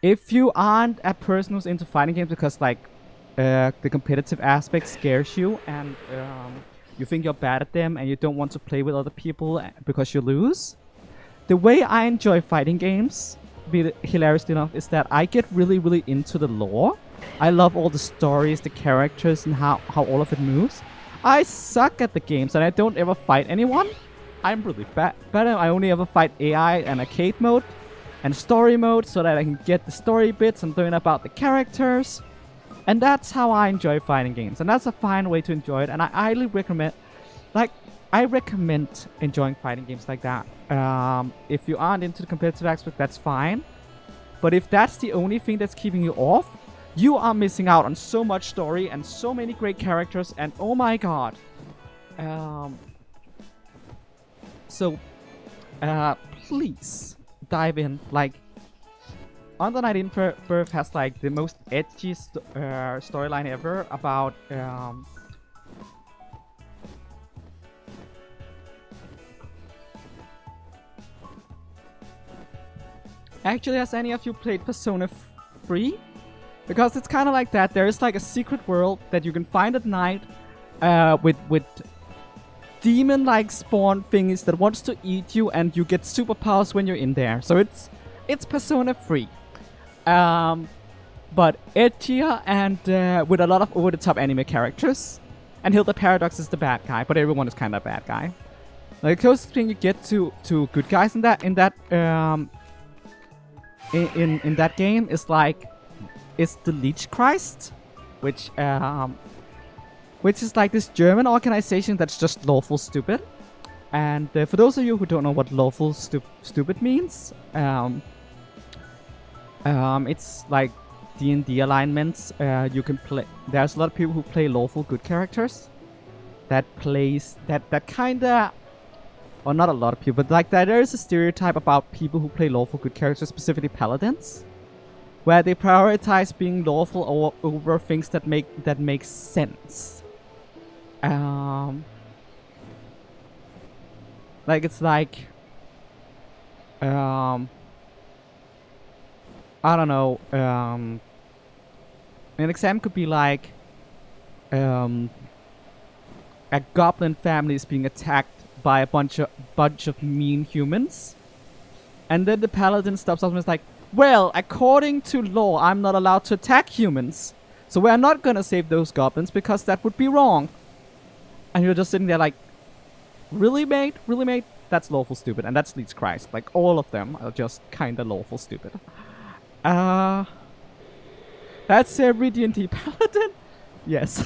If you aren't a person who's into fighting games because like the competitive aspect scares you, and you think you're bad at them and you don't want to play with other people because you lose, the way I enjoy fighting games, hilariously enough, is that I get really into the lore. I love all the stories, the characters, and how all of it moves. I suck at the games and I don't ever fight anyone. I'm really bad. I only ever fight AI and arcade mode and story mode so that I can get the story bits and learn about the characters. And that's how I enjoy fighting games. And that's a fine way to enjoy it. And I highly recommend, I recommend enjoying fighting games like that. If you aren't into the competitive aspect, that's fine. But if that's the only thing that's keeping you off, you are missing out on so much story and so many great characters. And oh my god. Please dive in. Like, Under Night in Birth has like the most edgy storyline ever about Actually, has any of you played Persona 3? Because it's kind of like that. There is like a secret world that you can find at night with demon-like spawn things that wants to eat you, and you get superpowers when you're in there. So it's Persona 3. But edgier and with a lot of over-the-top anime characters. And Hilda Paradox is the bad guy, but everyone is kind of a bad guy. Like, the closest thing you get to good guys in that game is like the Leech Christ, which is like this German organization that's just lawful stupid. And for those of you who don't know what lawful stupid means, it's like D&D alignments. You can play. There's a lot of people who play lawful good characters. That kinda, or not a lot of people, but like that. There is a stereotype about people who play lawful good characters, specifically paladins, where they prioritize being lawful over things that make sense. Like it's like, I don't know. An example could be like, a goblin family is being attacked by a bunch of mean humans, and then the paladin stops up and is like, well, according to law, I'm not allowed to attack humans, so we're not gonna save those goblins because that would be wrong. And you're just sitting there like, really, mate? Really, mate? That's lawful stupid, and that's Leech Christ. Like, all of them are just kinda lawful stupid. That's every D&D paladin? Yes.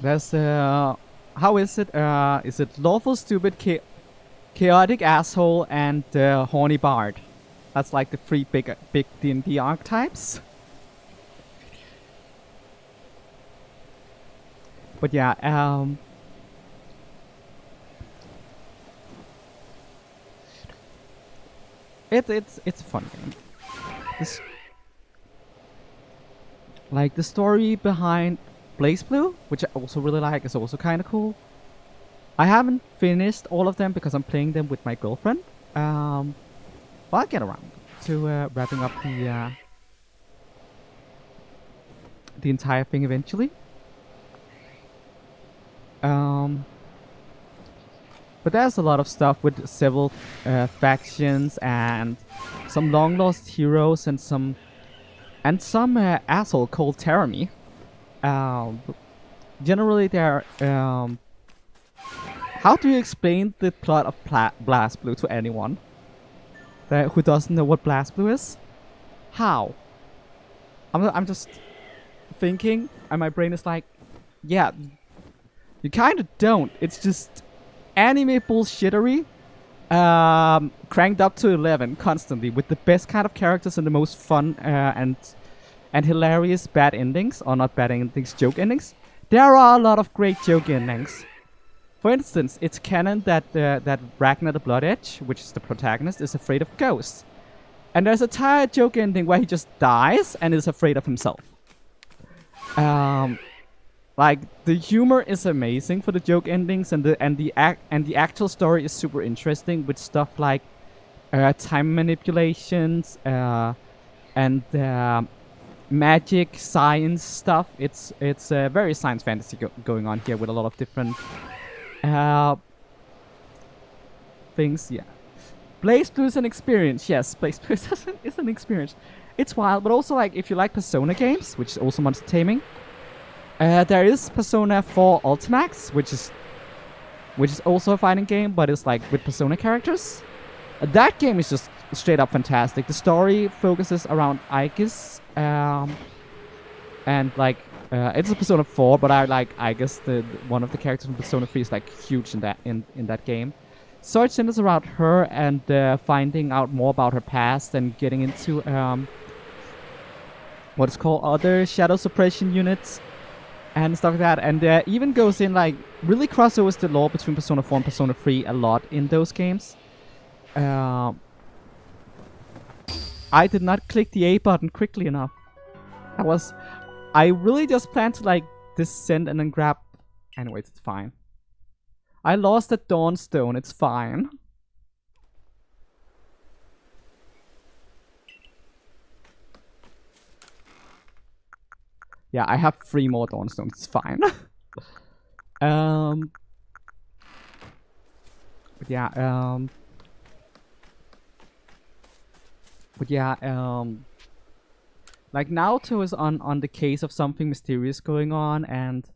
There's how is it? Is it lawful stupid, chaotic asshole, and horny bard? That's like the three big D&D archetypes. But yeah, it's a fun game. Like the story behind Blaze Blue, which I also really like, is also kind of cool. I haven't finished all of them because I'm playing them with my girlfriend. But I'll get around to wrapping up the entire thing eventually. But there's a lot of stuff with several factions and some long lost heroes and some asshole called Terramy. generally they're how do you explain the plot of Blast Blue to anyone who doesn't know what Blast Blue is? How? I'm just thinking, and my brain is like, yeah, you kind of don't. It's just anime bullshittery, cranked up to 11 constantly with the best kind of characters and the most fun and hilarious bad endings, or not bad endings, joke endings. There are a lot of great joke endings. For instance, it's canon that Ragnar the Blood Edge, which is the protagonist, is afraid of ghosts. And there's a tired joke ending where he just dies and is afraid of himself. Like, the humor is amazing for the joke endings, and the actual story is super interesting with stuff like time manipulations and magic, science stuff. It's very science fantasy going on here with a lot of different things. Yeah, Blaze Blue is an experience. Yes, Blaze Blue is an experience. It's wild, but also, like, if you like Persona games, which is also monster taming, there is Persona 4 Ultimax, which is also a fighting game, but it's like with Persona characters. That game is just straight up fantastic. The story focuses around Aegis, and like it's a Persona 4, but I like Aegis, the one of the characters from Persona 3 is like huge in that game. So it centers around her and finding out more about her past and getting into what is called other shadow suppression units and stuff like that, and even goes in, like, really crossovers the lore between Persona 4 and Persona 3 a lot in those games. I did not click the A button quickly enough. I really just planned to, like, descend and then grab. Anyways, it's fine. I lost the Dawnstone, it's fine. Yeah, I have 3 more Dawnstones, it's fine. But yeah, like, Naoto is on the case of something mysterious going on, and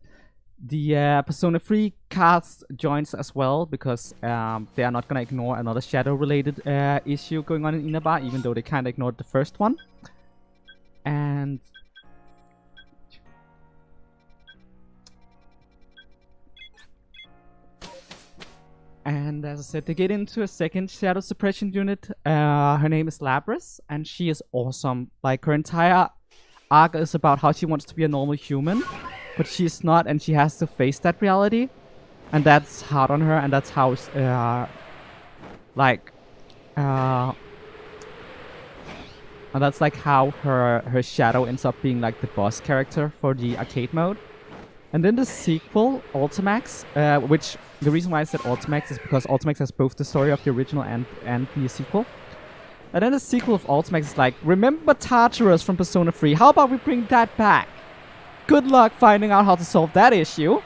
the Persona 3 cast joins as well, because they are not gonna ignore another shadow-related issue going on in Inaba, even though they kinda ignored the first one. And as I said, they get into a second shadow suppression unit. Her name is Labris, and she is awesome. Like, her entire arc is about how she wants to be a normal human, but she's not, and she has to face that reality. And that's hard on her, and that's how, and that's like how her shadow ends up being like the boss character for the arcade mode. And then the sequel, Ultimax, which the reason why I said Ultimax is because Ultimax has both the story of the original and the sequel. And then the sequel of Ultimax is like, remember Tartarus from Persona 3? How about we bring that back? Good luck finding out how to solve that issue.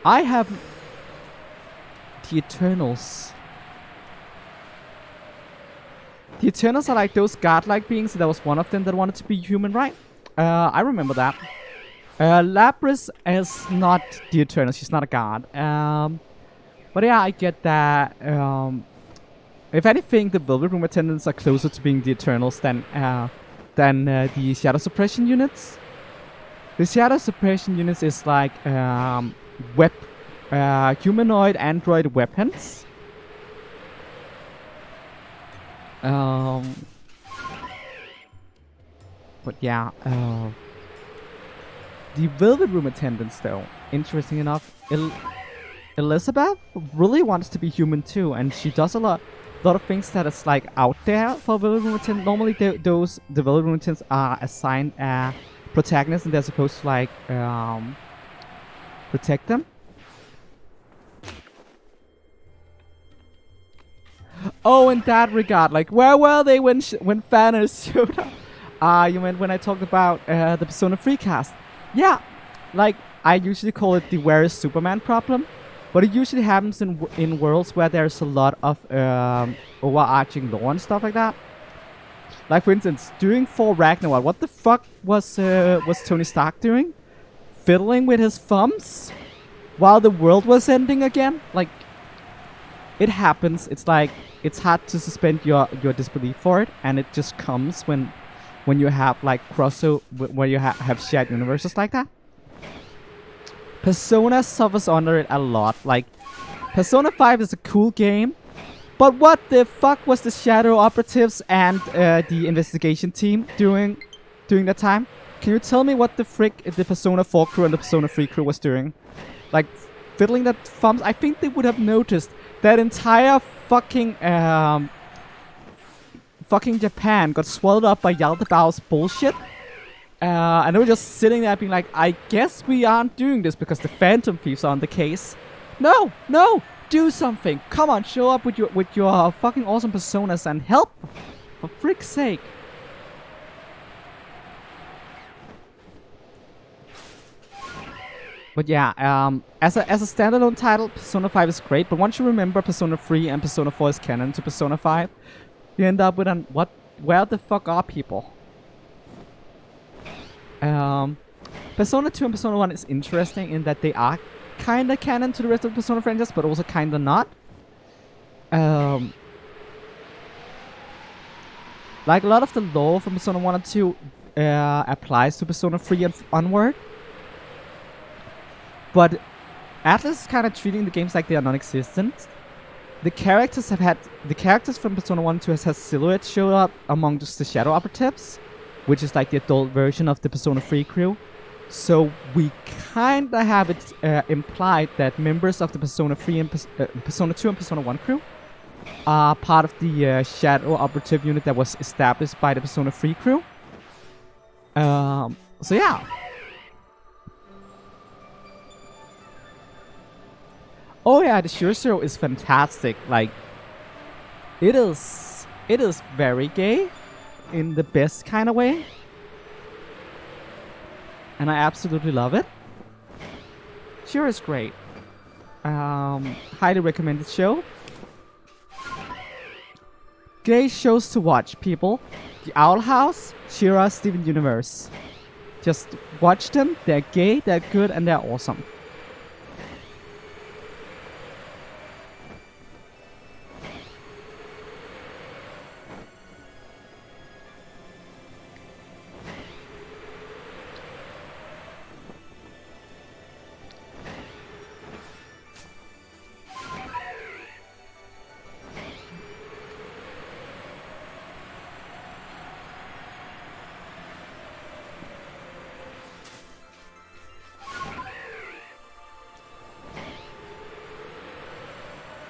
I have the Eternals. The Eternals are like those godlike beings. There was one of them that wanted to be human, right? I remember that. Labris is not the Eternals. She's not a god. But yeah, I get that. If anything, the Velvet Room attendants are closer to being the Eternals than the Shadow Suppression units. The Shadow Suppression units is like humanoid android weapons. But yeah, the Velvet Room attendants, though, interesting enough, Elizabeth really wants to be human too, and she does a lot of things that is like out there for Velvet Room attendants. Normally, the Velvet Room attendants are assigned protagonists, and they're supposed to like protect them. Oh, in that regard, like, where were they when Thanos showed up? You meant when I talked about the Persona 3 cast. Yeah, like, I usually call it the Where is Superman problem. But it usually happens in worlds where there's a lot of overarching lore and stuff like that. Like for instance, during Thor Ragnarok, what the fuck was Tony Stark doing? Fiddling with his thumbs while the world was ending again? Like, it happens. It's like, it's hard to suspend your disbelief for it, and it just comes when you have like crossover, where you have shared universes like that. Persona suffers under it a lot. Like, Persona 5 is a cool game, but what the fuck was the Shadow Operatives and the investigation team doing during that time? Can you tell me what the frick the Persona 4 crew and the Persona 3 crew was doing? Like, fiddling their thumbs? I think they would have noticed that entire fucking Japan got swallowed up by Yaldabaoth's bullshit. And they were just sitting there being like, I guess we aren't doing this because the Phantom Thieves are on the case. No, no, do something. Come on, show up with your fucking awesome personas and help. For frick's sake. But yeah, as a standalone title, Persona 5 is great. But once you remember Persona 3 and Persona 4 is canon to Persona 5, you end up with an what? Where the fuck are people? Persona 2 and Persona 1 is interesting in that they are kinda canon to the rest of the Persona franchise, but also kinda not. Like a lot of the lore from Persona 1 and 2 applies to Persona 3 and onward. But Atlas is kind of treating the games like they are non-existent. The characters from Persona 1 and 2 has silhouettes showed up among just the Shadow Operatives, which is like the adult version of the Persona 3 crew. So we kinda have it implied that members of the Persona 3 and Persona 2 and Persona 1 crew are part of the Shadow Operative unit that was established by the Persona 3 crew. So yeah. Oh yeah, the Shuro is fantastic. Like, it is very gay in the best kind of way, and I absolutely love it. Shuro is great. Highly recommended show. Gay shows to watch, people. The Owl House, Shira, Steven Universe. Just watch them. They're gay, they're good, and they're awesome.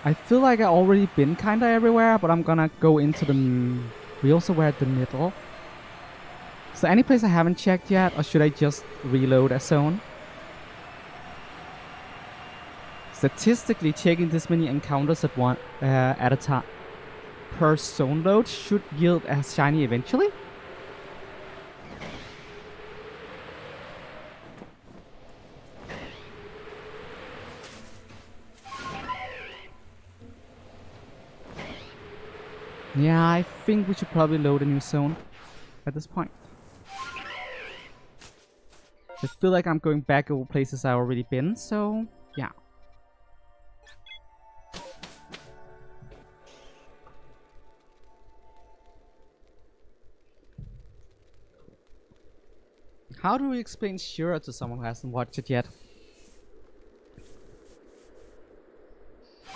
I feel like I already been kinda everywhere, but I'm gonna go into we also were at the middle. Is there any place I haven't checked yet, or should I just reload a zone? Statistically, checking this many encounters at a time per zone load should yield a shiny eventually. Yeah, I think we should probably load a new zone at this point. I feel like I'm going back over places I've already been, so yeah. How do we explain Shura to someone who hasn't watched it yet?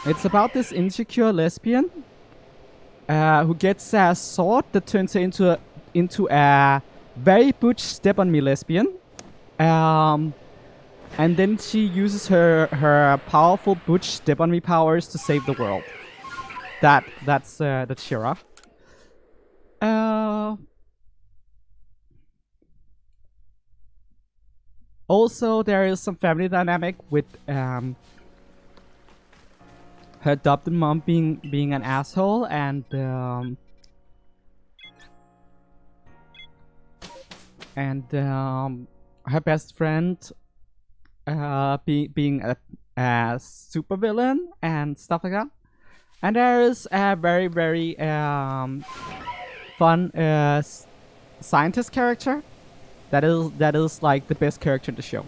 It's about this insecure lesbian who gets a sword that turns her into a very butch step-on-me lesbian. And then she uses her powerful butch step-on-me powers to save the world. That's Shira. Also, there is some family dynamic with her adopted mom being an asshole, and her best friend being supervillain and stuff like that. And there is a very fun scientist character that is like the best character in the show.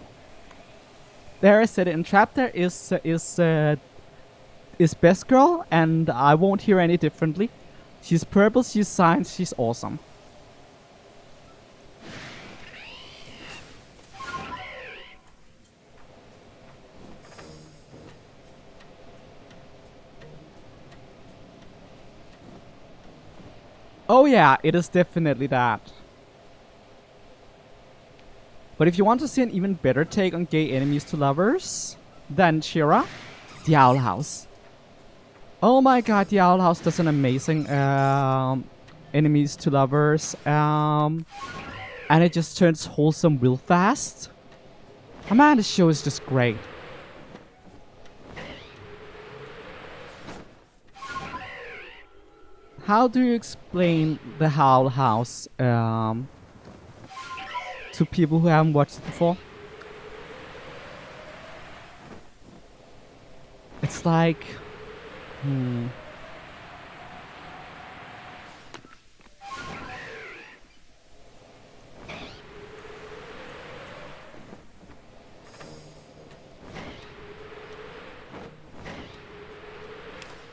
There is in chapter is best girl, and I won't hear any differently. She's purple, she's science, she's awesome. Oh yeah, it is definitely that. But if you want to see an even better take on gay enemies to lovers than Shira, the Owl House. Oh my god, the Owl House does an amazing enemies to lovers. And it just turns wholesome real fast. Oh man, this show is just great. How do you explain the Owl House to people who haven't watched it before? It's like...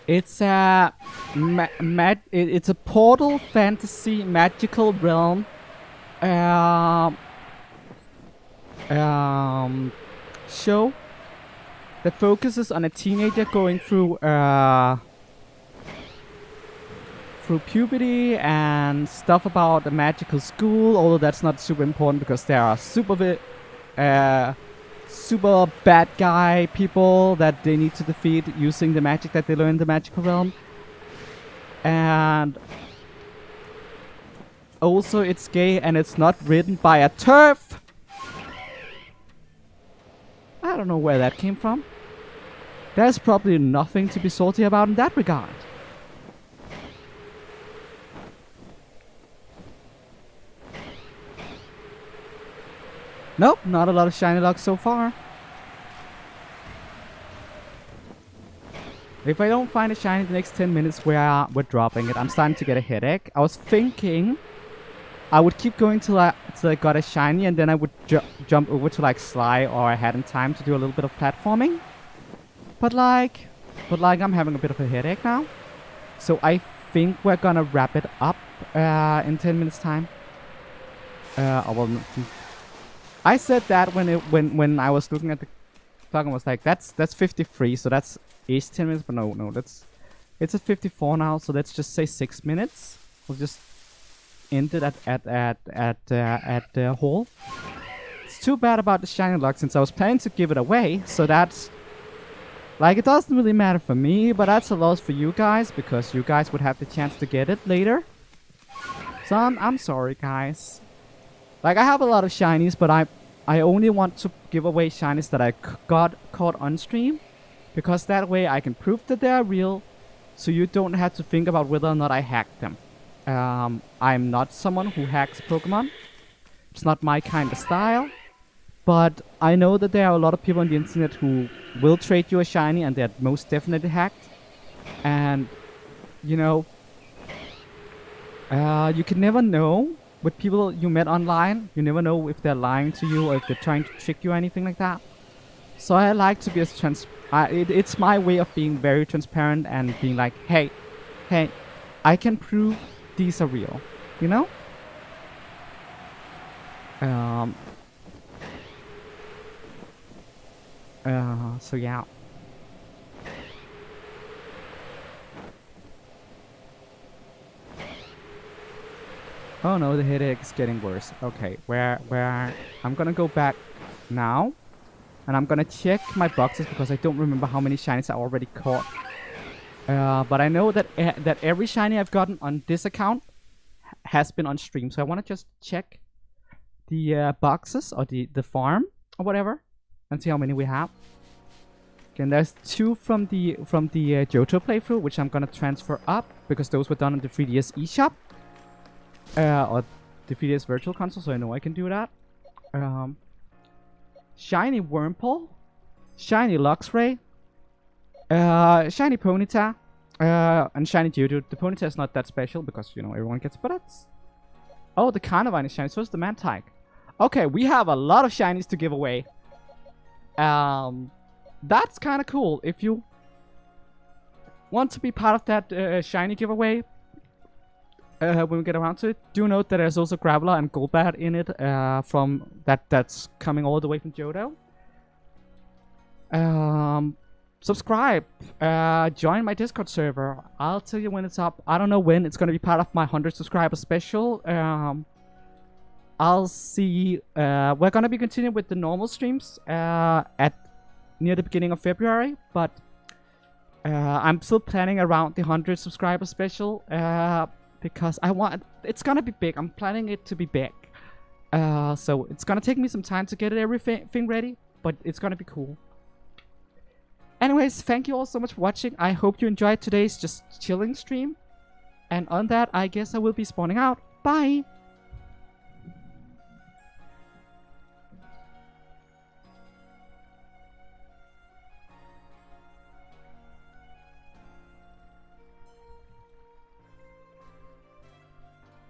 It's a it's a portal fantasy magical realm show that focuses on a teenager going through puberty and stuff about a magical school. Although that's not super important because there are super bad guy people that they need to defeat using the magic that they learn in the magical realm. And also it's gay and it's not written by a TERF. I don't know where that came from. There's probably nothing to be salty about in that regard. Nope, not a lot of shiny luck so far. If I don't find a shiny in the next 10 minutes, we're dropping it. I'm starting to get a headache. I was thinking I would keep going till I got a shiny, and then I would jump over to like Sly or I had in time to do a little bit of platforming. But like I'm having a bit of a headache now. So I think we're gonna wrap it up in 10 minutes time. I said that when I was looking at the clock and was like, that's 53, so that's 10 minutes, but no, it's at 54 now, so let's just say 6 minutes. We'll just end it at the hall. It's too bad about the shiny luck since I was planning to give it away, so that's like, it doesn't really matter for me, but that's a loss for you guys because you guys would have the chance to get it later. So I'm sorry, guys. Like, I have a lot of shinies, but I only want to give away shinies that I got caught on stream, because that way I can prove that they are real, so you don't have to think about whether or not I hacked them. I'm not someone who hacks Pokemon. It's not my kind of style, but I know that there are a lot of people on the internet who will trade you a shiny, and they're most definitely hacked. And, you know, you can never know. With people you met online, you never know if they're lying to you or if they're trying to trick you or anything like that. So I like to be as it's my way of being very transparent and being like, hey, I can prove these are real, you know? So yeah. Oh no, the headache is getting worse. Okay, where I'm gonna go back now, and I'm gonna check my boxes because I don't remember how many shinies I already caught. But I know that that every shiny I've gotten on this account has been on stream, so I want to just check the boxes or the farm or whatever, and see how many we have. Okay, and there's 2 from the Johto playthrough, which I'm gonna transfer up because those were done on the 3DS eShop. Or the 3DS Virtual Console, so I know I can do that. Shiny Wurmple. shiny Luxray, shiny Ponyta, and shiny Geodude. The Ponyta is not that special because, you know, everyone gets, but it's... Oh, the Carnivine is shiny, so is the Mantike. Okay, we have a lot of shinies to give away. That's kind of cool. If you want to be part of that shiny giveaway, when we get around to it, do note that there's also Graveler and Golbat in it, from that's coming all the way from Johto. Subscribe, join my Discord server. I'll tell you when it's up. I don't know when. It's gonna be part of my 100 subscriber special. I'll see. We're gonna be continuing with the normal streams at near the beginning of February, but I'm still planning around the 100 subscriber special. Because I want... It's gonna be big. I'm planning it to be big. So it's gonna take me some time to get everything ready. But it's gonna be cool. Anyways, thank you all so much for watching. I hope you enjoyed today's just chilling stream. And on that, I guess I will be spawning out. Bye!